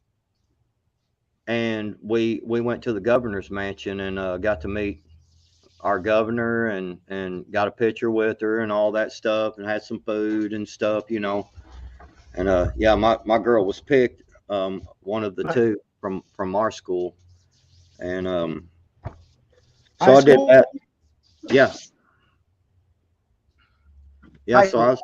and we went to the governor's mansion and got to meet our governor and got a picture with her and all that stuff and had some food and stuff, you know. And yeah, my girl was picked, one of the 2 from our school, and so I did that. Yeah. So I was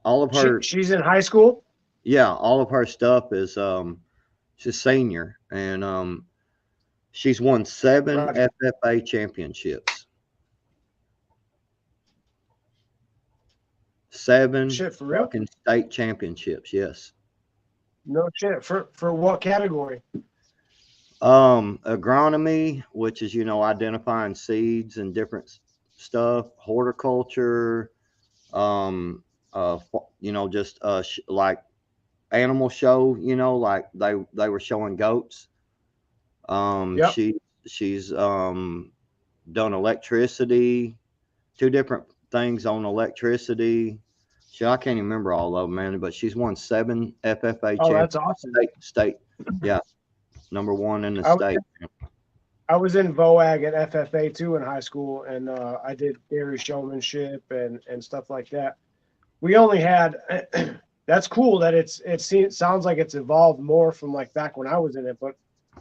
all of her. She's in high school. Yeah, all of her stuff is she's senior, and she's won 7 FFA championships. 7 fucking state championships. Yes. No shit. For what category? Agronomy, which is, you know, identifying seeds and different stuff, horticulture, you know, just like animal show, you know, like they were showing goats. She's done electricity, 2 different things on electricity. I can't even remember all of them, man, but she's won 7 FFA championships. That's awesome. State. Yeah. #1 in the state. I was in VOAG at FFA too in high school, and I did dairy showmanship and stuff like that. We only had. That's cool that it sounds like it's evolved more from like back when I was in it, but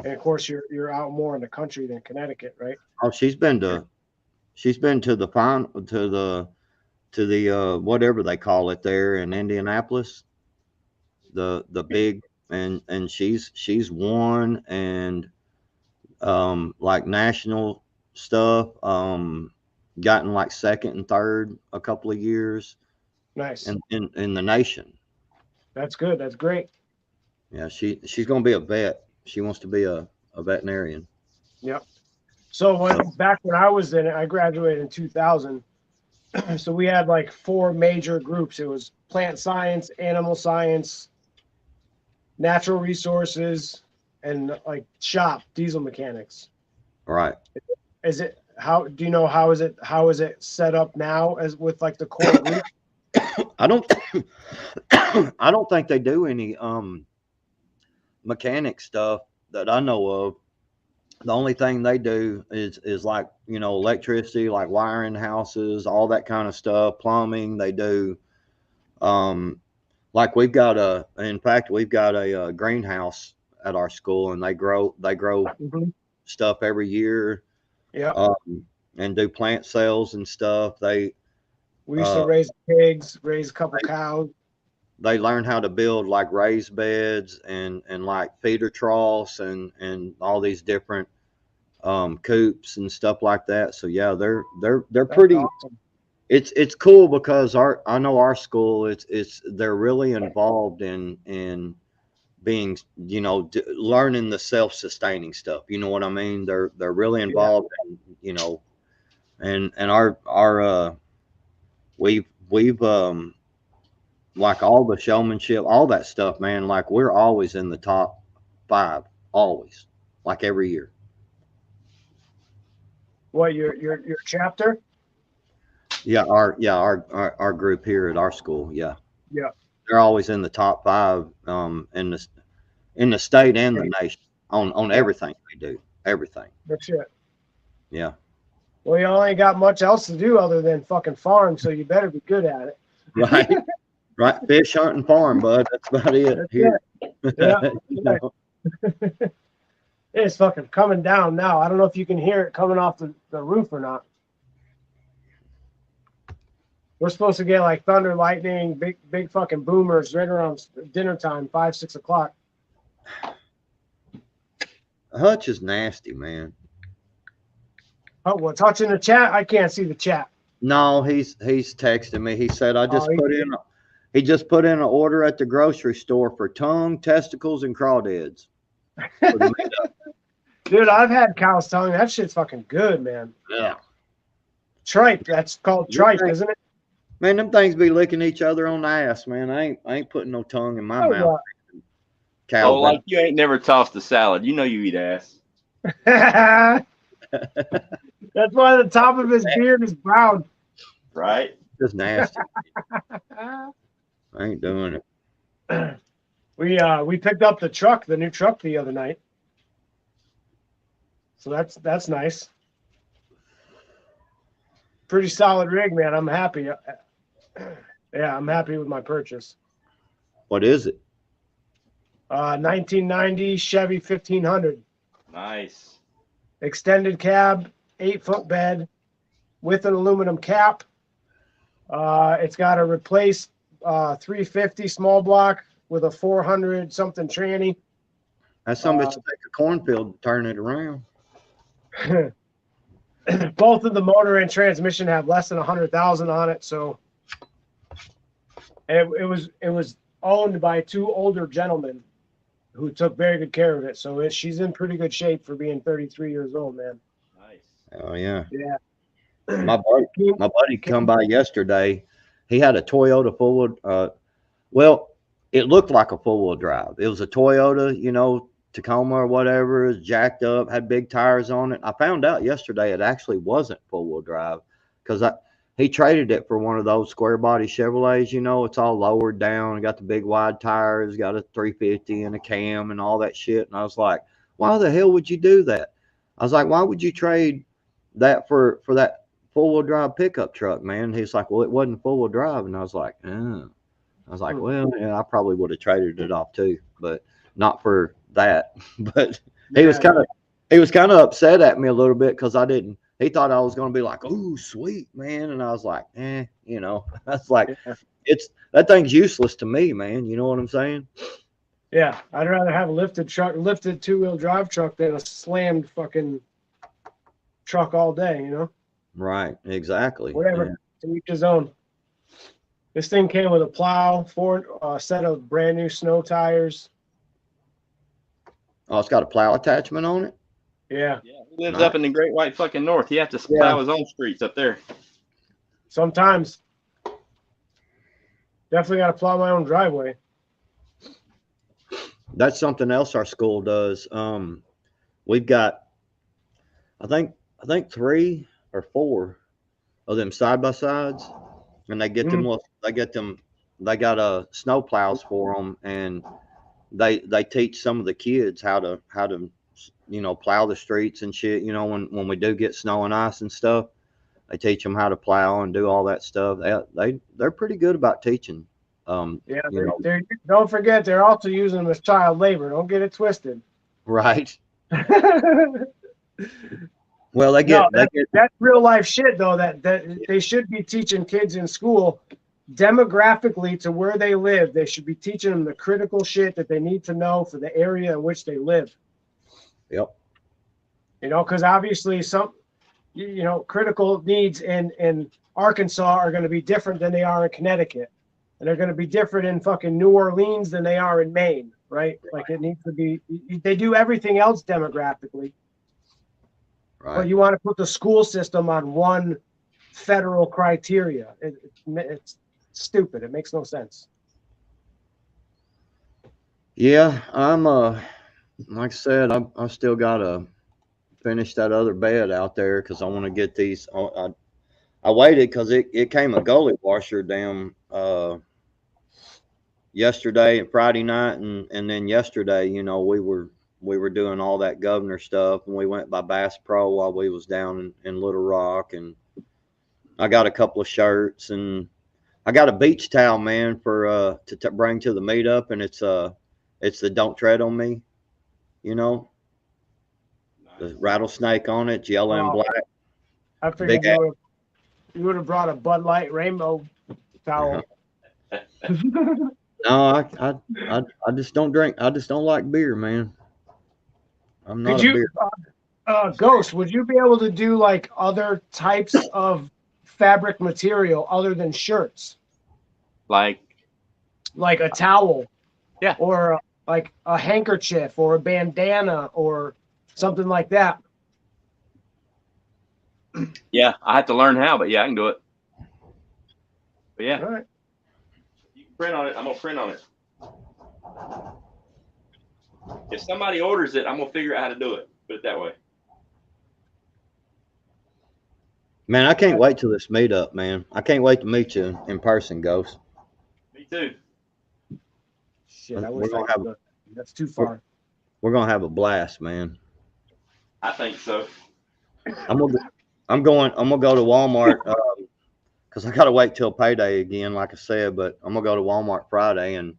and of course you're out more in the country than Connecticut, right? Oh, she's been to the final to the whatever they call it there in Indianapolis, the big, and she's won and like national stuff, gotten like second and third a couple of years Nice. in the nation. That's good. That's great. Yeah, she's gonna be a vet. She wants to be a veterinarian. Yep. So back when I was in it, I graduated in 2000. So we had like 4 major groups. It was plant science, animal science, natural resources, and like shop diesel mechanics. Right. Is it how is it set up now as with like the core group? I don't think they do any mechanic stuff that I know of. The only thing they do is like, you know, electricity, like wiring houses, all that kind of stuff, plumbing. They do like we've got a greenhouse at our school, and they grow stuff every year. Yeah. And do plant sales and stuff. We used to raise pigs, raise a couple cows. They learn how to build like raised beds and like feeder troughs and all these different coops and stuff like that. So yeah, they're pretty awesome. It's cool because I know our school they're really involved in being, you know, learning the self-sustaining stuff. You know what I mean? They're really involved in, you know, and our we've like all the showmanship, all that stuff, man. Like we're always in the top 5, always, like every year. What your chapter? Yeah, our group here at our school. Yeah. Yeah. They're always in the top 5 in the state and the nation on everything they do. Everything. That's it. Yeah. Well, you ain't got much else to do other than fucking farm, so you better be good at it. Right. Right. Fish, hunt, and farm, bud. That's about it. That's here. It. Yeah. You know? It's fucking coming down now. I don't know if you can hear it coming off the roof or not. We're supposed to get like thunder, lightning, big fucking boomers right around dinner time, 5, 6 o'clock. Hutch is nasty, man. Oh, what's Hutch in the chat? I can't see the chat. No, he's texting me. He said he just put in an order at the grocery store for tongue, testicles, and crawdads. Dude, I've had cow's tongue. That shit's fucking good, man. Yeah. Tripe. That's called tripe, isn't it? Man, them things be licking each other on the ass, man. I ain't putting no tongue in my mouth. Cow. Oh, like you ain't never tossed a salad. You know you eat ass. That's why the top of his beard is brown. Right? Just nasty. I ain't doing it. We picked up the new truck the other night. So that's nice. Pretty solid rig, man. I'm happy. Yeah, I'm happy with my purchase. What is it? 1990 Chevy 1500. Nice. Extended cab, 8-foot bed with an aluminum cap. It's got a replaced 350 small block with a 400 something tranny. That's something to take a cornfield and turn it around. Both of the motor and transmission have less than 100,000 on it, so it was owned by 2 older gentlemen who took very good care of it. So she's in pretty good shape for being 33 years old, man. Nice. Oh yeah. Yeah. My buddy come by yesterday. He had a Toyota full-wheel. Well, it looked like a four-wheel drive. It was a Toyota, you know, Tacoma or whatever. It was jacked up, had big tires on it. I found out yesterday it actually wasn't four-wheel drive because he traded it for one of those square body Chevrolets. You know, it's all lowered down, got the big wide tires, got a 350 and a cam and all that shit. And I was like, why the hell would you do that? I was like, why would you trade that for that 4-wheel drive pickup truck, man? He's like, well, it wasn't 4-wheel drive. And I was like, oh. I was like, well, yeah, I probably would have traded it off too, but not for that. But he was kind of upset at me a little bit because he thought I was going to be like, oh, sweet, man. And I was like, you know, that's like, that thing's useless to me, man. You know what I'm saying? Yeah, I'd rather have a lifted 2-wheel drive truck than a slammed fucking truck all day, you know? Right, exactly. Whatever, to each his own. This thing came with a plow, a set of brand new snow tires. Oh, it's got a plow attachment on it? Yeah. Yeah, he lives up in the Great White fucking North. He has to plow his own streets up there. Sometimes. Definitely got to plow my own driveway. That's something else our school does. We've got, I think 3 or 4 of them side by sides, and they get them. They got snow plows for them, and they teach some of the kids how to you know, plow the streets and shit. You know, when we do get snow and ice and stuff, they teach them how to plow and do all that stuff. They're pretty good about teaching. Don't forget, they're also using them as child labor. Don't get it twisted. Right. Well, that's real life shit, though. That they should be teaching kids in school demographically to where they live. They should be teaching them the critical shit that they need to know for the area in which they live. Yep. You know, because obviously critical needs in Arkansas are going to be different than they are in Connecticut. And they're going to be different in fucking New Orleans than they are in Maine, right? Like it needs to be, they do everything else demographically. Right. But you want to put the school system on one federal criteria. It's stupid. It makes no sense. Yeah, I'm like I said, I still got to finish that other bed out there because I want to get these. I waited because it came a gully washer down yesterday and Friday night, and then yesterday, you know, we were doing all that governor stuff, and we went by Bass Pro while we was down in Little Rock, and I got a couple of shirts, and I got a beach towel, man, for to bring to the meetup, and it's the Don't Tread on Me, you know, the rattlesnake on it, yellow and black. I figured you would have brought a Bud Light rainbow towel. No, I just don't drink. I just don't like beer, man. I'm not a beer. Ghost, would you be able to do like other types of fabric material other than shirts? Like a towel. Yeah. Or like a handkerchief or a bandana or something like that. Yeah, I have to learn how, but yeah, I can do it. But yeah. All right. You can print on it. I'm going to print on it. If somebody orders it, I'm going to figure out how to do it. Put it that way. Man, I can't wait till this meetup, man. I can't wait to meet you in person, Ghost. Me too. Shit, that's too far. We're gonna have a blast, man. I think so. I'm gonna go to Walmart because I gotta wait till payday again, like I said. But I'm gonna go to Walmart Friday and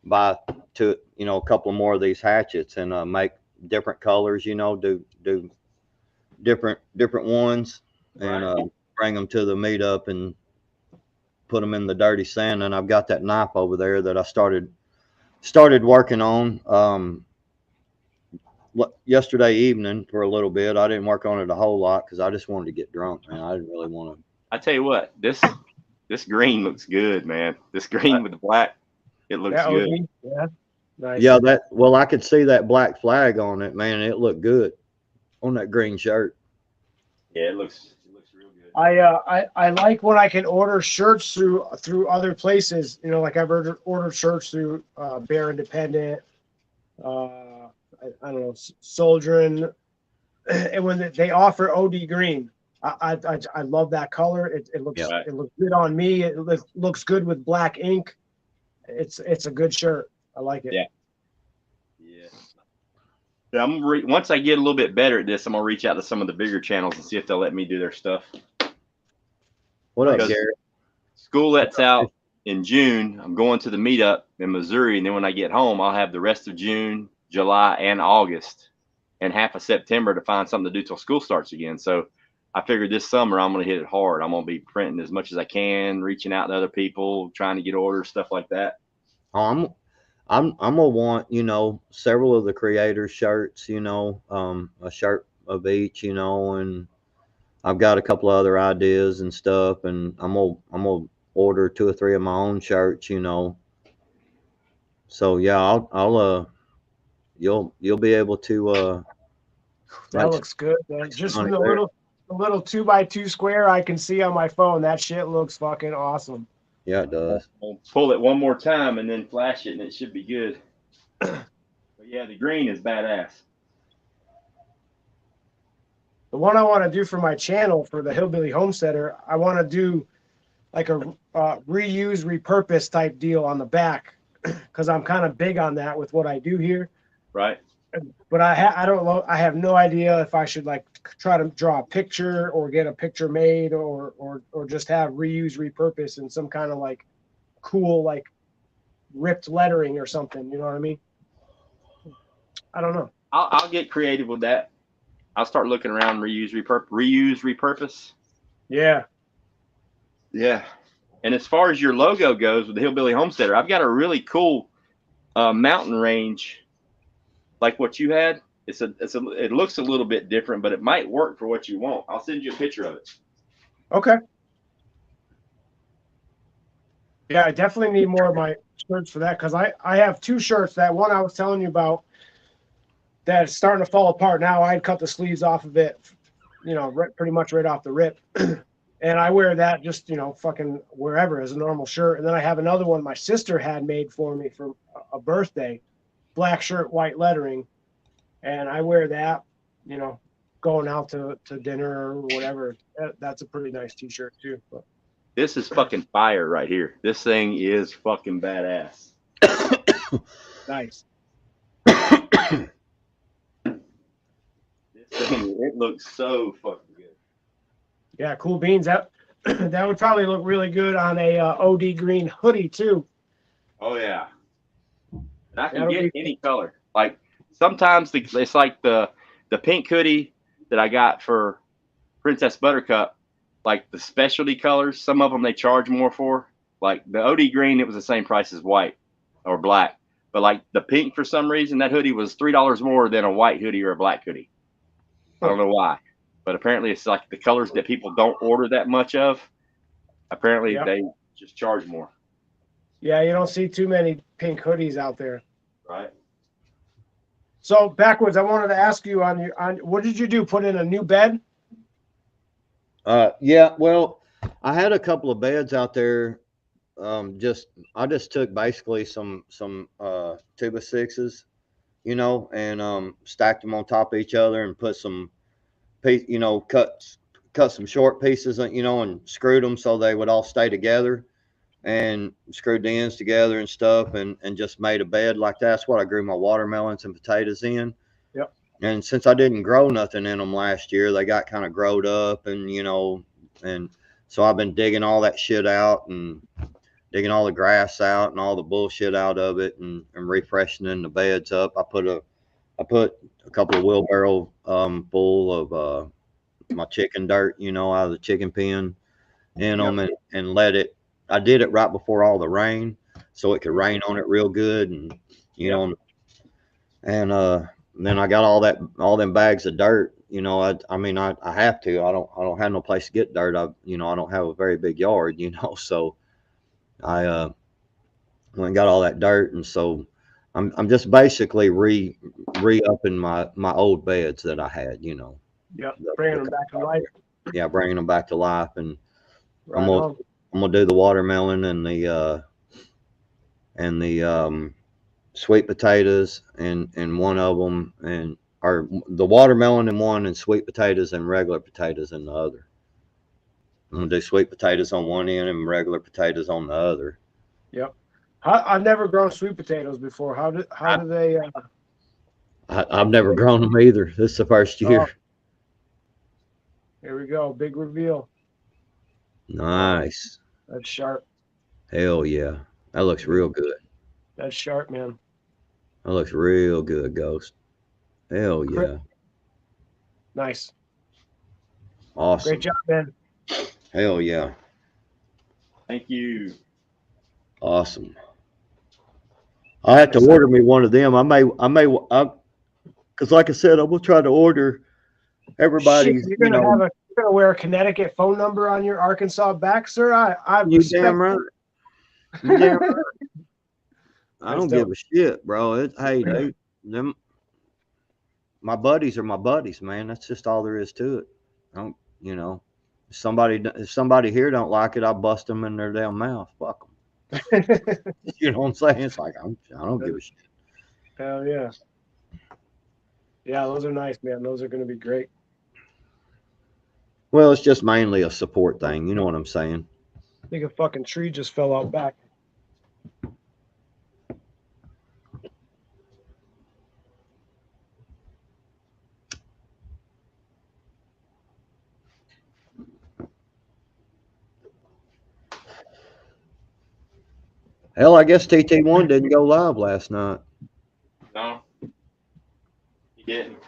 buy a couple more of these hatchets and make different colors. You know, do different ones and bring them to the meetup and put them in the dirty sand. And I've got that knife over there that I started working on yesterday evening for a little bit. I didn't work on it a whole lot because I just wanted to get drunk, man. I didn't really want to. I tell you what, this green looks good, man. This green with the black, it looks good. Yeah, nice. Yeah, I could see that black flag on it, man. It looked good on that green shirt. Yeah, it looks real good. I like when I can order shirts through other places. You know, like I've ordered shirts through Bear Independent, I don't know, Soldrin, and when they offer OD green, I love that color. It looks good on me. It looks good with black ink. It's a good shirt. I like it. Yeah. Yeah, once I get a little bit better at this, I'm gonna reach out to some of the bigger channels and see if they'll let me do their stuff. What up, Because Garrett? school lets out in June. I'm going to the meetup in Missouri, and then when I get home, I'll have the rest of June, July, and August, and half of September to find something to do till school starts again. So I figured this summer I'm gonna hit it hard. I'm gonna be printing as much as I can, reaching out to other people, trying to get orders, stuff like that. Oh, I'm gonna want, you know, several of the creators' shirts, you know, a shirt of each, you know, and I've got a couple of other ideas and stuff, and I'm gonna order 2 or 3 of my own shirts, you know. So yeah, I'll you'll be able to That like looks good, man. Just on from it the there. little 2x2 square I can see on my phone. That shit looks fucking awesome. Yeah, it does. I'll pull it one more time and then flash it, and it should be good. But yeah, the green is badass. The one I want to do for my channel for the Hillbilly Homesteader, I want to do like a reuse, repurpose type deal on the back because I'm kind of big on that with what I do here. Right. But I don't know. I have no idea if I should like try to draw a picture or get a picture made or just have reuse, repurpose in some kind of like cool like ripped lettering or something. You know what I mean? I don't know. I'll get creative with that. I'll start looking around reuse, repurpose. Yeah. Yeah. And as far as your logo goes with the Hillbilly Homesteader, I've got a really cool mountain range like what you had. It looks a little bit different, but it might work for what you want. I'll send you a picture of it. Okay. Yeah, I definitely need more of my shirts for that because I have 2 shirts. That one I was telling you about that's starting to fall apart now. I had cut the sleeves off of it, you know, pretty much right off the rip. And I wear that just, you know, fucking wherever as a normal shirt. And then I have another one my sister had made for me for a birthday, black shirt, white lettering. And I wear that, you know, going out to dinner or whatever. That's a pretty nice t-shirt too. But. This is fucking fire right here. This thing is fucking badass. Nice. This thing, it looks so fucking good. Yeah, cool beans. That would probably look really good on a OD green hoodie too. Oh yeah. And I can That'll get be- any color. Like sometimes it's like the pink hoodie that I got for Princess Buttercup, like the specialty colors. Some of them they charge more for. Like the OD green, it was the same price as white or black. But like the pink, for some reason, that hoodie was $3 more than a white hoodie or a black hoodie. I don't know why, but apparently it's like the colors that people don't order that much of. Apparently they just charge more. Yeah, you don't see too many pink hoodies out there. Right. So backwards, I wanted to ask you on what did you do? Put in a new bed? Yeah, well, I had a couple of beds out there. I just took basically some 2x6s, you know, and stacked them on top of each other and put some you know, cut some short pieces, you know, and screwed them so they would all stay together, and screwed the ends together and stuff, and just made a bed like that. That's what I grew my watermelons and potatoes in. Yep. And since I didn't grow nothing in them last year, they got kind of growed up, and you know, and so I've been digging all that shit out and digging all the grass out and all the bullshit out of it, and refreshening the beds up. I put a couple of wheelbarrow full of my chicken dirt, you know, out of the chicken pen in them, and let it. I did it right before all the rain, so it could rain on it real good, and you know, and then I got all them bags of dirt. You know, I mean, I have to. I don't have no place to get dirt. I don't have a very big yard, you know, so I went and got all that dirt, and so I'm just basically re-upping my old beds that I had, you know. Yep, bringing them back to life. Yeah, bringing them back to life, and Right I'm gonna do the watermelon and the sweet potatoes and one of them, or the watermelon in one, and sweet potatoes and regular potatoes in the other. I'm gonna do sweet potatoes on one end and regular potatoes on the other. Yep. I've never grown sweet potatoes before. How do they? I've never grown them either. This is the first year. Oh. Here we go. Big reveal. Nice. That's sharp. Hell yeah. That looks real good. That's sharp, man. That looks real good, Ghost. Hell yeah. Nice. Awesome. Great job, man. Hell yeah. Thank you. Awesome. I have to order me one of them. Because like I said, I'm gonna try to order everybody's. Shit, you're gonna wear a Connecticut phone number on your Arkansas back, sir. I You respect damn right. You damn right. I don't That's give a shit, bro. Them, my buddies are my buddies, man. That's just all there is to it. I don't, if somebody here don't like it, I bust them in their damn mouth. Fuck them. You know what I'm saying? It's like I don't give a shit. Hell yeah. Yeah, those are nice, man. Those are gonna be great. Well, it's just mainly a support thing. You know what I'm saying? I think a fucking tree just fell out back. Hell, I guess TT1 didn't go live last night. No, you didn't.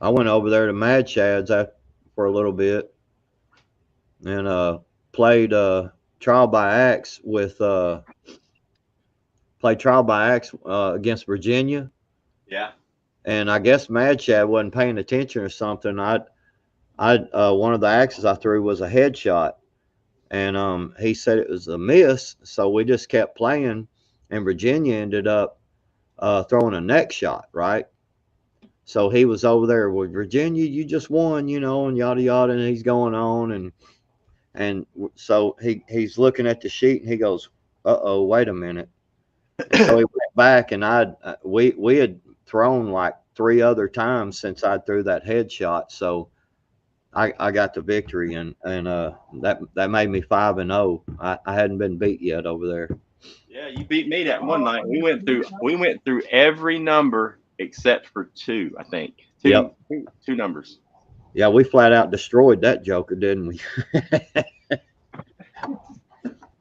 I went over there to Mad Shad's for a little bit and played trial by axe against Virginia. Yeah. And I guess Mad Shad wasn't paying attention or something. One of the axes I threw was a headshot, and he said it was a miss. So we just kept playing, and Virginia ended up throwing a neck shot, right? So he was over there with Virginia, you just won, and yada yada, and he's going on, and so he's looking at the sheet and he goes, "Uh-oh, wait a minute." So he went back, and we had thrown like 3 other times since I threw that headshot, so I got the victory, and that made me 5-0. I hadn't been beat yet over there. Yeah, you beat me that one night. We went through every number except for 2, I think. Two numbers. Yeah, we flat out destroyed that joker, didn't we? That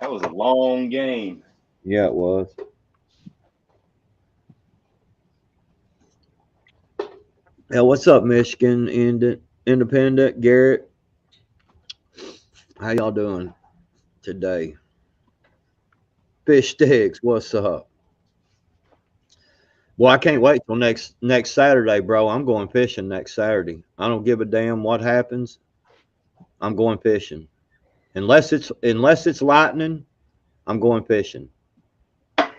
was a long game. Yeah, it was. Yeah, what's up, Michigan Independent? Garrett, how y'all doing today? Fish Sticks, what's up? Well, I can't wait till next Saturday, bro. I'm going fishing next Saturday. I don't give a damn what happens. I'm going fishing. Unless it's lightning, I'm going fishing. I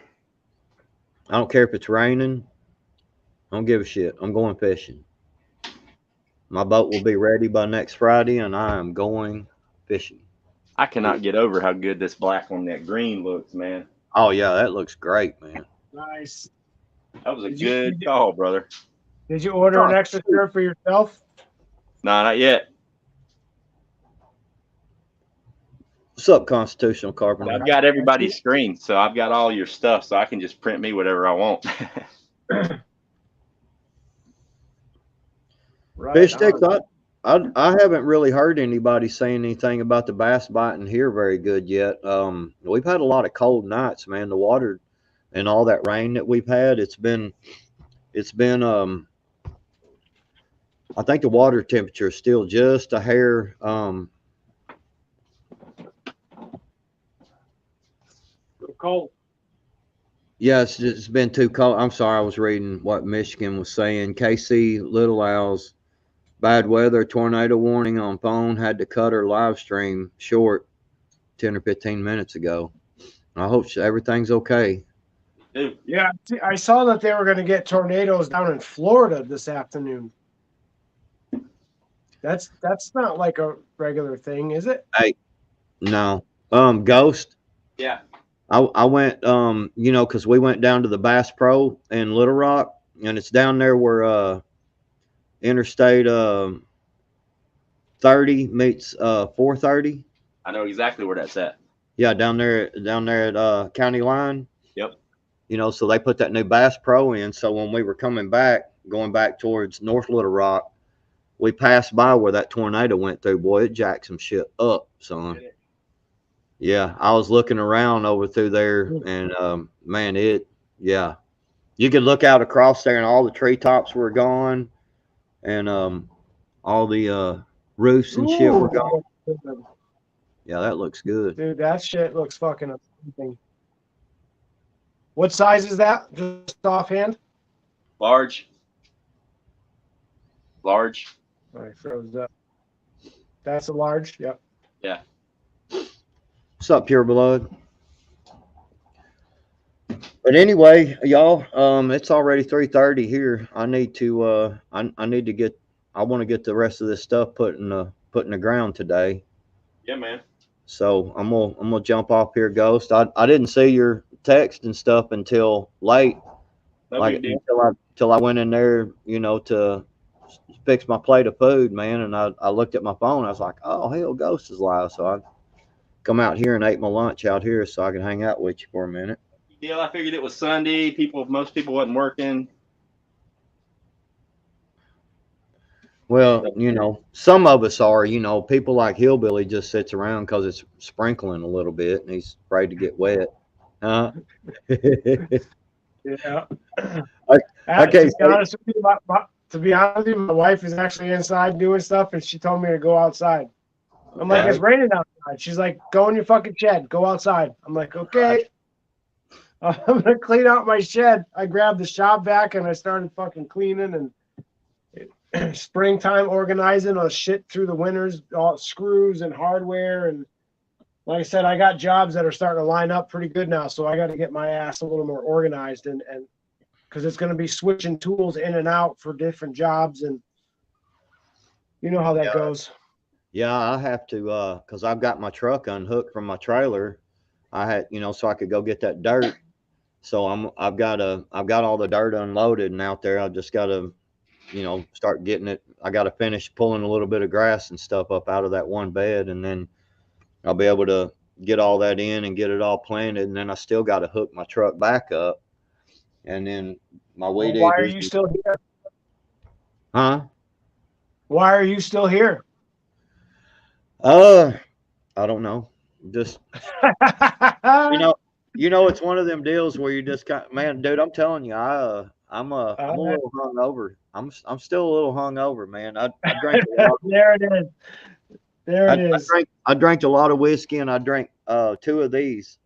don't care if it's raining. I don't give a shit. I'm going fishing. My boat will be ready by next Friday, and I am going fishing. I cannot get over how good this black on that green looks, man. Oh yeah, that looks great, man. Nice. That was a good call, brother. Did you order an extra shirt for yourself? No, not yet. What's up, Constitutional Carpenter? I've got everybody's screen, so I've got all your stuff, so I can just print me whatever I want. Right. Fish Sticks, I haven't really heard anybody saying anything about the bass biting here very good yet. We've had a lot of cold nights, man. The water and all that rain that we've had, it's been I think the water temperature is still just a hair Cold. yeah, it's been too cold. I'm sorry, I was reading what Michigan was saying. KC Little Owls, bad weather, tornado warning on phone, had to cut her live stream short 10 or 15 minutes ago. I hope everything's okay. Yeah, I saw that they were going to get tornadoes down in Florida this afternoon. That's not like a regular thing, is it? Hey, no. Ghost. Yeah. I went, because we went down to the Bass Pro in Little Rock, and it's down there where Interstate 30 meets 430. I know exactly where that's at. Yeah, down there at county line. Yep. you know, so they put that new Bass Pro in. So when we were going back towards North Little Rock, we passed by where that tornado went through. Boy, it jacked some shit up, son. Yeah, I was looking around over through there, and man, yeah, you could look out across there, and all the treetops were gone, and all the roofs and shit were gone. Yeah, that looks good. Dude, that shit looks fucking amazing. What size is that? Just offhand? Large. Large. All right, froze up. That's a large. Yep. Yeah. What's up, Pure Blood? But anyway, y'all, it's already 3:30 here. I need to I want to get the rest of this stuff put in the ground today. Yeah, man. So I'm gonna jump off here, Ghost. I didn't see your text and stuff until late, No like big deal. till I went in there, you know, to fix my plate of food, man. And I looked at my phone. I was like, oh hell, Ghost is live. So I come out here and ate my lunch out here so I could hang out with you for a minute. Yeah, I figured it was Sunday. Most people wasn't working. Well, you know, some of us are, you know, people like Hillbilly just sits around because it's sprinkling a little bit and he's afraid to get wet. Huh? Yeah. Okay. To be honest with you, my wife is actually inside doing stuff, and she told me to go outside. I'm like, it's raining outside. She's like, go in your fucking shed. Go outside. I'm like, okay. I'm going to clean out my shed. I grabbed the shop vac, and I started fucking cleaning and springtime organizing all shit through the winters, all screws and hardware. And like I said, I got jobs that are starting to line up pretty good now, so I got to get my ass a little more organized, and because it's going to be switching tools in and out for different jobs, and you know how that goes. Yeah, I have to, because I've got my truck unhooked from my trailer. I had, you know, so I could go get that dirt. So I've got all the dirt unloaded and out there. I just got to, you know, start getting it. I got to finish pulling a little bit of grass and stuff up out of that one bed, and then I'll be able to get all that in and get it all planted. And then I still got to hook my truck back up, and then my weed. Why are you still here? Huh? Why are you still here? I don't know. Just you know, it's one of them deals where you just got, man, dude. I'm telling you, I'm a little hungover. I'm still a little hungover, man. I drank a lot. There it is. There it is. I drank a lot of whiskey, and I drank 2 of these.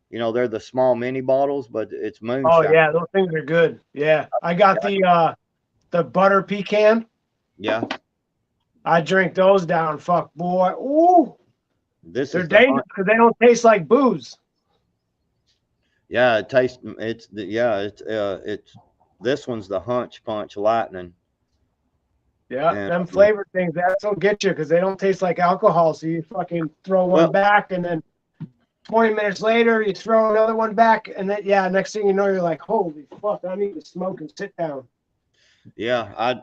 You know, they're the small mini bottles, but it's moonshine. Oh yeah, those things are good. Yeah, I got the butter pecan. Yeah, I drink those down. Fuck boy, ooh, they're dangerous because they don't taste like booze. Yeah, it tastes. It's this one's the Hunch Punch Lightning. Yeah, and them flavored things that'll get you because they don't taste like alcohol. So you fucking throw one back, and then 20 minutes later you throw another one back, and then next thing you know you're like, holy fuck, I need to smoke and sit down. Yeah,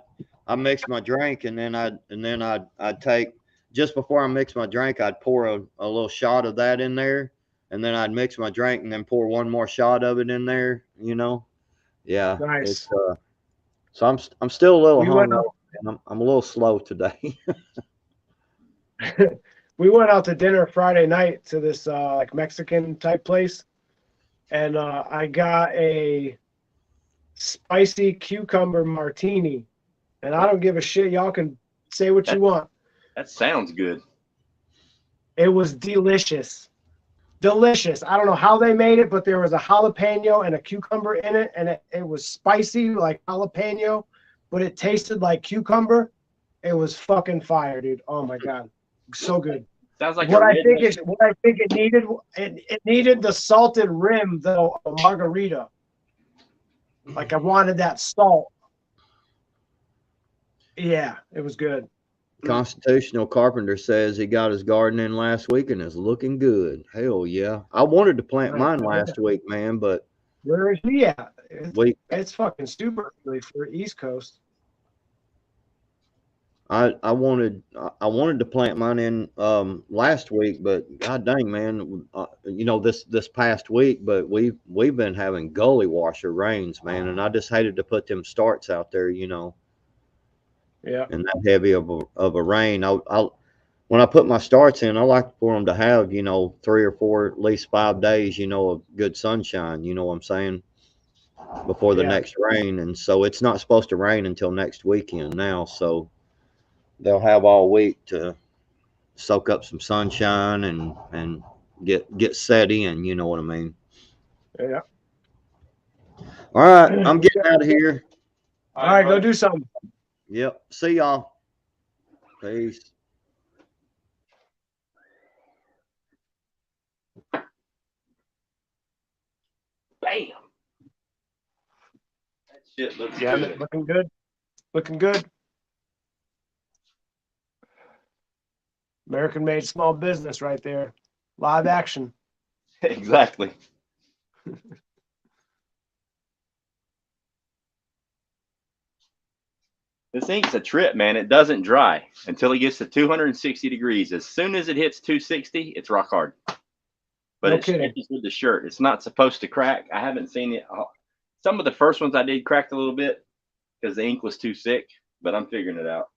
I mix my drink, and then I'd take, just before I mix my drink, I'd pour a little shot of that in there, and then I'd mix my drink and then pour one more shot of it in there. You know, yeah, nice. So I'm still a little hungover. I'm a little slow today. We went out to dinner Friday night to this like Mexican type place, and I got a spicy cucumber martini, and I don't give a shit. Y'all can say what you want. That sounds good. It was delicious. Delicious. I don't know how they made it, but there was a jalapeno and a cucumber in it, and it was spicy like jalapeno, but it tasted like cucumber. It was fucking fire, dude. Oh my god, so good. Sounds like what I think it needed. It needed the salted rim though, a margarita. Like I wanted that salt. Yeah, it was good. Constitutional Carpenter says he got his garden in last week and is looking good. Hell yeah. I wanted to plant mine last week, man, but where is he at? It's fucking super early for East Coast. I wanted to plant mine in last week, but god dang man, you know this past week, but we've been having gully washer rains, man, and I just hated to put them starts out there, you know, Yeah. and that heavy of a rain. I when I put my starts in, I like for them to have, you know, 3 or 4, at least 5 days, you know, of good sunshine. You know what I'm saying? Before the Yeah. next rain, and so it's not supposed to rain until next weekend now, so they'll have all week to soak up some sunshine and get set in. You know what I mean? Yeah. All right, I'm getting out of here. All right, go do something. Yep. See y'all. Peace. Bam. That shit looks Yeah, good. looking good. Looking good. American made small business right there. Live action. Exactly. This ink's a trip, man. It doesn't dry until it gets to 260 degrees. As soon as it hits 260, it's rock hard. But No it kidding. stretches with the shirt. It's not supposed to crack. I haven't seen it. Some of the first ones I did cracked a little bit because the ink was too thick, but I'm figuring it out.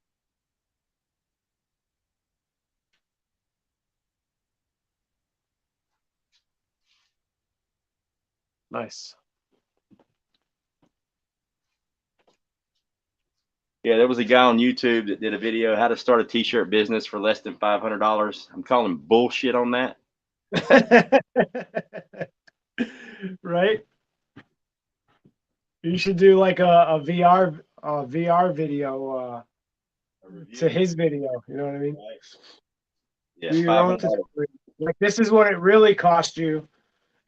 Nice. Yeah, there was a guy on YouTube that did a video how to start a t-shirt business for less than $500. I'm calling bullshit on that. Right? You should do like a VR video to his video. You know what I mean? Yeah, Do your own $500. tutorial. Like this is what it really cost you,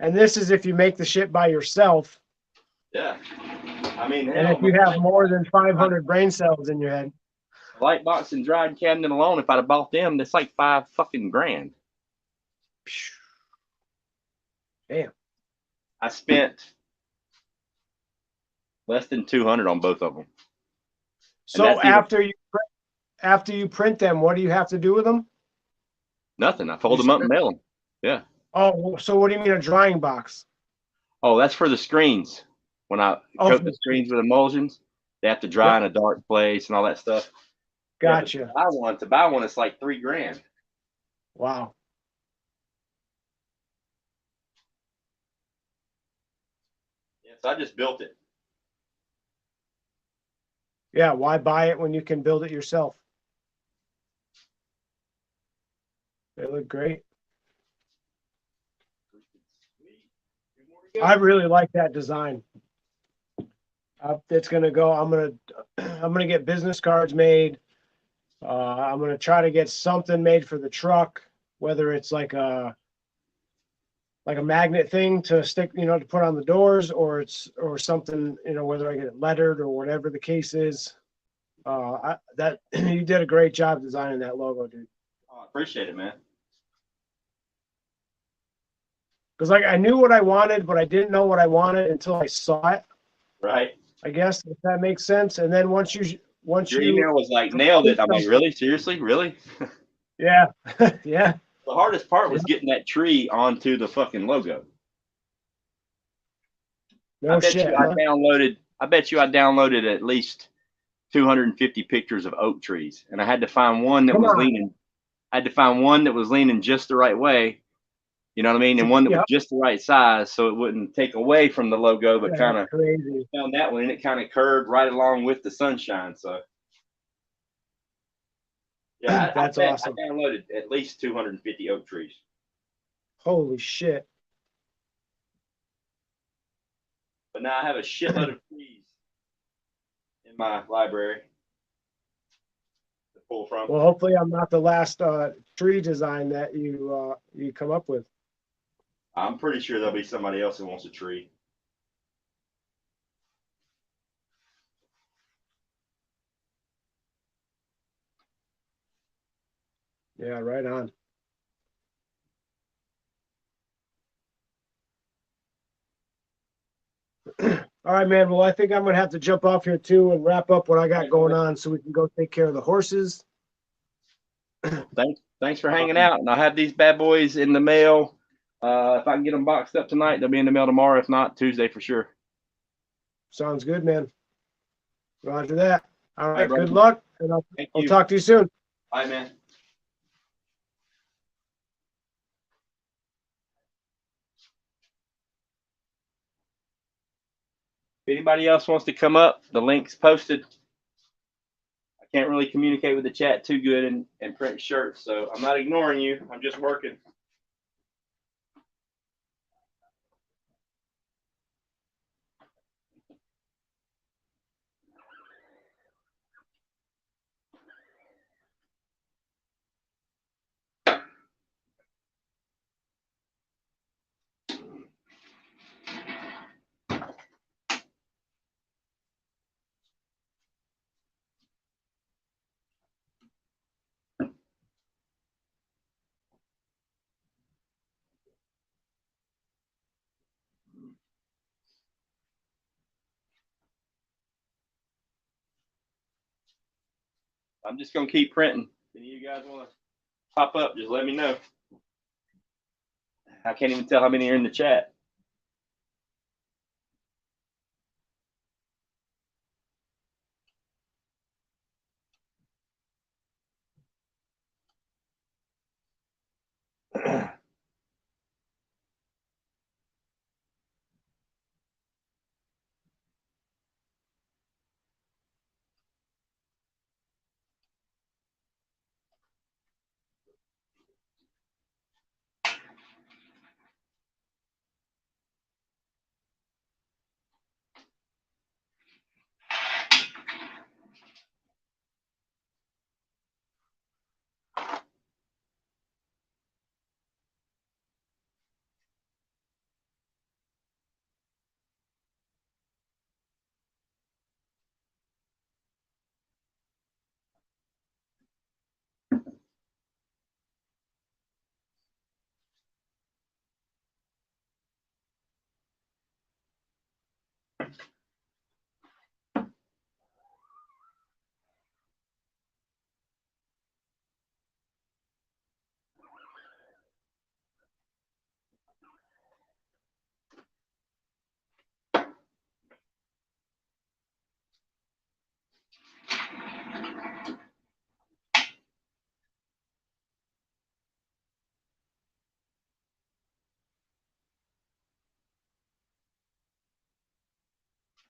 and this is if you make the shit by yourself. Yeah. I mean, And hell, if you have more than 500 brain cells in your head. light box and dried cabinet alone, if I'd have bought them, that's like $5 fucking grand. Damn. I spent less than 200 on both of them. So after you print them, what do you have to do with them? Nothing. I fold them up and mail them. Yeah. Oh, so what do you mean a drying box? Oh, that's for the screens. When I coat the screens with emulsions, they have to dry in a dark place and all that stuff. Gotcha. Yeah, to buy one, it's like $3 grand. Wow. Yeah, so I just built it. Yeah, why buy it when you can build it yourself? They look great. I really like that design. It's gonna go. I'm gonna get business cards made. I'm gonna try to get something made for the truck, whether it's like a magnet thing to stick, you know, to put on the doors, or something, you know, whether I get it lettered or whatever the case is. You did a great job designing that logo, dude. Oh, I appreciate it, man. Because like I knew what I wanted, but I didn't know what I wanted until I saw it. Right. I guess if that makes sense. And then once Your you email was like nailed it. I'm like, really? Seriously? Really? yeah. Yeah. The hardest part was getting that tree onto the fucking logo. No shit. Huh? I bet you I downloaded at least 250 pictures of oak trees, and I had to find one that was leaning. I had to find one that was leaning just the right way. You know what I mean? And one that was just the right size, so it wouldn't take away from the logo, but kind of crazy. Found that one, and it kind of curved right along with the sunshine. So yeah, That's awesome. I downloaded at least 250 oak trees. Holy shit. But now I have a shitload of trees in my library to pull from. Well, hopefully I'm not the last tree design that you come up with. I'm pretty sure there'll be somebody else who wants a tree. Yeah, right on. All All right, man. Well, I think I'm gonna have to jump off here too and wrap up what I got going on so we can go take care of the horses. Thanks for hanging out. And I'll have these bad boys in the mail. If I can get them boxed up tonight, they'll be in the mail tomorrow. If not, Tuesday for sure. Sounds good, man. Roger that. All right. brother. Good luck, and I'll talk to you soon. Bye, man. If anybody else wants to come up, the link's posted. I can't really communicate with the chat too good and print shirts, so I'm not ignoring you. I'm just working. I'm just gonna keep printing. If any of you guys want to pop up, just let me know. I can't even tell how many are in the chat.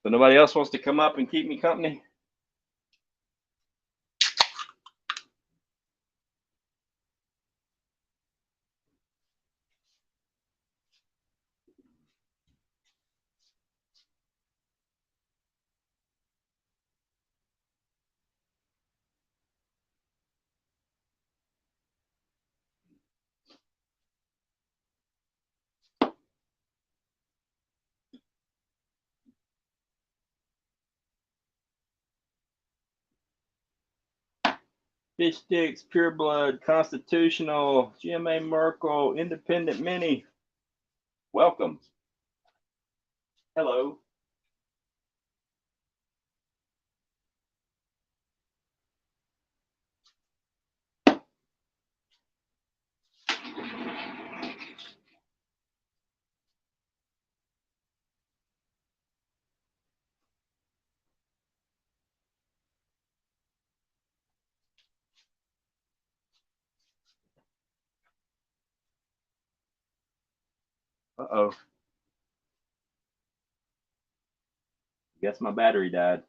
So nobody else wants to come up and keep me company? Fish Sticks, Pure Blood, Constitutional, GMA Merkel, Independent Mini. Welcome. Hello. Uh-oh. Guess my battery died.